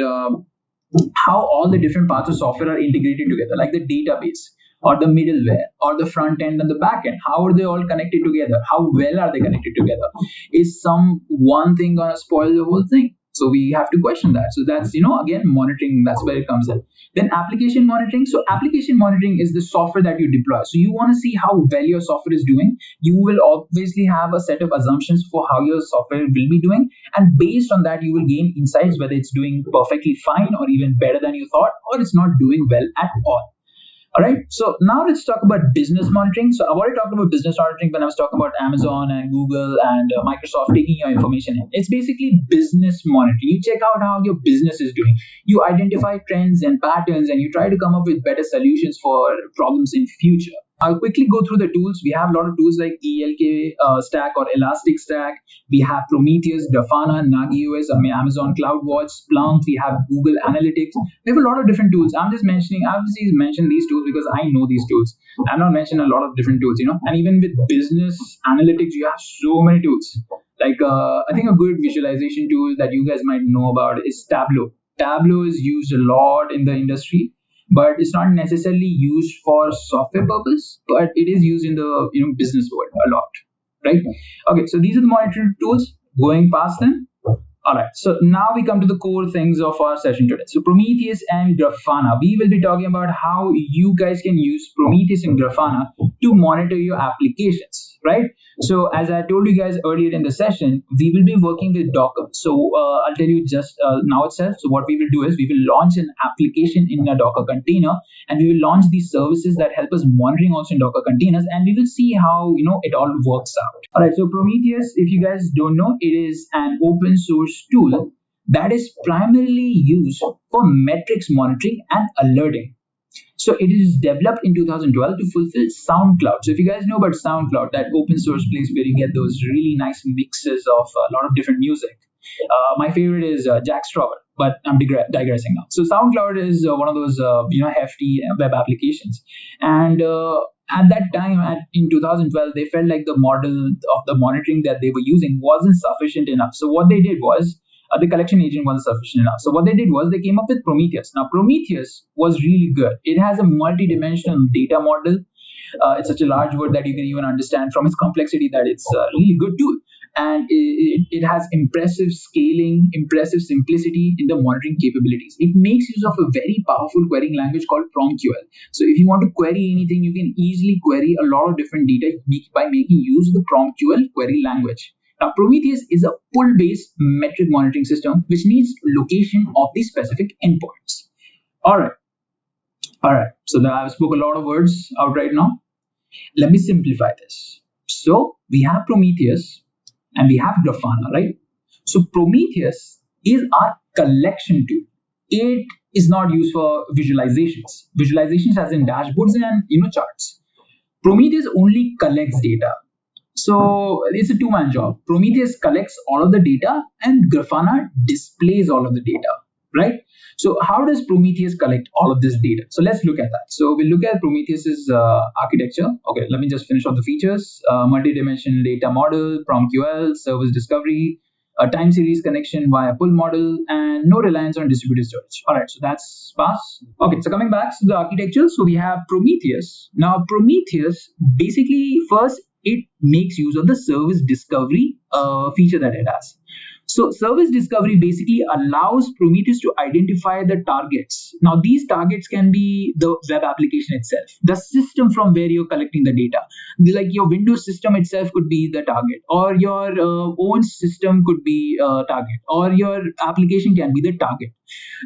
how all the different parts of software are integrated together, like the database or the middleware or the front end and the back end. How are they all connected together? How well are they connected together? Is some one thing going to spoil the whole thing? So we have to question that. So that's, again, monitoring, that's where it comes in. Then application monitoring. So application monitoring is the software that you deploy. So you want to see how well your software is doing. You will obviously have a set of assumptions for how your software will be doing. And based on that, you will gain insights whether it's doing perfectly fine or even better than you thought, or it's not doing well at all. All right. So now let's talk about business monitoring. So I've already talked about business monitoring when I was talking about Amazon and Google and Microsoft taking your information in. It's basically business monitoring. You check out how your business is doing. You identify trends and patterns, and you try to come up with better solutions for problems in future. I'll quickly go through the tools. We have a lot of tools like ELK Stack or Elastic Stack. We have Prometheus, Grafana, Nagios, Amazon CloudWatch, Splunk. We have Google Analytics. We have a lot of different tools. I've just mentioned these tools because I know these tools. I'm not mentioning a lot of different tools, And even with business analytics, you have so many tools. Like I think a good visualization tool that you guys might know about is Tableau. Tableau is used a lot in the industry, but it's not necessarily used for software purpose, but it is used in the business world a lot, right? Okay, so these are the monitoring tools. Going past them. All right, so now we come to the core things of our session today. So Prometheus and Grafana. We will be talking about how you guys can use Prometheus and Grafana to monitor your applications, right? So as I told you guys earlier in the session, we will be working with Docker. So I'll tell you just now itself. So what we will do is we will launch an application in a Docker container, and we will launch these services that help us monitoring also in Docker containers, and we will see how it all works out. All right, so Prometheus, if you guys don't know, it is an open source tool that is primarily used for metrics monitoring and alerting. So it is developed in 2012 to fulfill SoundCloud. So if you guys know about SoundCloud, that open source place where you get those really nice mixes of a lot of different music. My favorite is Jack Strawer, but I'm digressing now. So SoundCloud is one of those hefty web applications, and at that time, in 2012, they felt like the model of the monitoring that they were using wasn't sufficient enough. So what they did was, the collection agent wasn't sufficient enough. So what they did was they came up with Prometheus. Now, Prometheus was really good. It has a multi-dimensional data model. It's such a large word that you can even understand from its complexity that it's a really good tool. And it has impressive scaling, impressive simplicity in the monitoring capabilities. It makes use of a very powerful querying language called PromQL. So if you want to query anything, you can easily query a lot of different data by making use of the PromQL query language. Now, Prometheus is a pull-based metric monitoring system which needs location of the specific endpoints. All right. So I've spoke a lot of words out right now. Let me simplify this. So we have Prometheus and we have Grafana, right? So Prometheus is our collection tool. It is not used for visualizations. Visualizations as in dashboards and charts. Prometheus only collects data. So it's a two-man job. Prometheus collects all of the data and Grafana displays all of the data, right? So how does Prometheus collect all of this data? So let's look at that. So we'll look at Prometheus's architecture. Okay, let me just finish off the features. Multi-dimensional data model, PromQL, service discovery, a time series connection via pull model, and no reliance on distributed storage. All right, so that's fast. Okay, so coming back to the architecture, so we have Prometheus. Now Prometheus, basically first, it makes use of the service discovery feature that it has. So service discovery basically allows Prometheus to identify the targets. Now these targets can be the web application itself, the system from where you're collecting the data. Like your Windows system itself could be the target, or your own system could be target, or your application can be the target.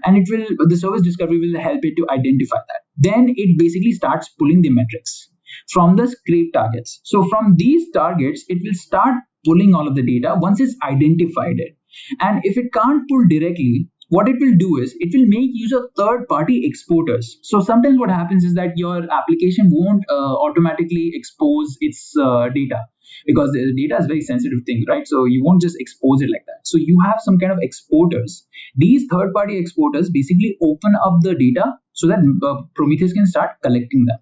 And the service discovery will help it to identify that. Then it basically starts pulling the metrics from the scrape targets. So from these targets, it will start pulling all of the data once it's identified it. And if it can't pull directly, what it will do is it will make use of third-party exporters. So sometimes what happens is that your application won't automatically expose its data, because the data is very sensitive thing, right? So you won't just expose it like that. So you have some kind of exporters. These third-party exporters basically open up the data so that Prometheus can start collecting them.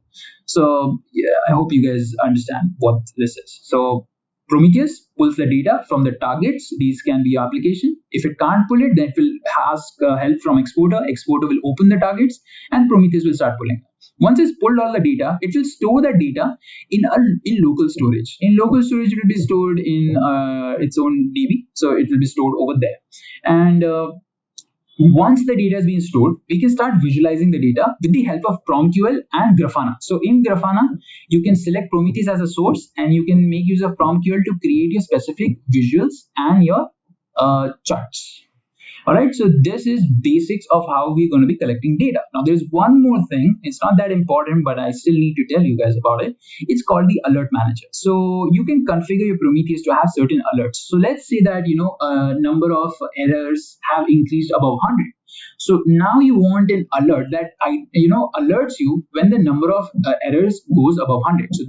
So yeah, I hope you guys understand what this is. So Prometheus pulls the data from the targets. These can be application. If it can't pull it, then it will ask help from exporter. Exporter will open the targets, and Prometheus will start pulling. Once it's pulled all the data, it will store that data in local storage. In local storage, it will be stored in its own DB, so it will be stored over there. And once the data has been stored, we can start visualizing the data with the help of PromQL and Grafana. So in Grafana, you can select Prometheus as a source, and you can make use of PromQL to create your specific visuals and your charts. All right, so this is basics of how we're going to be collecting data. Now, there's one more thing. It's not that important, but I still need to tell you guys about it. It's called the alert manager. So you can configure your Prometheus to have certain alerts. So let's say that, a number of errors have increased above 100. So now you want an alert that alerts you when the number of errors goes above 100. So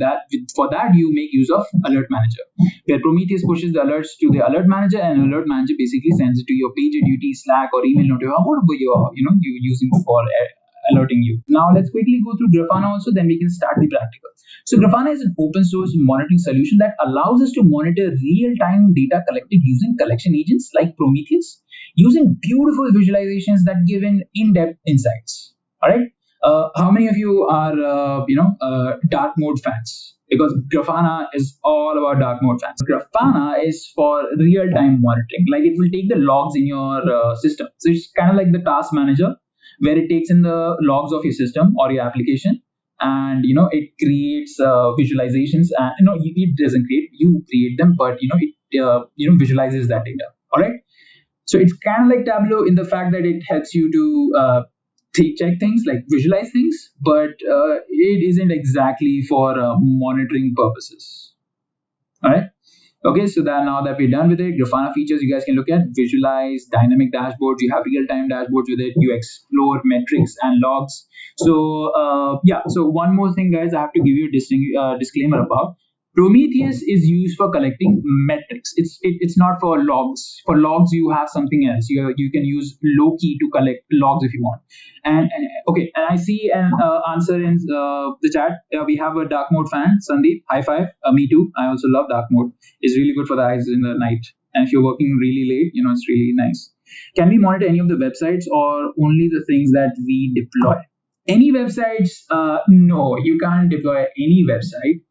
for that you make use of alert manager, where Prometheus pushes the alerts to the alert manager, and alert manager basically sends it to your PagerDuty, Slack, or email notification, whatever you're using for alerting you. Now let's quickly go through Grafana also, then we can start the practical. So Grafana is an open source monitoring solution that allows us to monitor real-time data collected using collection agents like Prometheus, using beautiful visualizations that give in-depth insights. All right. How many of you are dark mode fans? Because Grafana is all about dark mode fans. Grafana is for real-time monitoring. Like, it will take the logs in your system. So it's kind of like the task manager, where it takes in the logs of your system or your application, and it creates visualizations. And it doesn't create, you create them, but it visualizes that data. All right. So it's kind of like Tableau in the fact that it helps you to check things, like visualize things, but it isn't exactly for monitoring purposes. All right. Okay, so now that we're done with it, Grafana features you guys can look at: visualize, dynamic dashboards. You have real-time dashboards with it. You explore metrics and logs. So so one more thing, guys, I have to give you a disclaimer about. Prometheus is used for collecting metrics. It's not for logs. For logs, you have something else. You can use Loki to collect logs if you want. And I see an answer in the chat. We have a dark mode fan, Sandeep. High five. Me too. I also love dark mode. It's really good for the eyes in the night. And if you're working really late, it's really nice. Can we monitor any of the websites, or only the things that we deploy? Any websites? No, you can't deploy any website.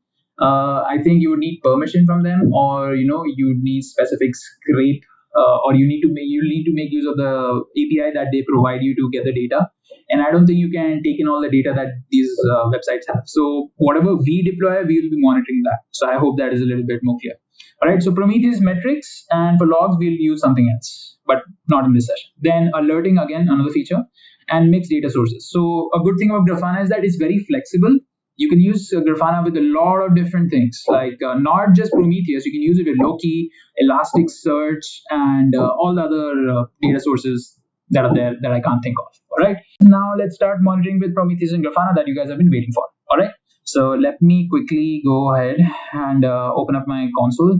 I think you would need permission from them, or you need specific scrape, or you need to make use of the API that they provide you to get the data. And I don't think you can take in all the data that these websites have. So whatever we deploy, we will be monitoring that. So I hope that is a little bit more clear. All right. So Prometheus metrics, and for logs we'll use something else, but not in this session. Then alerting, again, another feature, and mixed data sources. So a good thing about Grafana is that it's very flexible. You can use Grafana with a lot of different things, like not just Prometheus. You can use it with Loki, Elasticsearch, and all the other data sources that are there that I can't think of. All right. Now let's start monitoring with Prometheus and Grafana that you guys have been waiting for. All right. So let me quickly go ahead and open up my console.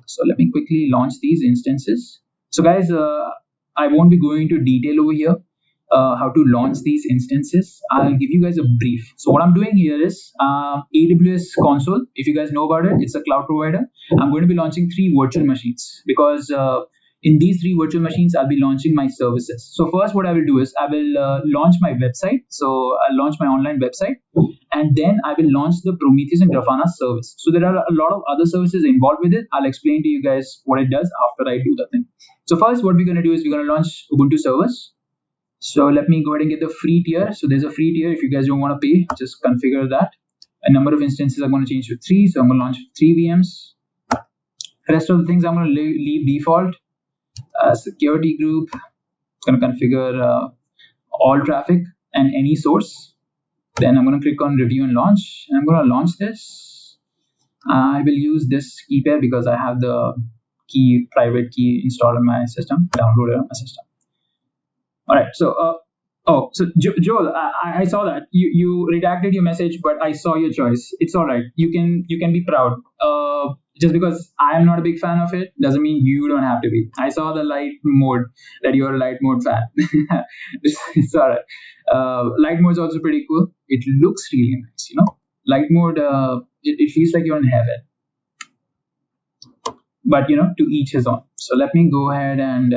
So let me quickly launch these instances. So guys, I won't be going into detail over here. How to launch these instances. I'll give you guys a brief. So what I'm doing here is AWS console. If you guys know about it, it's a cloud provider. I'm going to be launching 3 virtual machines, because in these 3 virtual machines, I'll be launching my services. So first, what I will do is I will launch my website. So I'll launch my online website, and then I will launch the Prometheus and Grafana service. So there are a lot of other services involved with it. I'll explain to you guys what it does after I do the thing. So first, what we're going to do is we're going to launch Ubuntu servers. So let me go ahead and get the free tier. So there's a free tier. If you guys don't want to pay, just configure that. A number of instances I'm going to change to 3. So I'm going to launch 3 VMs. The rest of the things I'm going to leave default. Security group. I'm going to configure all traffic and any source. Then I'm going to click on review and launch. And I'm going to launch this. I will use this key pair because I have the private key installed on my system, downloaded on my system. All right. So, so Joel, I saw that you redacted your message, but I saw your choice. It's all right. You can be proud. just because I am not a big fan of it doesn't mean you don't have to be. I saw the light mode that you're a light mode fan. It's alright. Light mode is also pretty cool. It looks really nice, Light mode, it feels like you're in heaven. But to each his own. So let me go ahead and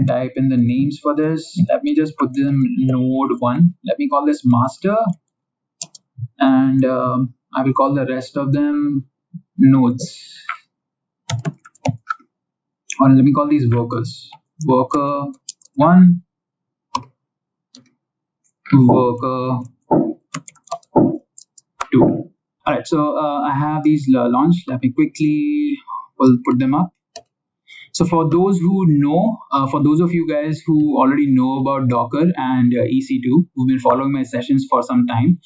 type in the names for this. Let me just put them node 1. Let me call this master, and I will call the rest of them nodes. Or let me call these workers. Worker 1, worker 2. Alright, so I have these launched. Let me quickly put them up. So for those who know, for those of you guys who already know about Docker and EC2, who've been following my sessions for some time,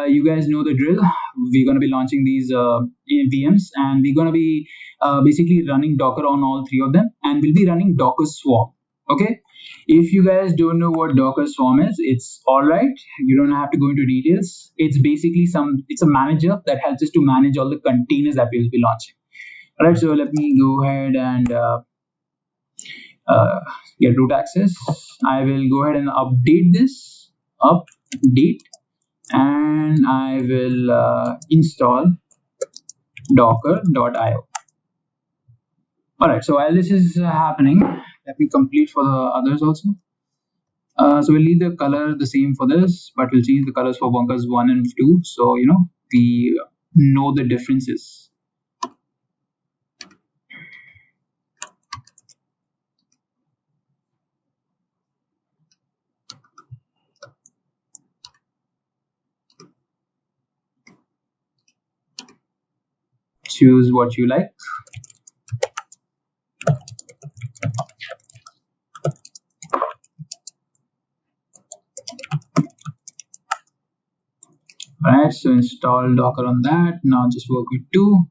you guys know the drill. We're going to be launching these VMs, and we're going to be basically running Docker on all 3 of them, and we'll be running Docker Swarm. Okay. If you guys don't know what Docker Swarm is, it's all right. You don't have to go into details. It's basically it's a manager that helps us to manage all the containers that we'll be launching. All right, so let me go ahead and get root access. I will go ahead and update this, and I will install docker.io. All right, so while this is happening, let me complete for the others also. So we'll leave the color the same for this, but we'll change the colors for bunkers 1 and 2, so we know the differences. Choose what you like. Alright, so install Docker on that. Now just work with 2.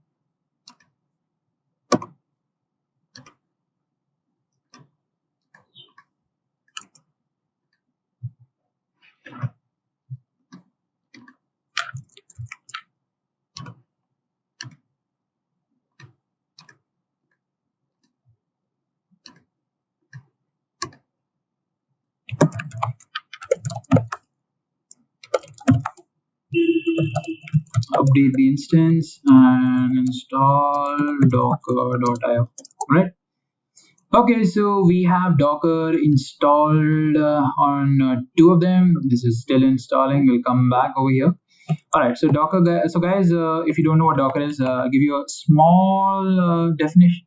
Update the instance and install docker.io. Right? Okay, so we have Docker installed on 2 of them. This is still installing. We'll come back over here. All right, so Docker. So guys, if you don't know what Docker is, I'll give you a small definition.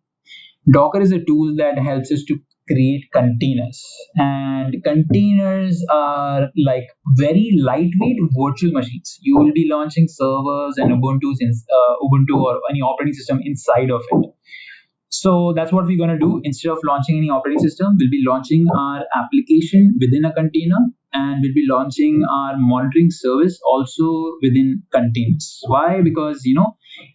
Docker is a tool that helps us to create containers, and containers are like very lightweight virtual machines. You will be launching servers and Ubuntu or any operating system inside of it. So that's what we're going to do. Instead of launching any operating system, we'll be launching our application within a container, and we'll be launching our monitoring service also within containers. Why? Because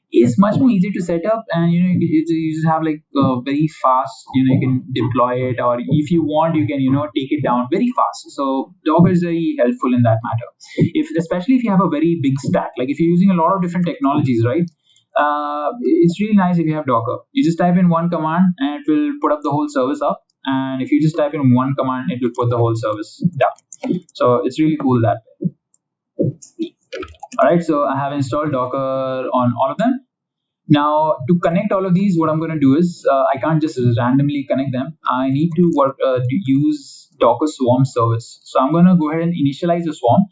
it's much more easy to set up, and you just have like very fast. You can deploy it, or if you want, you can take it down very fast. So Docker is very helpful in that matter. Especially if you have a very big stack, like if you're using a lot of different technologies, right? It's really nice if you have Docker. You just type in one command and it will put up the whole service up. And if you just type in one command, it will put the whole service down. So it's really cool that way. All right, so I have installed Docker on all of them. Now, to connect all of these, what I'm going to do is I can't just randomly connect them. I need to use Docker Swarm service. So I'm going to go ahead and initialize a swarm.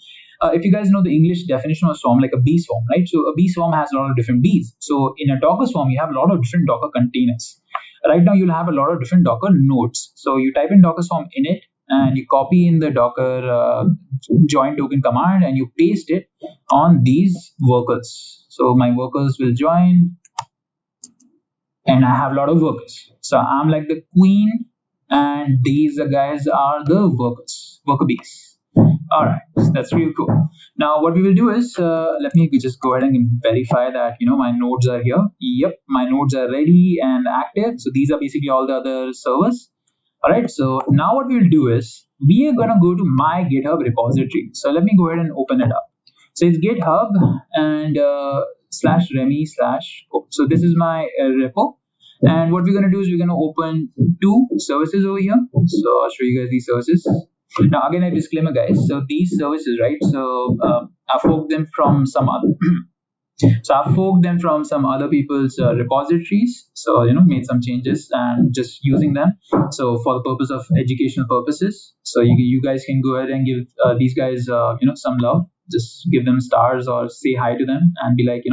If you guys know the English definition of swarm, like a bee swarm, right? So a bee swarm has a lot of different bees. So in a Docker swarm, you have a lot of different Docker containers. Right now, you'll have a lot of different Docker nodes. So you type in Docker swarm init, and you copy in the Docker join token command, and you paste it on these workers. So my workers will join, and I have a lot of workers. So I'm like the queen, and these guys are the worker bees. All right, so that's really cool. Now what we will do is, let me just go ahead and verify that my nodes are here. Yep, my nodes are ready and active. So these are basically all the other servers. All right, so now what we will do is we are going to go to my GitHub repository. So let me go ahead and open it up. So it's GitHub and slash Remy slash code. So this is my repo. And what we're going to do is we're going to open two services over here. So I'll show you guys these services. Now, again, a disclaimer, guys. So these services, right? So I forked them from some other. So I forked them from some other people's repositories. So made some changes and just using them. So for the purpose of educational purposes. So you guys can go ahead and give these guys some love. Just give them stars or say hi to them and be like,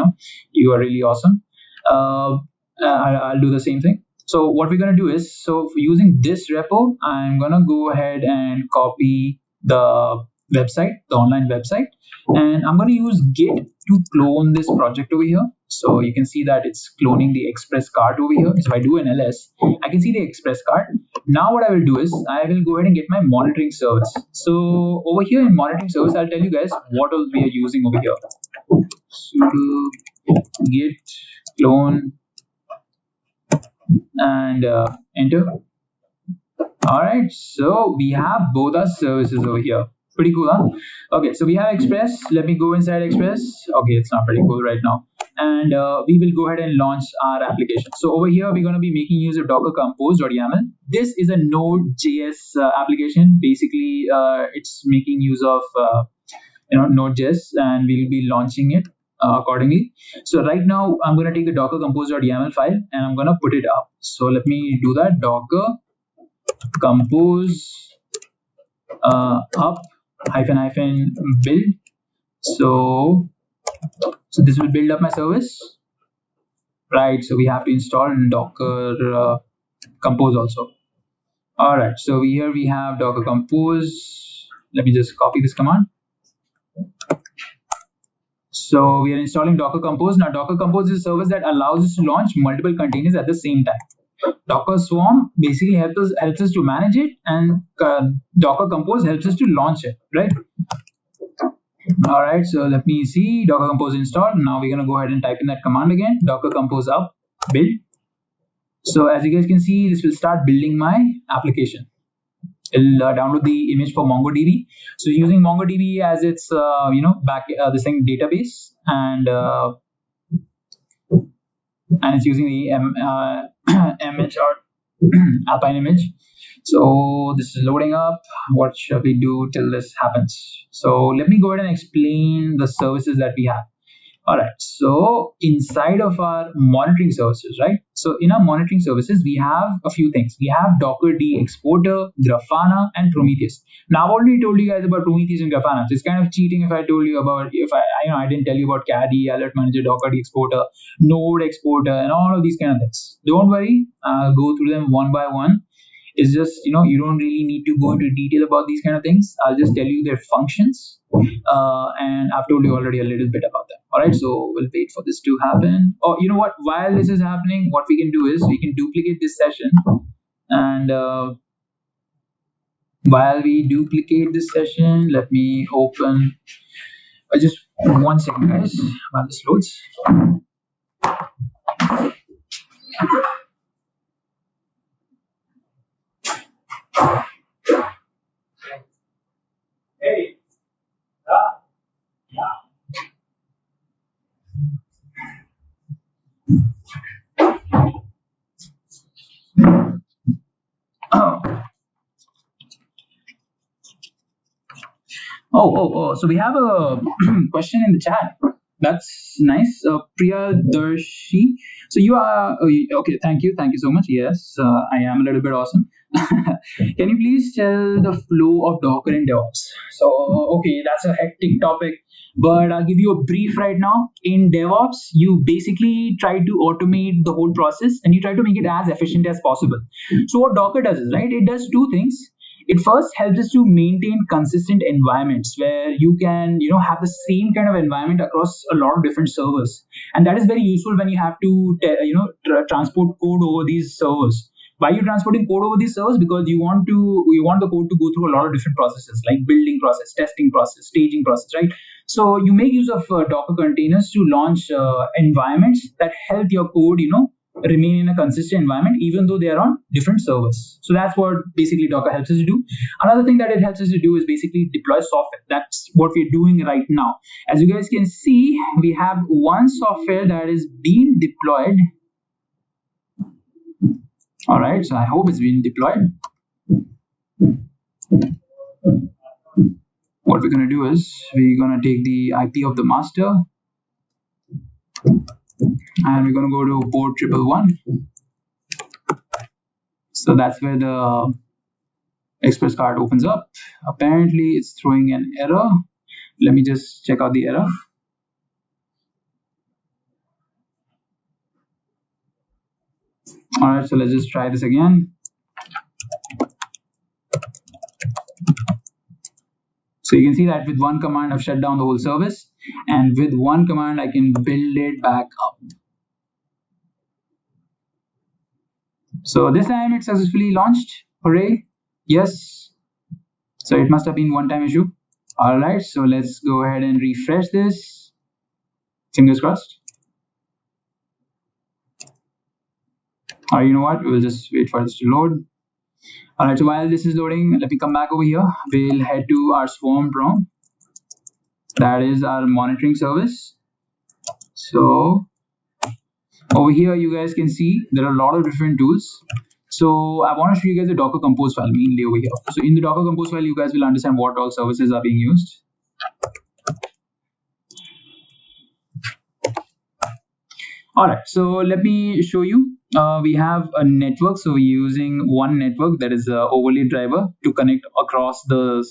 you are really awesome. I'll do the same thing. So what we're going to do is, so using this repo, I'm going to go ahead and copy the website, the online website, and I'm going to use Git to clone this project over here. So you can see that it's cloning the Express cart over here. So if I do an ls, I can see the Express cart. Now what I will do is I will go ahead and get my monitoring service. So over here in monitoring service, I'll tell you guys what all we are using over here. Sudo git clone and enter. All right, so we have both our services over here. Pretty cool, huh? Okay, so we have Express. Let me go inside Express. Okay, it's not pretty cool right now. And we will go ahead and launch our application. So over here, we're going to be making use of Docker Compose.yaml. This is a Node.js application. Basically, it's making use of Node.js, and we'll be launching it accordingly. So right now, I'm going to take the Docker Compose.yaml file and I'm going to put it up. So let me do that. Docker Compose up -- build. So this will build up my service, right? So we have to install Docker Compose also. All right, so here we have Docker Compose. Let me just copy this command. So we are installing Docker Compose. Now Docker Compose is a service that allows us to launch multiple containers at the same time. Docker Swarm basically helps us to manage it, and Docker Compose helps us to launch it, right? All right, so let me see Docker Compose installed. Now we're going to go ahead and type in that command again, Docker Compose up build. So as you guys can see, this will start building my application. It'll download the image for MongoDB. So using MongoDB as its back this thing database, and it's using the image or Alpine image. So this is loading up. What should we do till this happens? So let me go ahead and explain the services that we have. All right, so inside of our monitoring services, right? So in our monitoring services, we have a few things. We have Docker D Exporter, Grafana, and Prometheus. Now I've already told you guys about Prometheus and Grafana. So it's kind of cheating if I told you about, I didn't tell you about Caddy, Alert Manager, Docker D Exporter, Node Exporter, and all of these kind of things. Don't worry, I'll go through them one by one. It's just, you don't really need to go into detail about these kind of things. I'll just tell you their functions. And I've told you already a little bit about them. All right, so we'll wait for this to happen. Oh, you know what? While this is happening, what we can do is we can duplicate this session. And while we duplicate this session, let me open just 1 second, guys, while this loads. Hey. Oh, so we have a question in the chat. That's nice. Priyadarshi. So you are, okay, thank you so much. Yes, I am a little bit awesome. Can you please tell the flow of Docker and Devops? So, okay, that's a hectic topic, but I'll give you a brief right now. In Devops, you basically try to automate the whole process and you try to make it as efficient as possible. So what Docker does is, right, it does two things. It first helps us to maintain consistent environments where you can, have the same kind of environment across a lot of different servers. And that is very useful when you have to, transport code over these servers. Why are you transporting code over these servers? Because you want the code to go through a lot of different processes like building process, testing process, staging process, right? So you make use of Docker containers to launch environments that help your code, remain in a consistent environment even though they are on different servers. So that's what basically Docker helps us to do. Another thing that it helps us to do is basically deploy software. That's what we're doing right now. As you guys can see, we have one software that is being deployed. All right, so I hope it's being deployed. What we're going to do is we're going to take the IP of the master and we're going to go to port 111. So that's where the Express card opens up. Apparently it's throwing an error. Let me just check out the error. All right, so let's just try this again. So you can see that with one command I've shut down the whole service, and with one command I can build it back up. So this time it successfully launched. Hooray. Yes. So it must have been one-time issue. All right, so let's go ahead and refresh this. Fingers crossed. Or you know what, we'll just wait for this to load. All right, so while this is loading, let me come back over here. We'll head to our Swarm Prom. That is our monitoring service. So over here, you guys can see there are a lot of different tools. So I want to show you guys the Docker Compose file mainly over here. So in the Docker Compose file, you guys will understand what all services are being used. All right, so let me show you. We have a network, so we're using one network, that is the overlay driver, to connect across the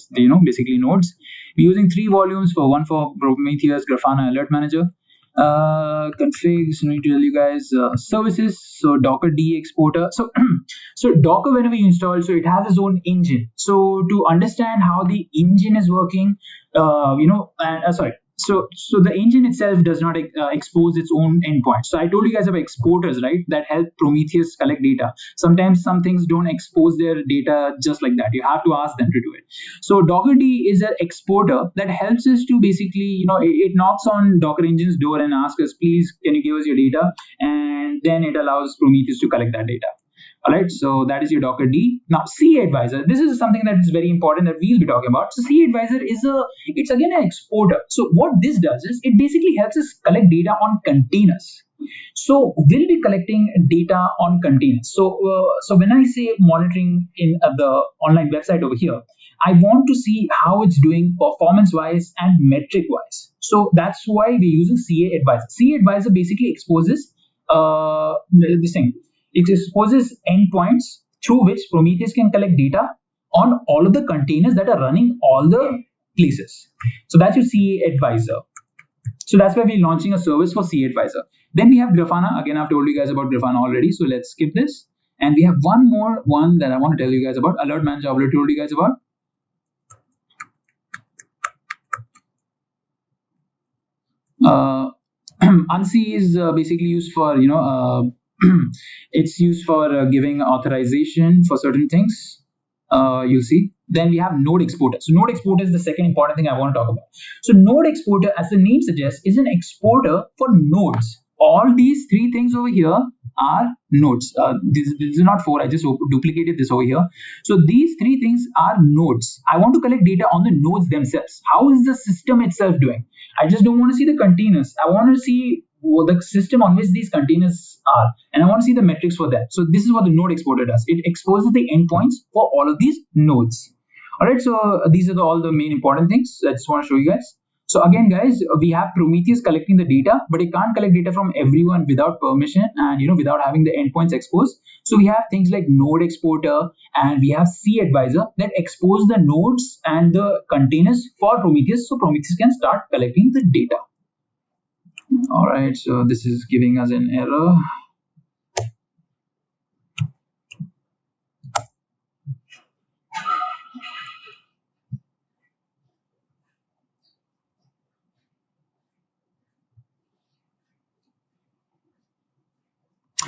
basically nodes. We're using 3 volumes, for one for Prometheus, Grafana, Alert Manager. Configs, I need to tell you guys, services, so Docker D exporter. So so Docker, whenever you install, so it has its own engine. So to understand how the engine is working, So the engine itself does not expose its own endpoints. So I told you guys about exporters, right, that help Prometheus collect data. Sometimes some things don't expose their data just like that. You have to ask them to do it. So Docker D is an exporter that helps us to basically, it knocks on Docker Engine's door and asks us, please, can you give us your data? And then it allows Prometheus to collect that data. All right, so that is your Docker D. Now, CA Advisor, this is something that is very important that we'll be talking about. So CA Advisor it's again an exporter. So what this does is it basically helps us collect data on containers. So we'll be collecting data on containers. So when I say monitoring in the online website over here, I want to see how it's doing performance-wise and metric-wise. So that's why we're using CA Advisor. CA Advisor basically exposes this thing. It exposes endpoints through which Prometheus can collect data on all of the containers that are running all the places. So that's your CA Advisor. So that's why we're launching a service for CA Advisor. Then we have Grafana. Again, I've told you guys about Grafana already. So let's skip this. And we have one more one that I want to tell you guys about. Alert Manager, I've already told you guys about. ANSI is basically used for, it's used for giving authorization for certain things. You'll see. Then we have Node Exporter. So Node Exporter is the second important thing I want to talk about. So Node Exporter, as the name suggests, is an exporter for nodes. All these 3 things over here are nodes. This is not 4. I just duplicated this over here. So these 3 things are nodes. I want to collect data on the nodes themselves. How is the system itself doing? I just don't want to see the containers. I want to see the system on which these containers are, and I want to see the metrics for that. So this is what the node exporter does. It exposes the endpoints for all of these nodes. All right, so these are all the main important things. I just want to show you guys. So again, guys, we have Prometheus collecting the data, but it can't collect data from everyone without permission and without having the endpoints exposed. So we have things like Node Exporter, and we have C Advisor that expose the nodes and the containers for Prometheus, so Prometheus can start collecting the data. All right, so this is giving us an error.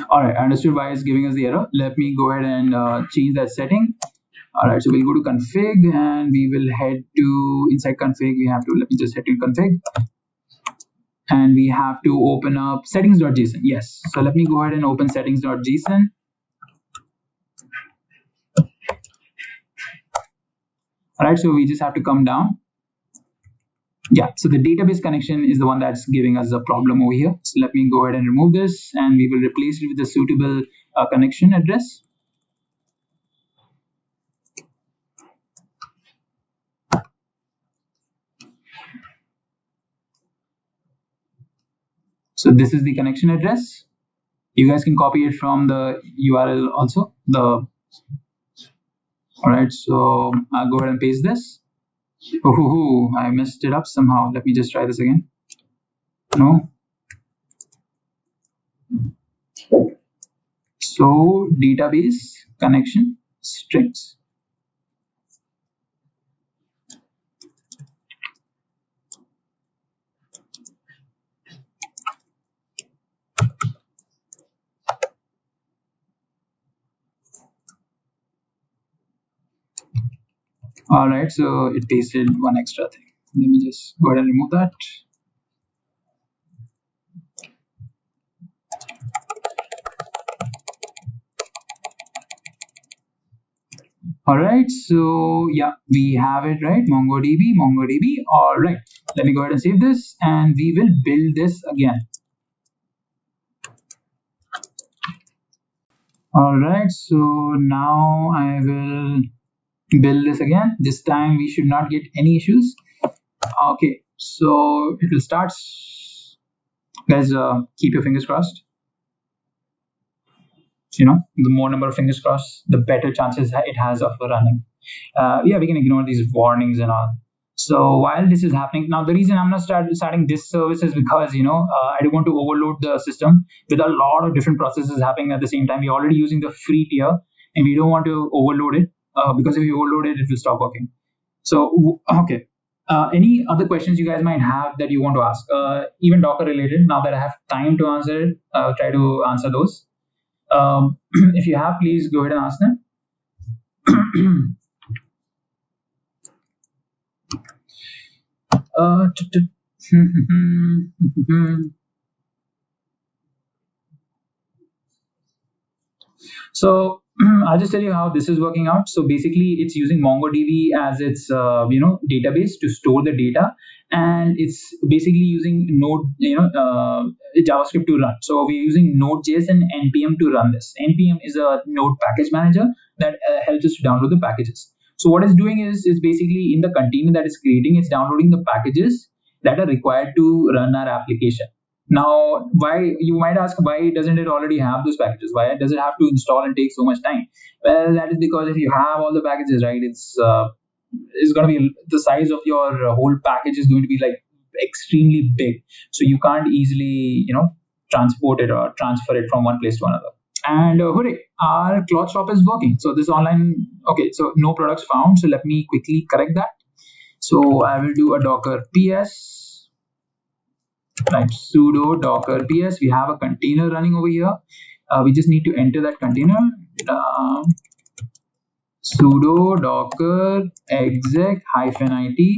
All right, I understood why it's giving us the error. Let me go ahead and change that setting. All right, so we'll go to config and we will head to inside config. We have to, let me just head to config. and we have to open up settings.json. Yes, so let me go ahead and open settings.json. All right, so we just have to come down. Yeah, so the database connection is the one that's giving us a problem over here. So let me go ahead and remove this, and we will replace it with a suitable connection address. So this is the connection address. You guys can copy it from the URL also. All right, so I'll go ahead and paste this. Oh, I messed it up somehow. Let me just try this again. No. So database connection strings. All right, so it pasted one extra thing. Let me just go ahead and remove that. All right, so yeah, we have it, right? MongoDB. All right, let me go ahead and save this, and we will build this again. All right, so now I will build this again. This time we should not get any issues. Okay, so it will start. Guys, keep your fingers crossed. You know, the more number of fingers crossed, the better chances it has of running. Yeah, we can ignore these warnings and all. So while this is happening, now the reason I'm not starting this service is because, you know, I don't want to overload the system with a lot of different processes happening at the same time. We're already using the free tier, and we don't want to overload it, because if we overload it, it will stop working. So, okay. Any other questions you guys might have that you want to ask, even Docker related? Now that I have time to answer it, try to answer those. If you have, please go ahead and ask them. So I'll just tell you how this is working out. So basically, it's using MongoDB as its database to store the data, and it's basically using Node JavaScript to run. So we're using Node.js and npm to run this. Npm is a Node package manager that helps us to download the packages. So what it's doing is basically in the container that it's creating, it's downloading the packages that are required to run our application. Now, why, you might ask, why doesn't it already have those packages? Why does it have to install and take so much time? Well, that is because if you have all the packages, right, it's going to be, the size of your whole package is going to be like extremely big. So you can't easily, transport it or transfer it from one place to another. And hooray, our cloth shop is working. So this online, okay, so no products found. So let me quickly correct that. So I will do a docker ps. Right, sudo docker ps. We have a container running over here. We just need to enter that container. Sudo docker exec -it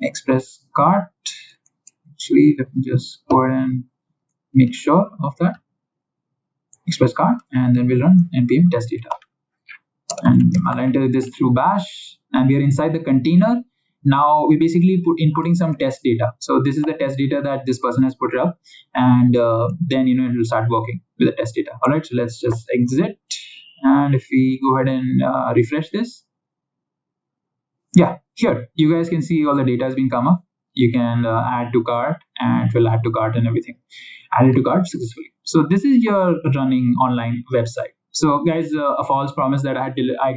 express cart. Actually, let me just go ahead and make sure of that. Express cart, and then we'll run npm test data. And I'll enter this through bash, and we are inside the container. Now we basically inputting some test data. So this is the test data that this person has put up, and then it will start working with the test data. All right, so let's just exit, and if we go ahead and refresh this, yeah, here you guys can see all the data has been come up. You can add to cart, and it will add to cart and everything. Added to cart successfully. So this is your running online website. So guys, a false promise that I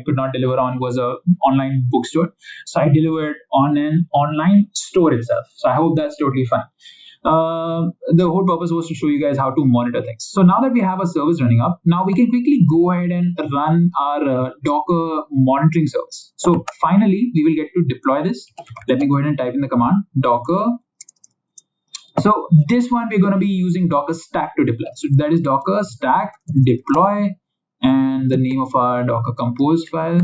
could not deliver on was a online bookstore. So I delivered on an online store itself. So I hope that's totally fine. The whole purpose was to show you guys how to monitor things. So now that we have a service running up, now we can quickly go ahead and run our Docker monitoring service. So finally, we will get to deploy this. Let me go ahead and type in the command docker. So this one, we're going to be using Docker stack to deploy. So that is Docker stack deploy, and the name of our Docker compose file.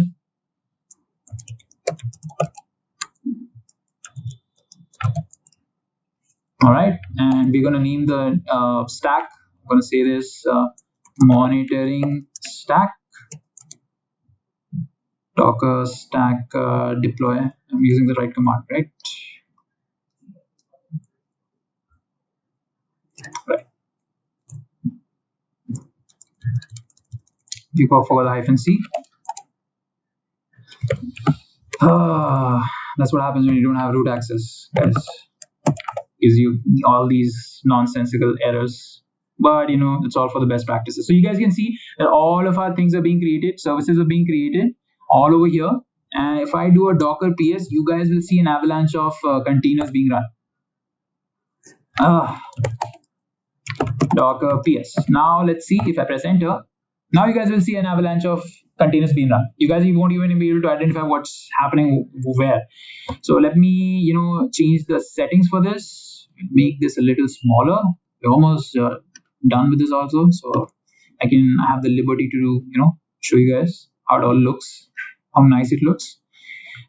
All right, and we're going to name the stack. I'm going to say this monitoring stack, docker stack deploy. I'm using the right command, right? Right. You forgot the -c. That's what happens when you don't have root access, guys. Gives you all these nonsensical errors. But it's all for the best practices. So you guys can see that all of our things are being created, services are being created all over here. And if I do a Docker PS, you guys will see an avalanche of containers being run. Docker PS. Now let's see if I press enter. Now you guys will see an avalanche of containers being run. You guys won't even be able to identify what's happening where. So let me, change the settings for this. Make this a little smaller. We're almost done with this also, so I can have the liberty to, show you guys how it all looks, how nice it looks.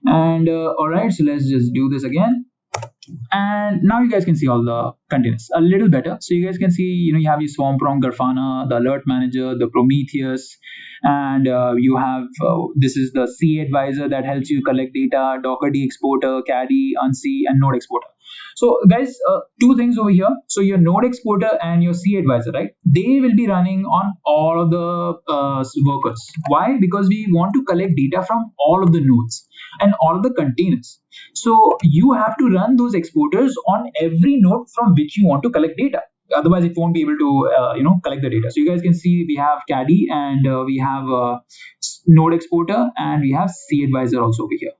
And all right, so let's just do this again. And now you guys can see all the containers a little better. So you guys can see, you have your Swarm, Grafana, the alert manager, the Prometheus, and you have this is the C advisor that helps you collect data, Docker D exporter, Caddy, Unc, and Node exporter. So guys, two things over here. So your Node exporter and your C advisor, right? They will be running on all of the workers. Why? Because we want to collect data from all of the nodes and all of the containers. So you have to run those exporters on every node from which you want to collect data. Otherwise, it won't be able to collect the data. So you guys can see we have Caddy and we have Node exporter and we have C advisor also over here.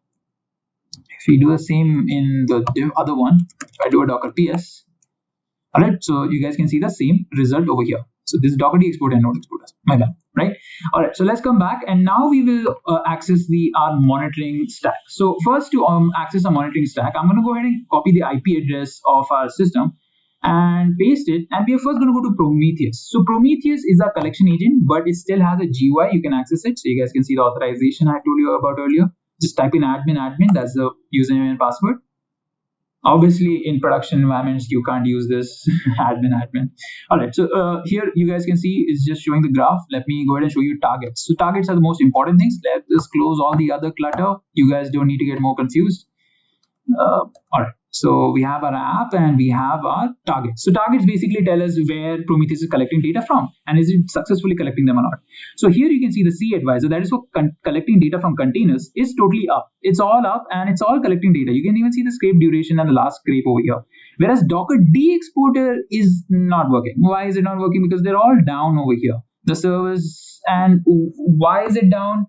If we do the same in the other one, if I do a Docker PS, all right, so you guys can see the same result over here. So this is Docker D export and Node exporter. My bad, right? All right, so let's come back and now we will access our monitoring stack. So first to access the monitoring stack, I'm going to go ahead and copy the IP address of our system and paste it. And we are first going to go to Prometheus. So Prometheus is our collection agent, but it still has a GUI. You can access it. So you guys can see the authorization I told you about earlier. Just type in admin, that's the username and password. Obviously, in production environments, you can't use this admin. All right, so here you guys can see it's just showing the graph. Let me go ahead and show you targets. So targets are the most important things. Let's just close all the other clutter. You guys don't need to get more confused. All right, so we have our app and we have our targets. So targets basically tell us where Prometheus is collecting data from and is it successfully collecting them or not. So here you can see the C advisor, that is for collecting data from containers, is totally up. It's all up and it's all collecting data. You can even see the scrape duration and the last scrape over here. Whereas Docker D exporter is not working. Why is it not working? Because they're all down over here. The servers. And why is it down?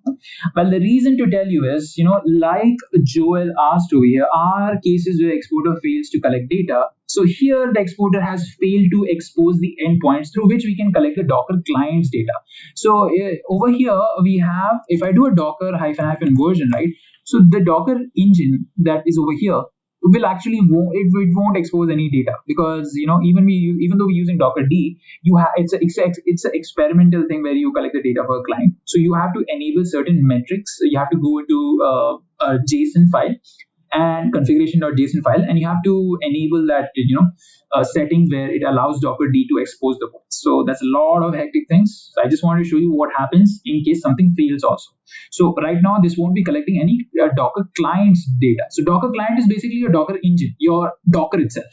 Well, the reason to tell you is, like Joel asked over here, are cases where exporter fails to collect data. So here the exporter has failed to expose the endpoints through which we can collect the Docker client's data. So over here we have, if I do a Docker -- version, right? So the Docker engine that is over here will actually won't expose any data because even though we're using Docker D, it's an experimental thing where you collect the data for a client. So you have to enable certain metrics. You have to go into a JSON file and configuration.json file, and you have to enable that setting where it allows Docker D to expose the points. So that's a lot of hectic things. So I just wanted to show you what happens in case something fails also. So right now this won't be collecting any Docker client's data. So Docker client is basically your Docker engine, your Docker itself.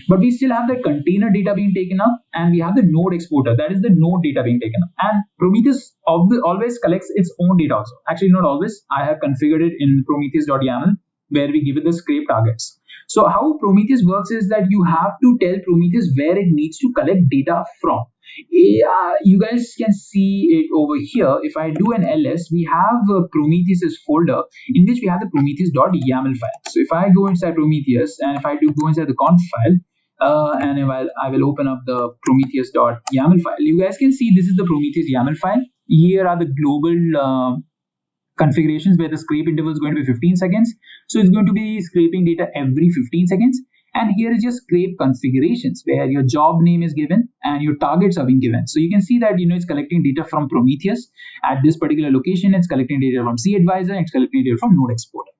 But we still have the container data being taken up and we have the node exporter, that is the node data being taken up. And Prometheus always collects its own data also. Actually, not always. I have configured it in prometheus.yaml where we give it the scrape targets. So how Prometheus works is that you have to tell Prometheus where it needs to collect data from. You guys can see it over here. If I do an ls, we have Prometheus's folder in which we have the prometheus.yaml file. So if I go inside Prometheus and if I go inside the conf file, and I will open up the prometheus.yaml file, you guys can see this is the Prometheus YAML file. Here are the global configurations where the scrape interval is going to be 15 seconds. So it's going to be scraping data every 15 seconds. And here is your scrape configurations where your job name is given and your targets are being given. So you can see that it's collecting data from Prometheus at this particular location. It's collecting data from C advisor. It's collecting data from Node exporter.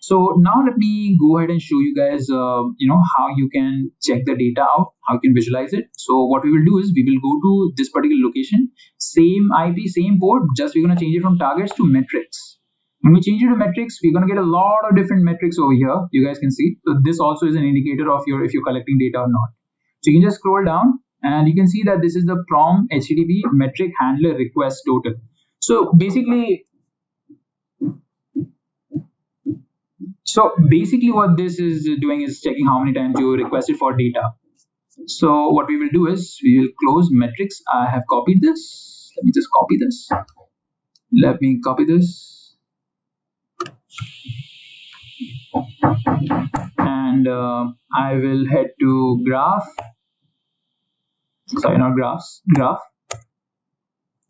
So now let me go ahead and show you guys, how you can check the data out, how you can visualize it. So what we will do is we will go to this particular location, same IP, same port, just we're going to change it from targets to metrics. When we change it to metrics, we're going to get a lot of different metrics over here. You guys can see. So this also is an indicator of if you're collecting data or not. So you can just scroll down and you can see that this is the prom HTTP metric handler request total. So basically what this is doing is checking how many times you requested for data. So what we will do is we will close metrics. I have copied this. Let me just copy this. Let me copy this. And I will head to graph. Sorry, not graphs. Graph.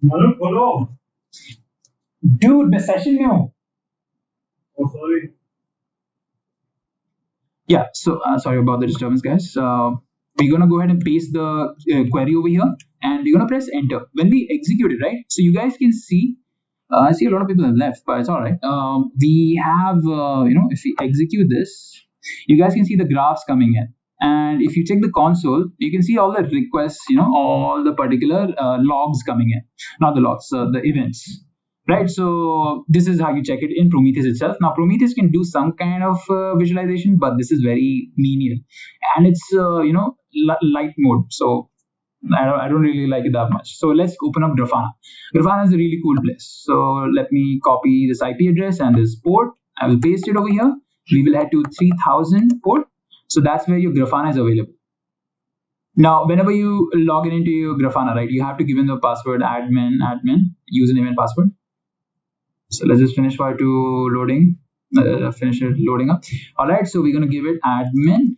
Hello. Dude, the session new. Oh, sorry. Yeah, so sorry about the disturbance, guys. We're gonna go ahead and paste the query over here, and we're gonna press enter. When we execute it, right? So you guys can see. I see a lot of people have left, but it's all right. We have, if we execute this, you guys can see the graphs coming in. And if you check the console, you can see all the requests, all the particular logs coming in. Not the logs, the events. Right, so this is how you check it in Prometheus itself. Now, Prometheus can do some kind of visualization, but this is very menial, and it's light mode. So I don't really like it that much. So let's open up Grafana. Grafana is a really cool place. So let me copy this IP address and this port. I will paste it over here. We will head to 3000 port. So that's where your Grafana is available. Now, whenever you log into your Grafana, right, you have to give in the password admin, username and password. So let's just finish while to loading, finish it loading up. All right, so we're going to give it admin,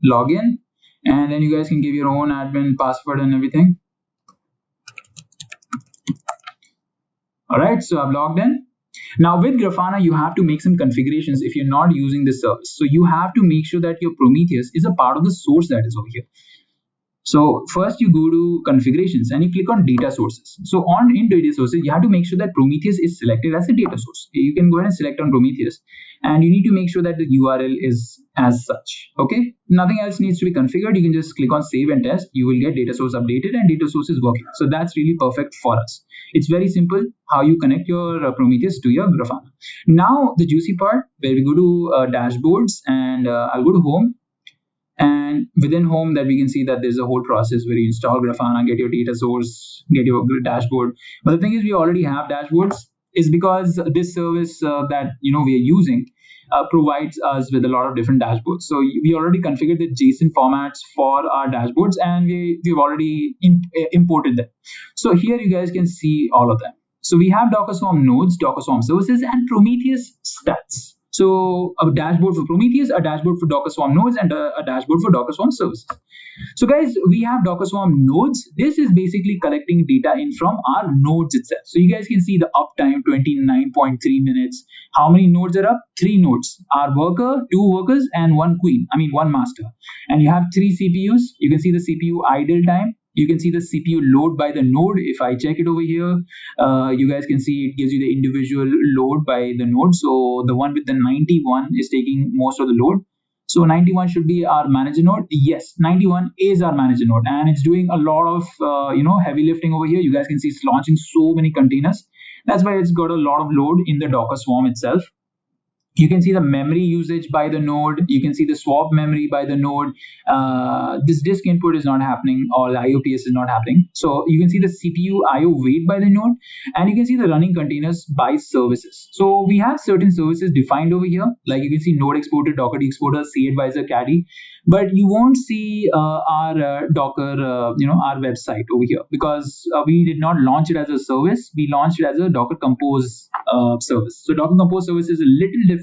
login, and then you guys can give your own admin password and everything. All right, so I've logged in. Now with Grafana, you have to make some configurations if you're not using this service. So you have to make sure that your Prometheus is a part of the source that is over here. So first you go to configurations and you click on data sources. So in data sources, you have to make sure that Prometheus is selected as a data source. You can go ahead and select on Prometheus, and you need to make sure that the URL is as such. Okay, nothing else needs to be configured. You can just click on save and test. You will get data source updated and data source is working. So that's really perfect for us. It's very simple how you connect your Prometheus to your Grafana. Now the juicy part, where we go to dashboards, and I'll go to home. And within home, that we can see that there's a whole process where you install Grafana, get your data source, get your dashboard. But the thing is, we already have dashboards, is because this service that we are using provides us with a lot of different dashboards. So we already configured the JSON formats for our dashboards, and we've already imported them. So here you guys can see all of them. So we have Docker Swarm nodes, Docker Swarm services, and Prometheus stats. So a dashboard for Prometheus, a dashboard for Docker Swarm nodes, and a dashboard for Docker Swarm services. So guys, we have Docker Swarm nodes. This is basically collecting data in from our nodes itself. So you guys can see the uptime, 29.3 minutes. How many nodes are up? 3 nodes. Our worker, 2 workers, and 1 queen. One master. And you have 3 CPUs. You can see the CPU idle time. You can see the CPU load by the node. If I check it over here, you guys can see it gives you the individual load by the node. So the one with the 91 is taking most of the load. So 91 should be our manager node. Yes, 91 is our manager node, and it's doing a lot of heavy lifting over here. You guys can see it's launching so many containers. That's why it's got a lot of load in the Docker Swarm itself. You can see the memory usage by the node. You can see the swap memory by the node. This disk input is not happening, or IOPS is not happening. So you can see the CPU IO weight by the node, and you can see the running containers by services. So we have certain services defined over here. Like you can see node exporter, Docker exporter, CAdvisor, Caddy, but you won't see our Docker, our website over here, because we did not launch it as a service. We launched it as a Docker Compose service. So Docker Compose service is a little different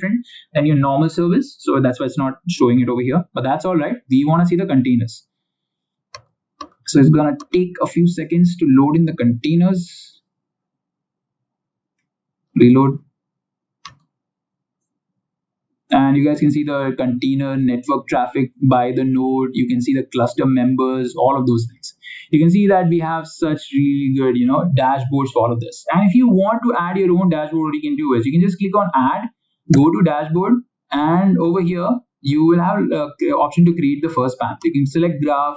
than your normal service, so that's why it's not showing it over here, but that's all right. We want to see the containers, so it's gonna take a few seconds to load in the containers. Reload, and you guys can see the container network traffic by the node. You can see the cluster members, all of those things. You can see that we have such really good dashboards for all of this. And if you want to add your own dashboard, what you can do is you can just click on add. Go to dashboard, and over here you will have option to create the first panel. You can select graph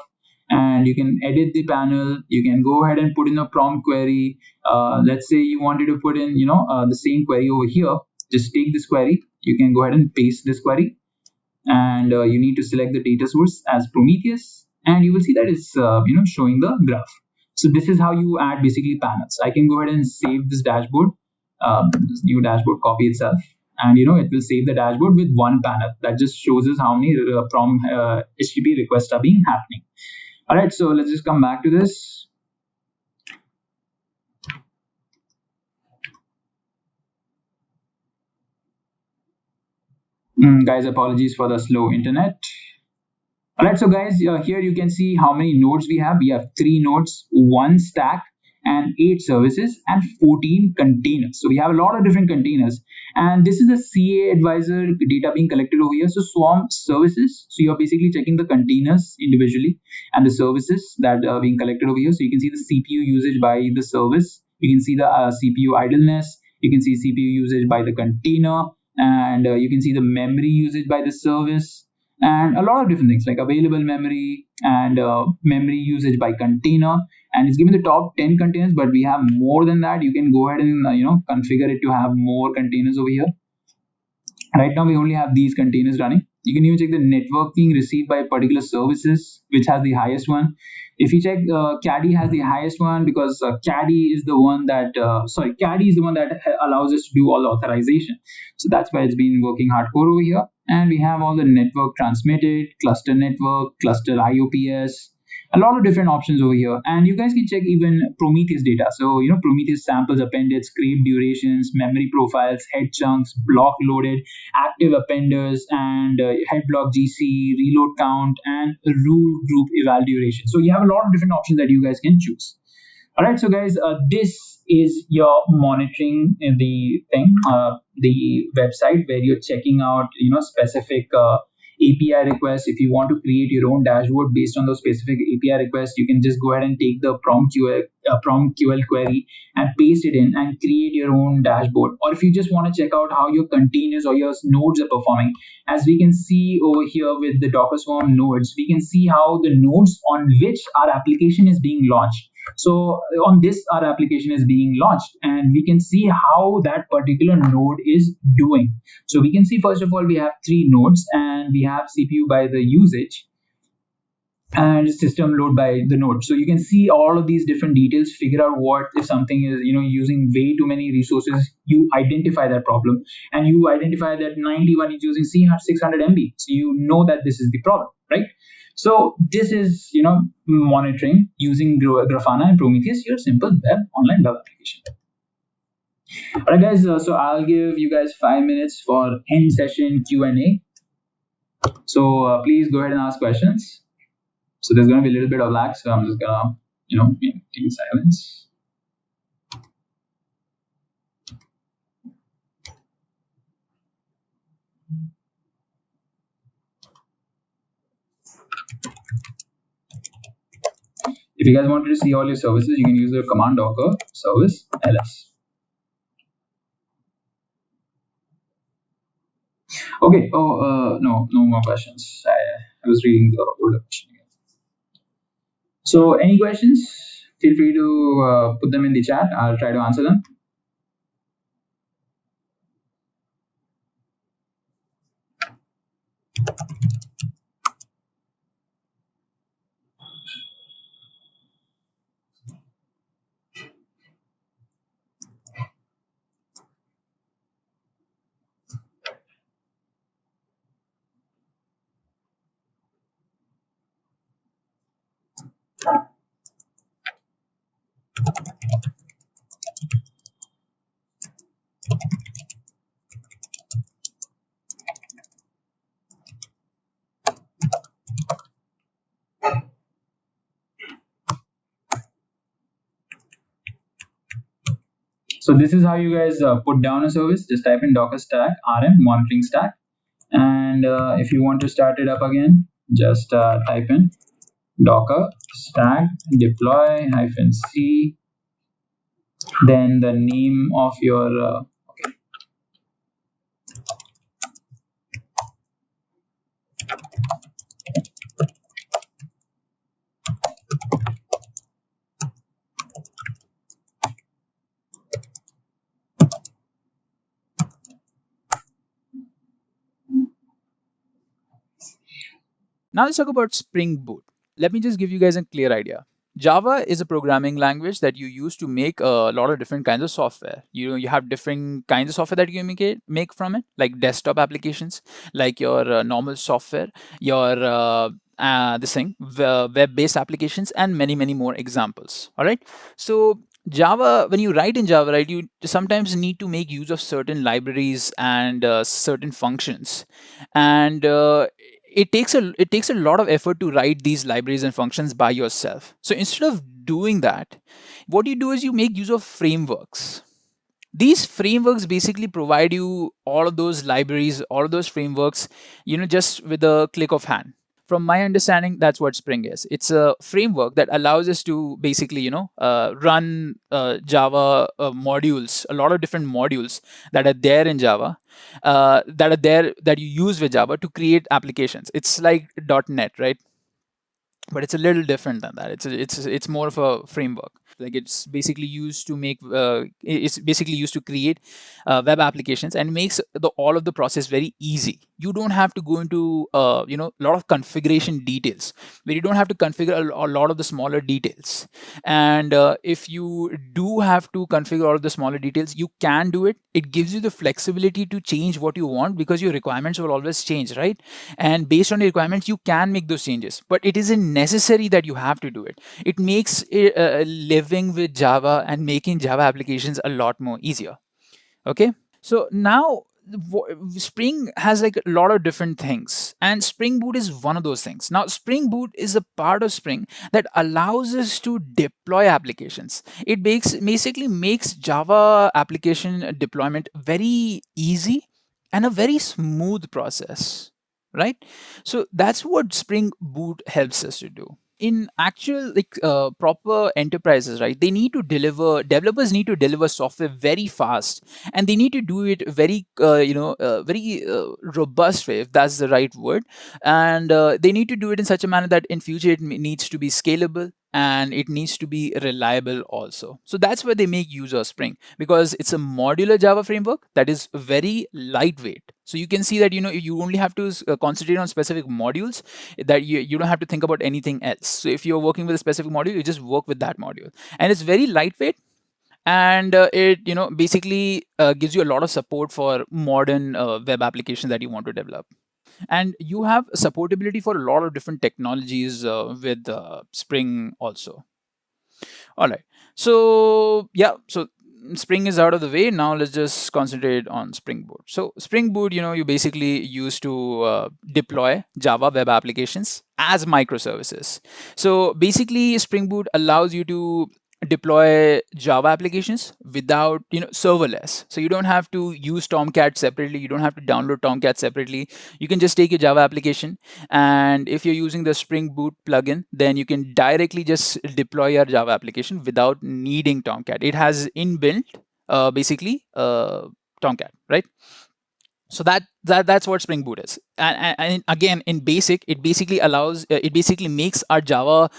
and you can edit the panel. You can go ahead and put in a prompt query. Let's say you wanted to put in the same query over here. Just take this query, you can go ahead and paste this query, and you need to select the data source as Prometheus, and you will see that it's showing the graph. So this is how you add basically panels. I can go ahead and save this dashboard, this new dashboard copy itself, and it will save the dashboard with one panel. That just shows us how many from HTTP requests are being happening. All right, so let's just come back to this. Guys, apologies for the slow internet. All right, so guys, here you can see how many nodes we have. We have 3 nodes, 1 stack, and 8 services, and 14 containers. So we have a lot of different containers, and this is the CA advisor data being collected over here. So Swarm services, so you're basically checking the containers individually and the services that are being collected over here. So you can see the CPU usage by the service, you can see the CPU idleness, you can see CPU usage by the container, and you can see the memory usage by the service, and a lot of different things like available memory and memory usage by container. And it's given the top 10 containers, but we have more than that. You can go ahead and configure it to have more containers over here. Right now we only have these containers running. You can even check the networking received by particular services, which has the highest one. If you check, caddy has the highest one, because caddy is the one that allows us to do all the authorization. So that's why it's been working hardcore over here. And we have all the network transmitted, cluster network, cluster IOPS, a lot of different options over here. And you guys can check even Prometheus data. So Prometheus samples appended, scrape durations, memory profiles, head chunks, block loaded, active appenders, and head block GC, reload count, and rule group eval duration. So you have a lot of different options that you guys can choose. All right, so guys, this is your monitoring the thing, the website where you're checking out specific API requests. If you want to create your own dashboard based on those specific API requests, you can just go ahead and take the PromQL query and paste it in and create your own dashboard. Or if you just want to check out how your containers or your nodes are performing, as we can see over here with the Docker Swarm nodes, we can see how the nodes on which our application is being launched. So on this, our application is being launched, and we can see how that particular node is doing. So we can see, first of all, we have 3 nodes, and we have CPU by the usage and system load by the node. So you can see all of these different details, figure out what if something is using way too many resources. You identify that problem, and you identify that 91 is using 600 MB. So you know that this is the problem, right? So this is monitoring using Grafana and Prometheus, your simple online web application. All right, guys. So I'll give you guys 5 minutes for end session Q&A. So please go ahead and ask questions. So there's going to be a little bit of lag, so I'm just gonna maintain silence. If you guys wanted to see all your services, you can use the command docker service ls. Okay. No more questions. I was reading the older question again. So any questions? Feel free to put them in the chat. I'll try to answer them. So this is how you guys put down a service. Just type in docker stack rm monitoring stack, and if you want to start it up again, just type in docker stack deploy -c, then the name of your Now let's talk about Spring Boot. Let me just give you guys a clear idea. Java is a programming language that you use to make a lot of different kinds of software. You have different kinds of software that you make from it, like desktop applications, like your normal software, your this thing, web-based applications, and many more examples. All right. So Java, when you write in Java, right, you sometimes need to make use of certain libraries and certain functions, and it takes a lot of effort to write these libraries and functions by yourself. So instead of doing that, what you do is you make use of frameworks. These frameworks basically provide you all of those libraries, all of those frameworks, just with a click of hand. From my understanding, that's what Spring is. It's a framework that allows us to basically run Java modules, a lot of different modules that are there in Java, that you use with Java to create applications. It's like .NET, right? But it's a little different than that. It's more of a framework. Like it's basically used to create web applications, and makes all of the process very easy. You don't have to go into a lot of configuration details, where you don't have to configure a lot of the smaller details. And if you do have to configure all of the smaller details, you can do it. It gives you the flexibility to change what you want, because your requirements will always change, right? And based on your requirements, you can make those changes, but it isn't necessary that you have to do it. It makes living with Java and making Java applications a lot more easier. Okay, so now Spring has like a lot of different things, and Spring Boot is one of those things. Now Spring Boot is a part of Spring that allows us to deploy applications. It basically makes Java application deployment very easy and a very smooth process, right? So that's what Spring Boot helps us to do. In actual proper enterprises, right, developers need to deliver software very fast, and they need to do it very very robust way, if that's the right word. And they need to do it in such a manner that in future it needs to be scalable, and it needs to be reliable also. So that's where they make use of Spring, because it's a modular Java framework that is very lightweight. So you can see that you only have to concentrate on specific modules, that you don't have to think about anything else. So if you're working with a specific module, you just work with that module, and it's very lightweight. And it basically gives you a lot of support for modern web applications that you want to develop. And you have supportability for a lot of different technologies with Spring also. All right, so yeah, so Spring is out of the way. Now let's just concentrate on Spring Boot. So Spring Boot, you basically use to deploy Java web applications as microservices. So basically Spring Boot allows you to deploy Java applications without, serverless. So you don't have to use Tomcat separately. You don't have to download Tomcat separately. You can just take your Java application, and if you're using the Spring Boot plugin, then you can directly just deploy your Java application without needing Tomcat. It has inbuilt basically Tomcat, right? So that's what Spring Boot is. And again, in basic, it basically makes our Java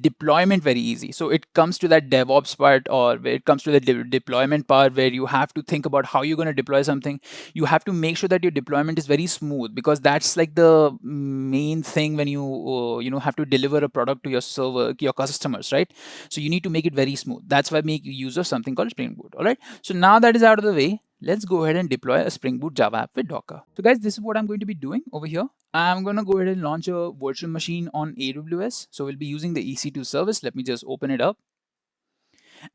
deployment very easy. So it comes to that DevOps part, or where it comes to the deployment part, where you have to think about how you're going to deploy something. You have to make sure that your deployment is very smooth, because that's like the main thing when you have to deliver a product to your customers, right? So you need to make it very smooth. That's why I make use of something called Spring Boot. All right, so now that is out of the way, let's go ahead and deploy a Spring Boot Java app with Docker. So guys, this is what I'm going to be doing over here. I'm going to go ahead and launch a virtual machine on AWS. So we'll be using the EC2 service. Let me just open it up.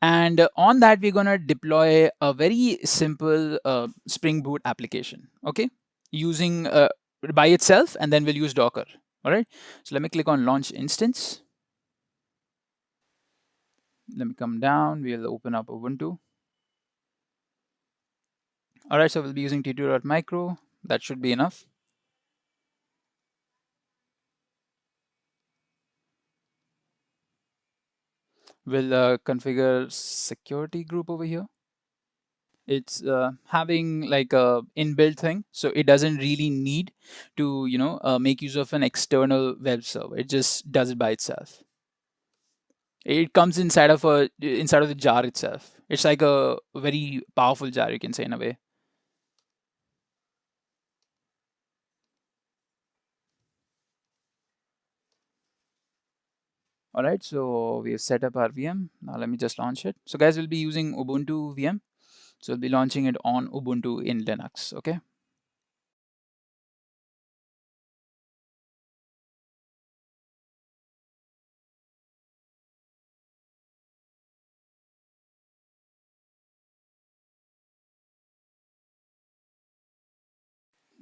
And on that, we're going to deploy a very simple Spring Boot application, okay, using by itself, and then we'll use Docker. All right, so let me click on launch instance. Let me come down. We'll open up Ubuntu. All right, so we'll be using t2.micro. That should be enough. We'll configure security group over here. It's having like a inbuilt thing, so it doesn't really need to make use of an external web server. It just does it by itself. It comes inside of the jar itself. It's like a very powerful jar, you can say, in a way. All right, so we have set up our VM. Now let me just launch it. So guys, we'll be using Ubuntu VM. So we'll be launching it on Ubuntu in Linux, okay?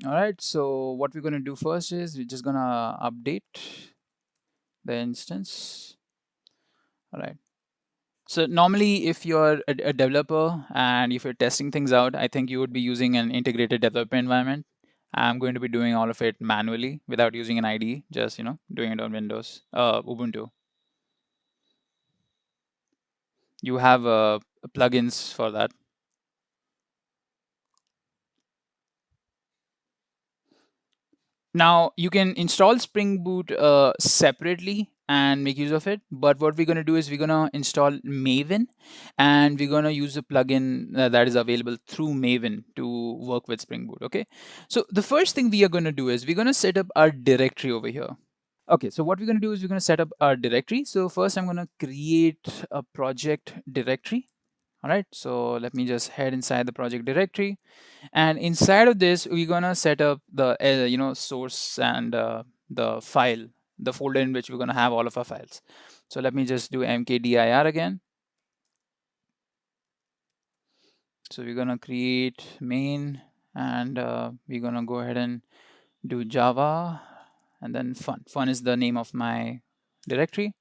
All right, so what we're gonna do first is we're just gonna update the instance. All right. So normally if you're a developer and if you're testing things out, I think you would be using an integrated development environment. I'm going to be doing all of it manually without using an IDE, just, doing it on Windows, Ubuntu. You have plugins for that. Now you can install Spring Boot separately and make use of it. But what we're going to do is we're going to install Maven, and we're going to use a plugin that is available through Maven to work with Spring Boot. Okay. So the first thing we are going to do is we're going to set up our directory over here. Okay. So what we're going to do is we're going to set up our directory. So first I'm going to create a project directory. All right. So let me just head inside the project directory. And inside of this, we're gonna set up the source and the file, the folder in which we're gonna have all of our files. So let me just do mkdir again. So we're gonna create main, and we're gonna go ahead and do Java, and then fun. Fun is the name of my directory.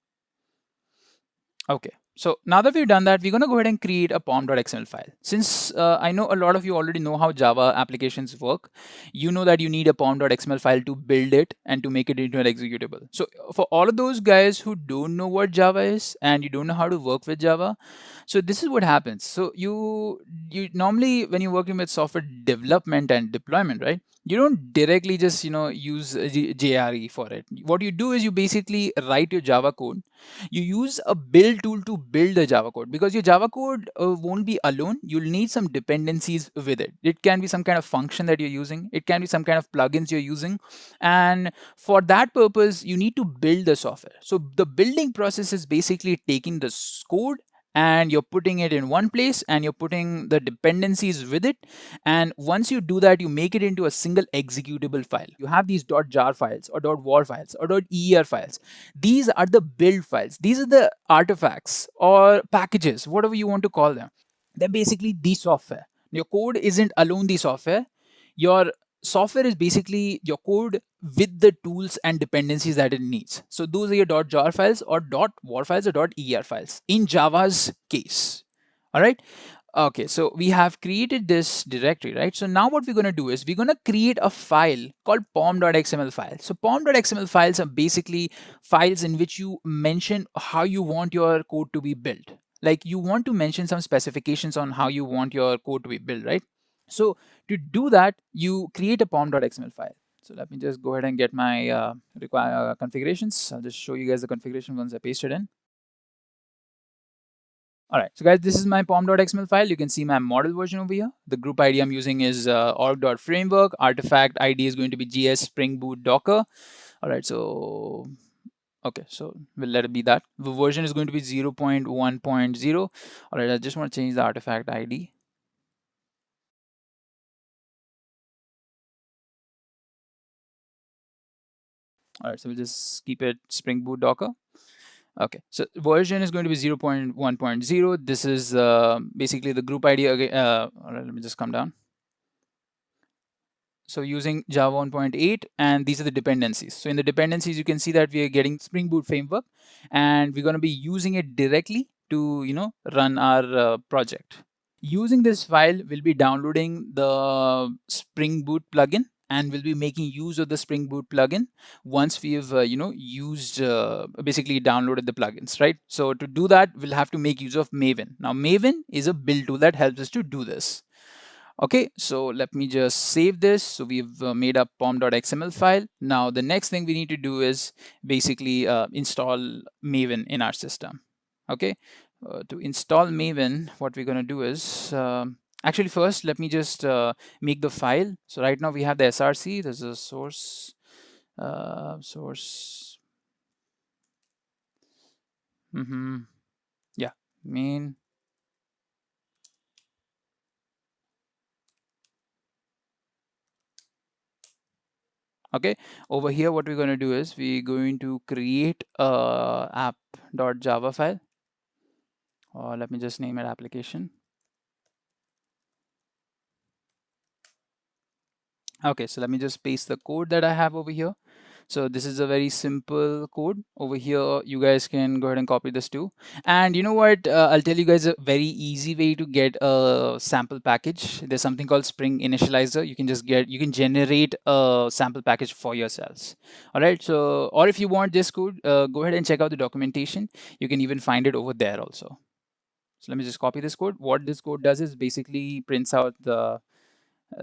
Okay. So now that we've done that, we're going to go ahead and create a pom.xml file. Since I know a lot of you already know how Java applications work, you know that you need a pom.xml file to build it and to make it into an executable. So for all of those guys who don't know what Java is and you don't know how to work with Java, so this is what happens. So you normally, when you're working with software development and deployment, right? You don't directly just use JRE for it. What you do is you basically write your Java code. You use a build tool to build the Java code, because your Java code won't be alone. You'll need some dependencies with it. It can be some kind of function that you're using. It can be some kind of plugins you're using. And for that purpose, you need to build the software. So the building process is basically taking the code and you're putting it in one place and you're putting the dependencies with it. And once you do that, you make it into a single executable file. You have these .jar files or .war files or .er files. These are the build files. These are the artifacts or packages, whatever you want to call them. They're basically the software. Your code isn't alone the software. Your software is basically your code with the tools and dependencies that it needs. So those are your .jar files or .war files or .er files in Java's case. All right. Okay, so we have created this directory, right? So now what we're going to do is we're going to create a file called pom.xml file. So pom.xml files are basically files in which you mention how you want your code to be built. Like you want to mention some specifications on how you want your code to be built, right? So to do that, you create a pom.xml file. So let me just go ahead and get my configurations. I'll just show you guys the configuration once I paste it in. All right, so guys, this is my pom.xml file. You can see my model version over here. The group ID I'm using is org.framework. Artifact ID is going to be GS Spring Boot Docker. All right, so okay, so we'll let it be that. The version is going to be 0.1.0. All right, I just want to change the artifact ID. All right, so we'll just keep it Spring Boot Docker. Okay, so version is going to be 0.1.0. This is basically the group ID. Again, all right, let me just come down. So using Java 1.8, and these are the dependencies. So in the dependencies, you can see that we are getting Spring Boot framework, and we're going to be using it directly to run our project. Using this file, we'll be downloading the Spring Boot plugin, and we'll be making use of the Spring Boot plugin once we've used basically downloaded the plugins, right? So to do that, we'll have to make use of Maven. Now Maven is a build tool that helps us to do this. Okay, so let me just save this. So we've made up pom.xml file. Now the next thing we need to do is basically install Maven in our system. Okay, to install Maven, what we're going to do is actually first let me just make the file. So right now we have the src. There's a source. Yeah, main. Okay, over here what we're going to do is we're going to create a app.java file, or let me just name it application. Okay, so let me just paste the code that I have over here. So this is a very simple code over here. You guys can go ahead and copy this too. And you know what? I'll tell you guys a very easy way to get a sample package. There's something called Spring Initializer. You can generate a sample package for yourselves. All right. So, or if you want this code, go ahead and check out the documentation. You can even find it over there also. So let me just copy this code. What this code does is basically prints out the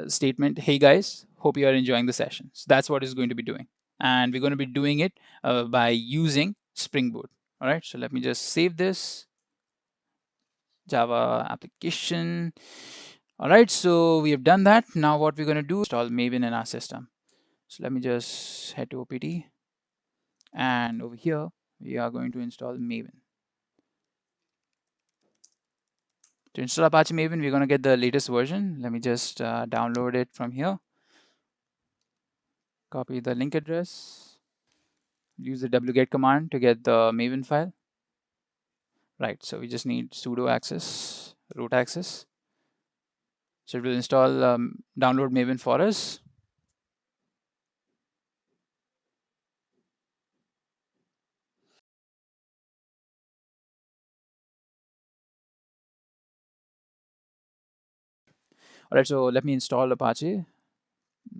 statement, hey guys, hope you are enjoying the session. So that's what it's going to be doing. And we're going to be doing it by using Spring Boot. All right, so let me just save this Java application. All right, so we have done that. Now what we're going to do is install Maven in our system. So let me just head to OPT. And over here, we are going to install Maven. To install Apache Maven, we're going to get the latest version. Let me just download it from here. Copy the link address. Use the wget command to get the Maven file. Right, so we just need sudo access, root access. So it will install, download Maven for us. All right, so let me install Apache.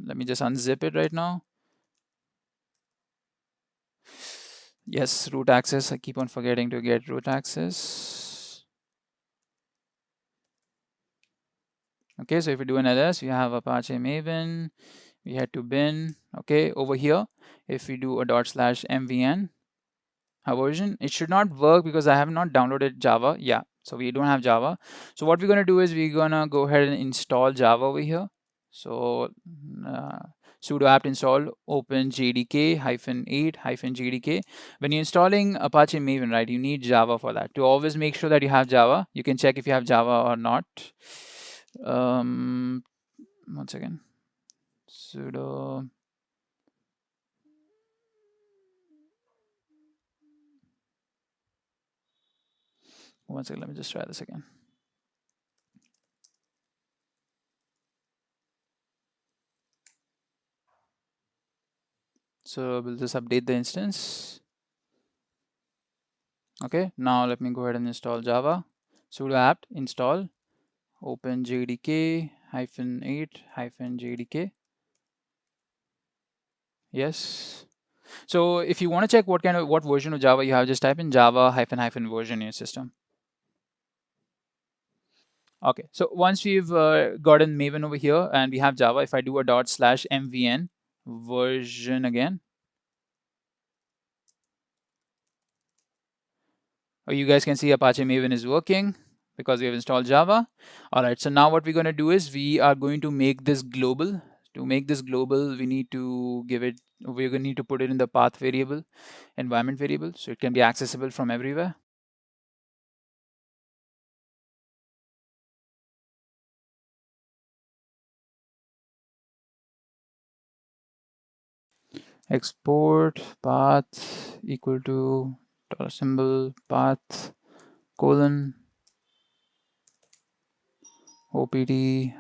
Let me just unzip it right now. Yes, root access. I keep on forgetting to get root access. Okay, so if we do an ls, we have Apache Maven. We head to bin. Okay, over here, if we do a /mvn, our version, it should not work because I have not downloaded Java. Yeah, so we don't have Java. So what we're going to do is we're going to go ahead and install Java over here. So sudo apt install open jdk -8 -jdk. When you're installing Apache Maven, right, you need Java for that. To always make sure that you have Java, you can check if you have Java or not. One second. Sudo. One second, let me just try this again. So we'll just update the instance. Okay, now let me go ahead and install Java. Sudo apt install open jdk -8 -jdk. Yes. So if you want to check what version of Java you have, just type in Java -- version in your system. Okay, so once we've gotten Maven over here and we have Java, if I do a /mvn version again, you guys can see Apache Maven is working because we have installed Java. All right, so now what we're going to do is we are going to make this global. To make this global, we need to we're going to need to put it in the path variable, environment variable, so it can be accessible from everywhere. Export path equal to $ path colon opt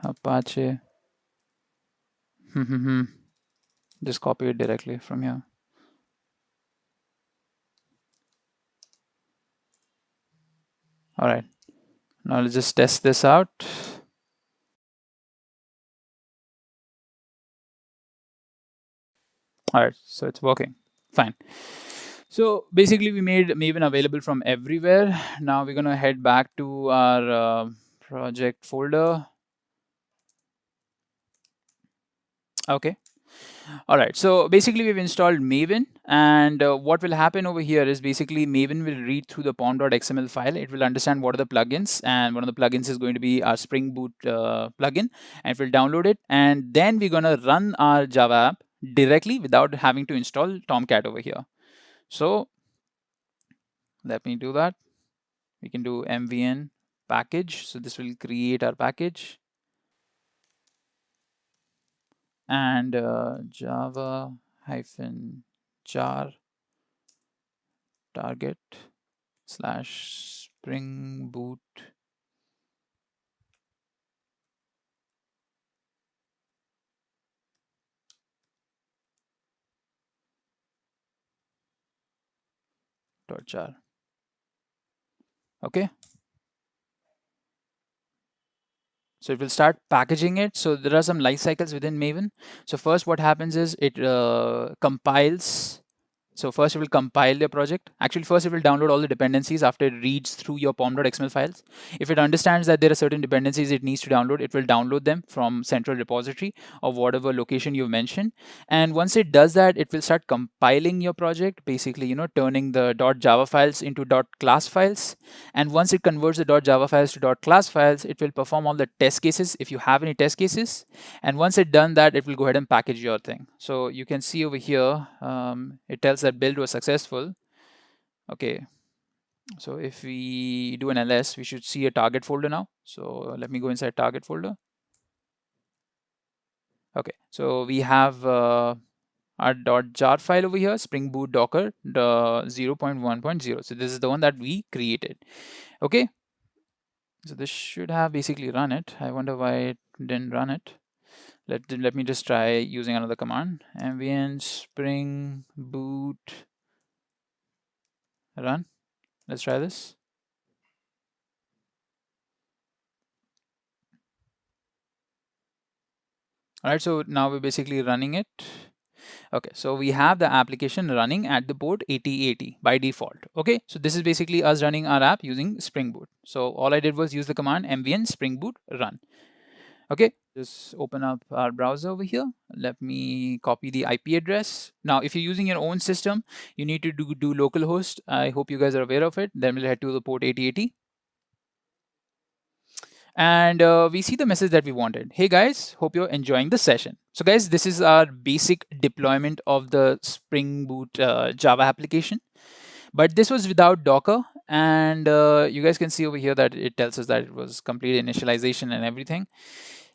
Apache. Just copy it directly from here. All right, now let's just test this out. All right, so it's working fine. So basically we made Maven available from everywhere. Now we're gonna head back to our project folder. Okay. All right, so basically we've installed Maven, and what will happen over here is basically Maven will read through the pom.xml file. It will understand what are the plugins, and one of the plugins is going to be our Spring Boot plugin, and it will download it, and then we're gonna run our Java app directly without having to install Tomcat over here. So Let me do that. We can do mvn package. So this will create our package. And java hyphen jar target slash spring boot dot jar. Okay. So it will start packaging it. So there are some life cycles within Maven. So first what happens is it compiles. So first it will compile the project. Actually, first it will download all the dependencies after it reads through your pom.xml files. If it understands that there are certain dependencies it needs to download, it will download them from central repository or whatever location you mentioned. And once it does that, it will start compiling your project, basically, turning the .java files into .class files. And once it converts the .java files to .class files, it will perform all the test cases if you have any test cases. And once it's done that, it will go ahead and package your thing. So you can see over here, it tells that build was successful. Okay. So if we do an ls, we should see a target folder now. So let me go inside target folder. Okay. So we have our .jar file over here, Spring Boot Docker 0.1.0. So this is the one that we created. Okay. So this should have basically run it. I wonder why it didn't run it. Let me just try using another command. Ambient spring boot run. Let's try this. All right, so now we're basically running it. Okay, so we have the application running at the port 8080 by default. Okay, so this is basically us running our app using Spring Boot. So all I did was use the command mvn spring boot run. Okay, just open up our browser over here. Let me copy the IP address. Now, if you're using your own system, you need to do localhost. I hope you guys are aware of it. Then we'll head to the port 8080. And we see the message that we wanted. Hey guys, hope you're enjoying the session. So guys, this is our basic deployment of the Spring Boot Java application. But this was without Docker, and you guys can see over here that it tells us that it was complete initialization and everything.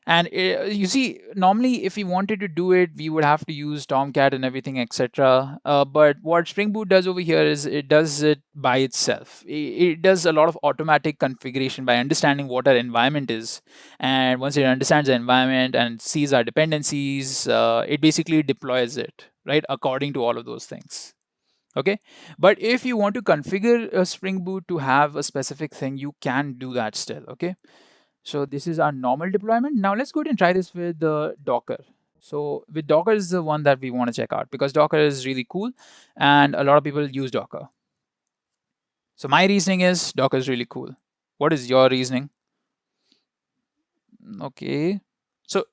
And you see, normally if we wanted to do it, we would have to use Tomcat and everything, etc. But what Spring Boot does over here is it does it by itself. It does a lot of automatic configuration by understanding what our environment is. And once it understands the environment and sees our dependencies, it basically deploys it, right, according to all of those things. Okay, but if you want to configure a Spring Boot to have a specific thing, you can do that still. Okay, so this is our normal deployment. Now let's go ahead and try this with the Docker. So with Docker is the one that we want to check out because Docker is really cool and a lot of people use Docker. So my reasoning is Docker is really cool. What is your reasoning? Okay.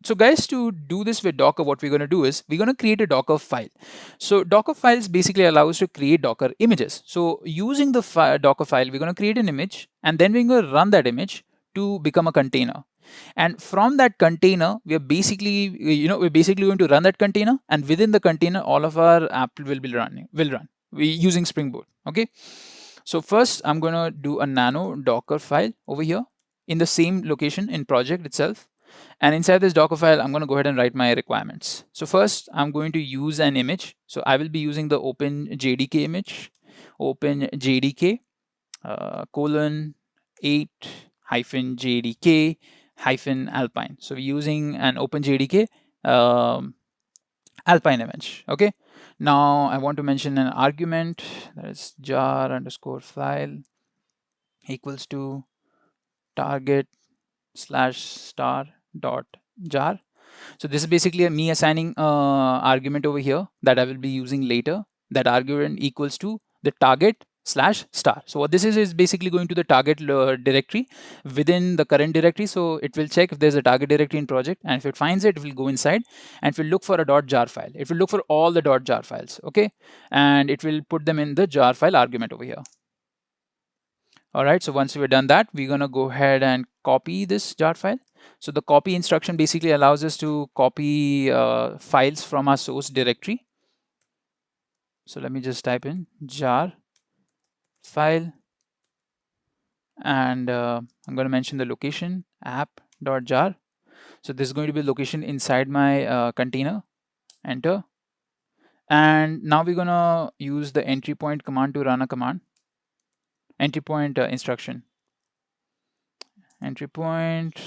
So guys, to do this with Docker, what we're going to do is we're going to create a Docker file. So Docker files basically allow us to create Docker images. So using the Docker file, we're going to create an image and then we're going to run that image to become a container. And from that container, we're basically going to run that container, and within the container, all of our app will run. We're using Spring Boot. Okay. So first, I'm going to do a nano Docker file over here in the same location in project itself. And inside this Docker file, I'm going to go ahead and write my requirements. So first, I'm going to use an image. So I will be using the OpenJDK image, OpenJDK colon 8 hyphen JDK hyphen Alpine. So we're using an OpenJDK Alpine image. Okay. Now I want to mention an argument that is jar underscore file equals to target slash star dot jar. So this is basically me assigning argument over here that I will be using later. That argument equals to the target slash star. So what this is basically going to the target directory within the current directory. So it will check if there's a target directory in project, and if it finds it, it will go inside and it will look for a .jar file. It will look for all the .jar files. Okay, and it will put them in the jar file argument over here. All right, so once we've done that, we're going to go ahead and copy this jar file. So the copy instruction basically allows us to copy files from our source directory. So let me just type in jar file, and I'm going to mention the location app.jar. So this is going to be location inside my container. Enter. And now we're going to use the entry point command to run a command. Entry point instruction. Entry point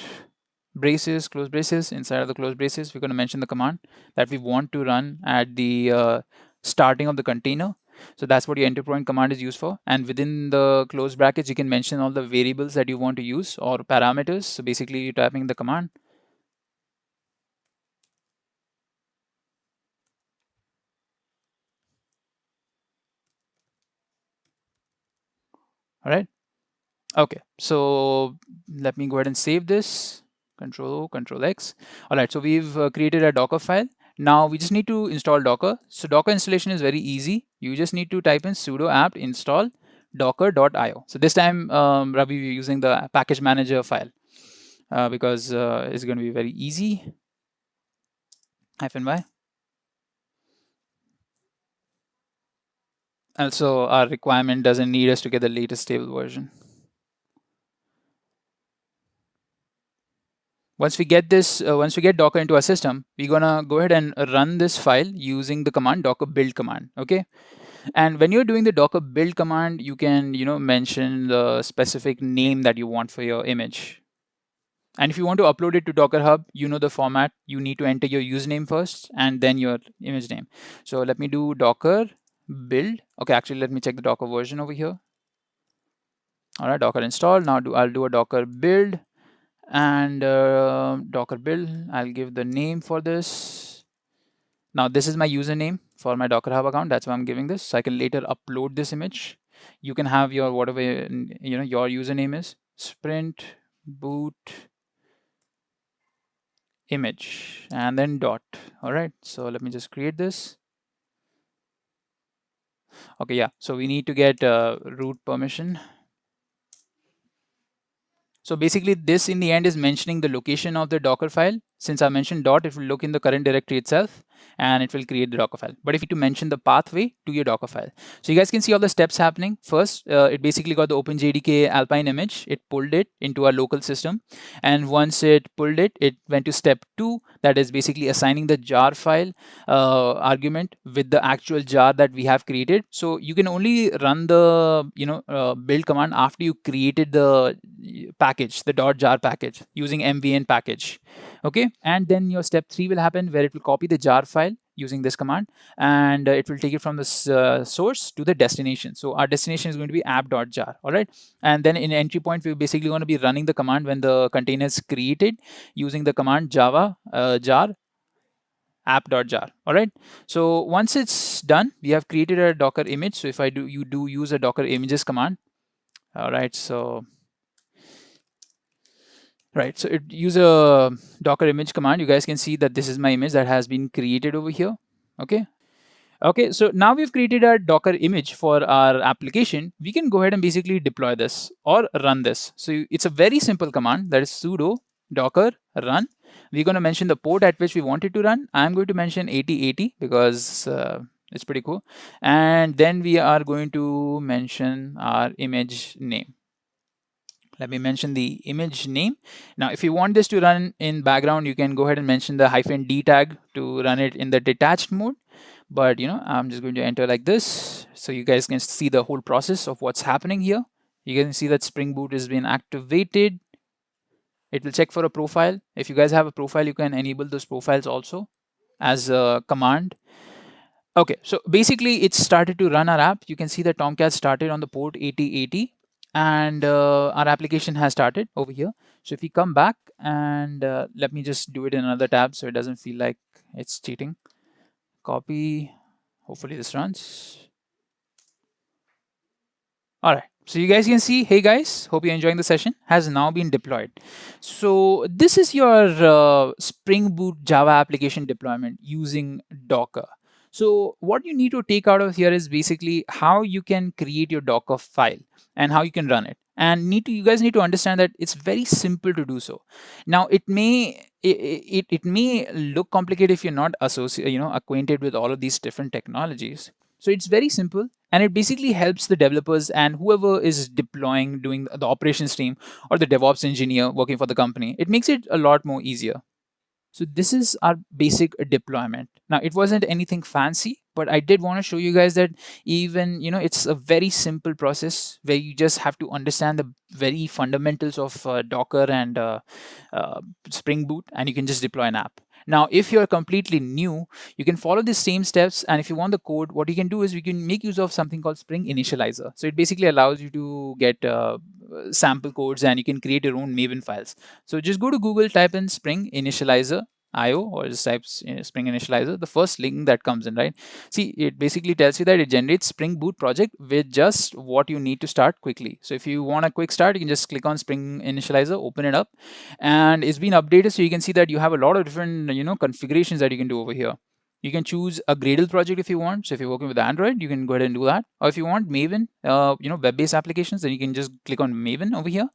braces, close braces. Inside of the close braces, we're going to mention the command that we want to run at the starting of the container. So that's what your entry point command is used for. And within the close brackets, you can mention all the variables that you want to use or parameters. So basically, you're typing the command. All right. Okay. So let me go ahead and save this. Control O, Control X. All right. So we've created a Docker file. Now we just need to install Docker. So Docker installation is very easy. You just need to type in sudo apt install docker.io. So this time, Ravi, we're using the package manager file because it's going to be very easy. -y. Also, our requirement doesn't need us to get the latest stable version. Once we get this, once we get Docker into our system, we're gonna go ahead and run this file using the command docker build command. Okay. And when you're doing the docker build command, you can, mention the specific name that you want for your image. And if you want to upload it to Docker Hub, you know the format. You need to enter your username first and then your image name. So let me do docker build. Okay, actually, let me check the Docker version over here. All right, Docker install. Now I'll do a Docker build and Docker build. I'll give the name for this. Now this is my username for my Docker Hub account. That's why I'm giving this. So I can later upload this image. You can have your whatever your username is. Sprint boot image and then dot. All right. So let me just create this. Okay. Yeah. So we need to get root permission. So basically this in the end is mentioning the location of the Docker file. Since I mentioned dot, it will look in the current directory itself and it will create the Docker file. But if you need to mention the pathway to your Docker file. So you guys can see all the steps happening. First, it basically got the OpenJDK Alpine image. It pulled it into our local system. And once it pulled it, it went to step 2. That is basically assigning the jar file argument with the actual jar that we have created. So you can only run the build command after you created the package, the .jar package using mvn package. Okay, and then your step 3 will happen where it will copy the jar file using this command and it will take it from the source to the destination. So our destination is going to be app.jar. All right, and then in entry point we're basically going to be running the command when the container is created using the command java jar app.jar. All right, so once it's done, we have created a Docker image. So if you do use a Docker images command. All right, so it use a Docker image command. You guys can see that this is my image that has been created over here. Okay, so now we've created a Docker image for our application. We can go ahead and basically deploy this or run this. So it's a very simple command, that is sudo docker run. We're going to mention the port at which we want it to run. I'm going to mention 8080 because it's pretty cool. And then we are going to mention our image name. Let me mention the image name. Now, if you want this to run in background, you can go ahead and mention the -d tag to run it in the detached mode. But I'm just going to enter like this, so you guys can see the whole process of what's happening here. You can see that Spring Boot is being activated. It will check for a profile. If you guys have a profile, you can enable those profiles also as a command. Okay, so basically it started to run our app. You can see that Tomcat started on the port 8080 and our application has started over here. So if we come back and let me just do it in another tab so it doesn't feel like it's cheating. Copy, hopefully this runs. All right, so you guys can see, hey guys, hope you're enjoying the session, has now been deployed. So this is your Spring Boot Java application deployment using Docker. So what you need to take out of here is basically how you can create your Docker file and how you can run it. And you guys need to understand that it's very simple to do so. Now it may look complicated if you're not acquainted with all of these different technologies. So it's very simple. And it basically helps the developers and whoever is deploying, doing the operations team, or the DevOps engineer working for the company. It makes it a lot more easier. So this is our basic deployment. Now, it wasn't anything fancy, but I did want to show you guys that even, it's a very simple process where you just have to understand the very fundamentals of Docker and Spring Boot, and you can just deploy an app. Now, if you're completely new, you can follow the same steps. And if you want the code, what you can do is we can make use of something called Spring Initializer. So it basically allows you to get sample codes, and you can create your own Maven files. So just go to Google, type in Spring Initializer IO, or just type Spring Initializer, the first link that comes in, right? See, it basically tells you that it generates Spring Boot project with just what you need to start quickly. So if you want a quick start, you can just click on Spring Initializer, open it up, and it's been updated. So you can see that you have a lot of different, configurations that you can do over here. You can choose a Gradle project if you want. So if you're working with Android, you can go ahead and do that. Or if you want Maven, web-based applications, then you can just click on Maven over here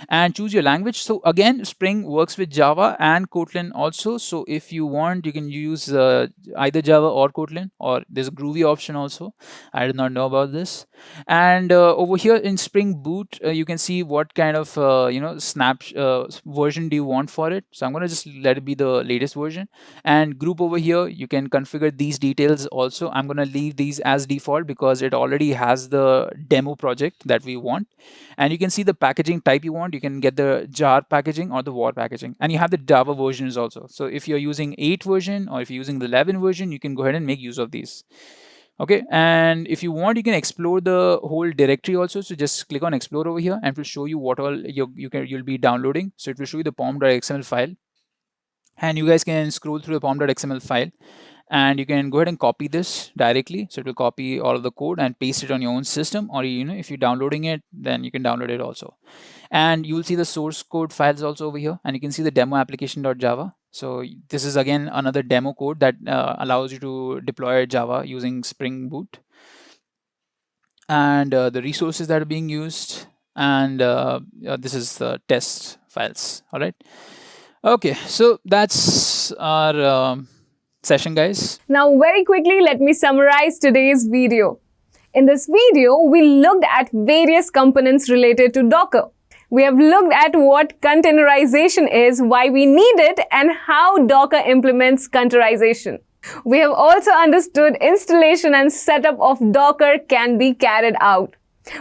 and choose your language. So again, Spring works with Java and Kotlin also. So if you want, you can use either Java or Kotlin, or there's a Groovy option also. I did not know about this. And over here in Spring Boot, you can see what kind of version do you want for it. So I'm going to just let it be the latest version. And group over here, you can configure these details also. I'm going to leave these as default because it already has the demo project that we want. And you can see the packaging type you want. You can get the jar packaging or the war packaging, and you have the Java versions also. So if you're using 8 version, or if you're using the 11 version, you can go ahead and make use of these. Okay, and if you want, you can explore the whole directory also. So just click on explore over here, and it will show you what all you'll be downloading. So it will show you the pom.xml file, and you guys can scroll through the pom.xml file, and you can go ahead and copy this directly. So it will copy all of the code and paste it on your own system, or if you're downloading it, then you can download it also. And you'll see the source code files also over here, and you can see the demo application.java. So this is again another demo code that allows you to deploy Java using Spring Boot, and the resources that are being used, and this is the test files. All right. Okay, so that's our session, guys. Now, very quickly, let me summarize today's video. In this video, we looked at various components related to Docker. We have looked at what containerization is, why we need it, and how Docker implements containerization. We have also understood installation and setup of Docker can be carried out.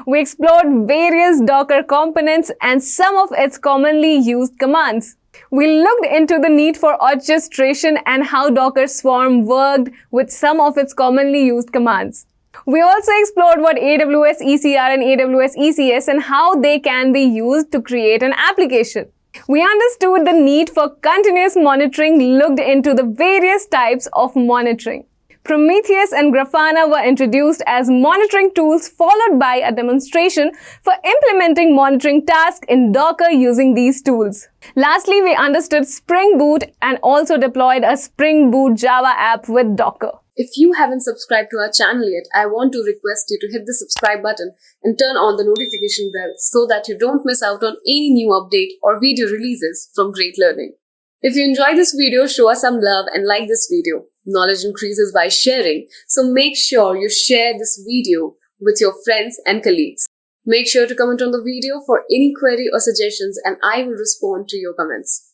We explored various Docker components and some of its commonly used commands. We looked into the need for orchestration and how Docker Swarm worked with some of its commonly used commands. We also explored what AWS ECR and AWS ECS and how they can be used to create an application. We understood the need for continuous monitoring, looked into the various types of monitoring. Prometheus and Grafana were introduced as monitoring tools, followed by a demonstration for implementing monitoring tasks in Docker using these tools. Lastly, we understood Spring Boot and also deployed a Spring Boot Java app with Docker. If you haven't subscribed to our channel yet, I want to request you to hit the subscribe button and turn on the notification bell so that you don't miss out on any new update or video releases from Great Learning. If you enjoyed this video, show us some love and like this video. Knowledge increases by sharing, so make sure you share this video with your friends and colleagues. Make sure to comment on the video for any query or suggestions, and I will respond to your comments.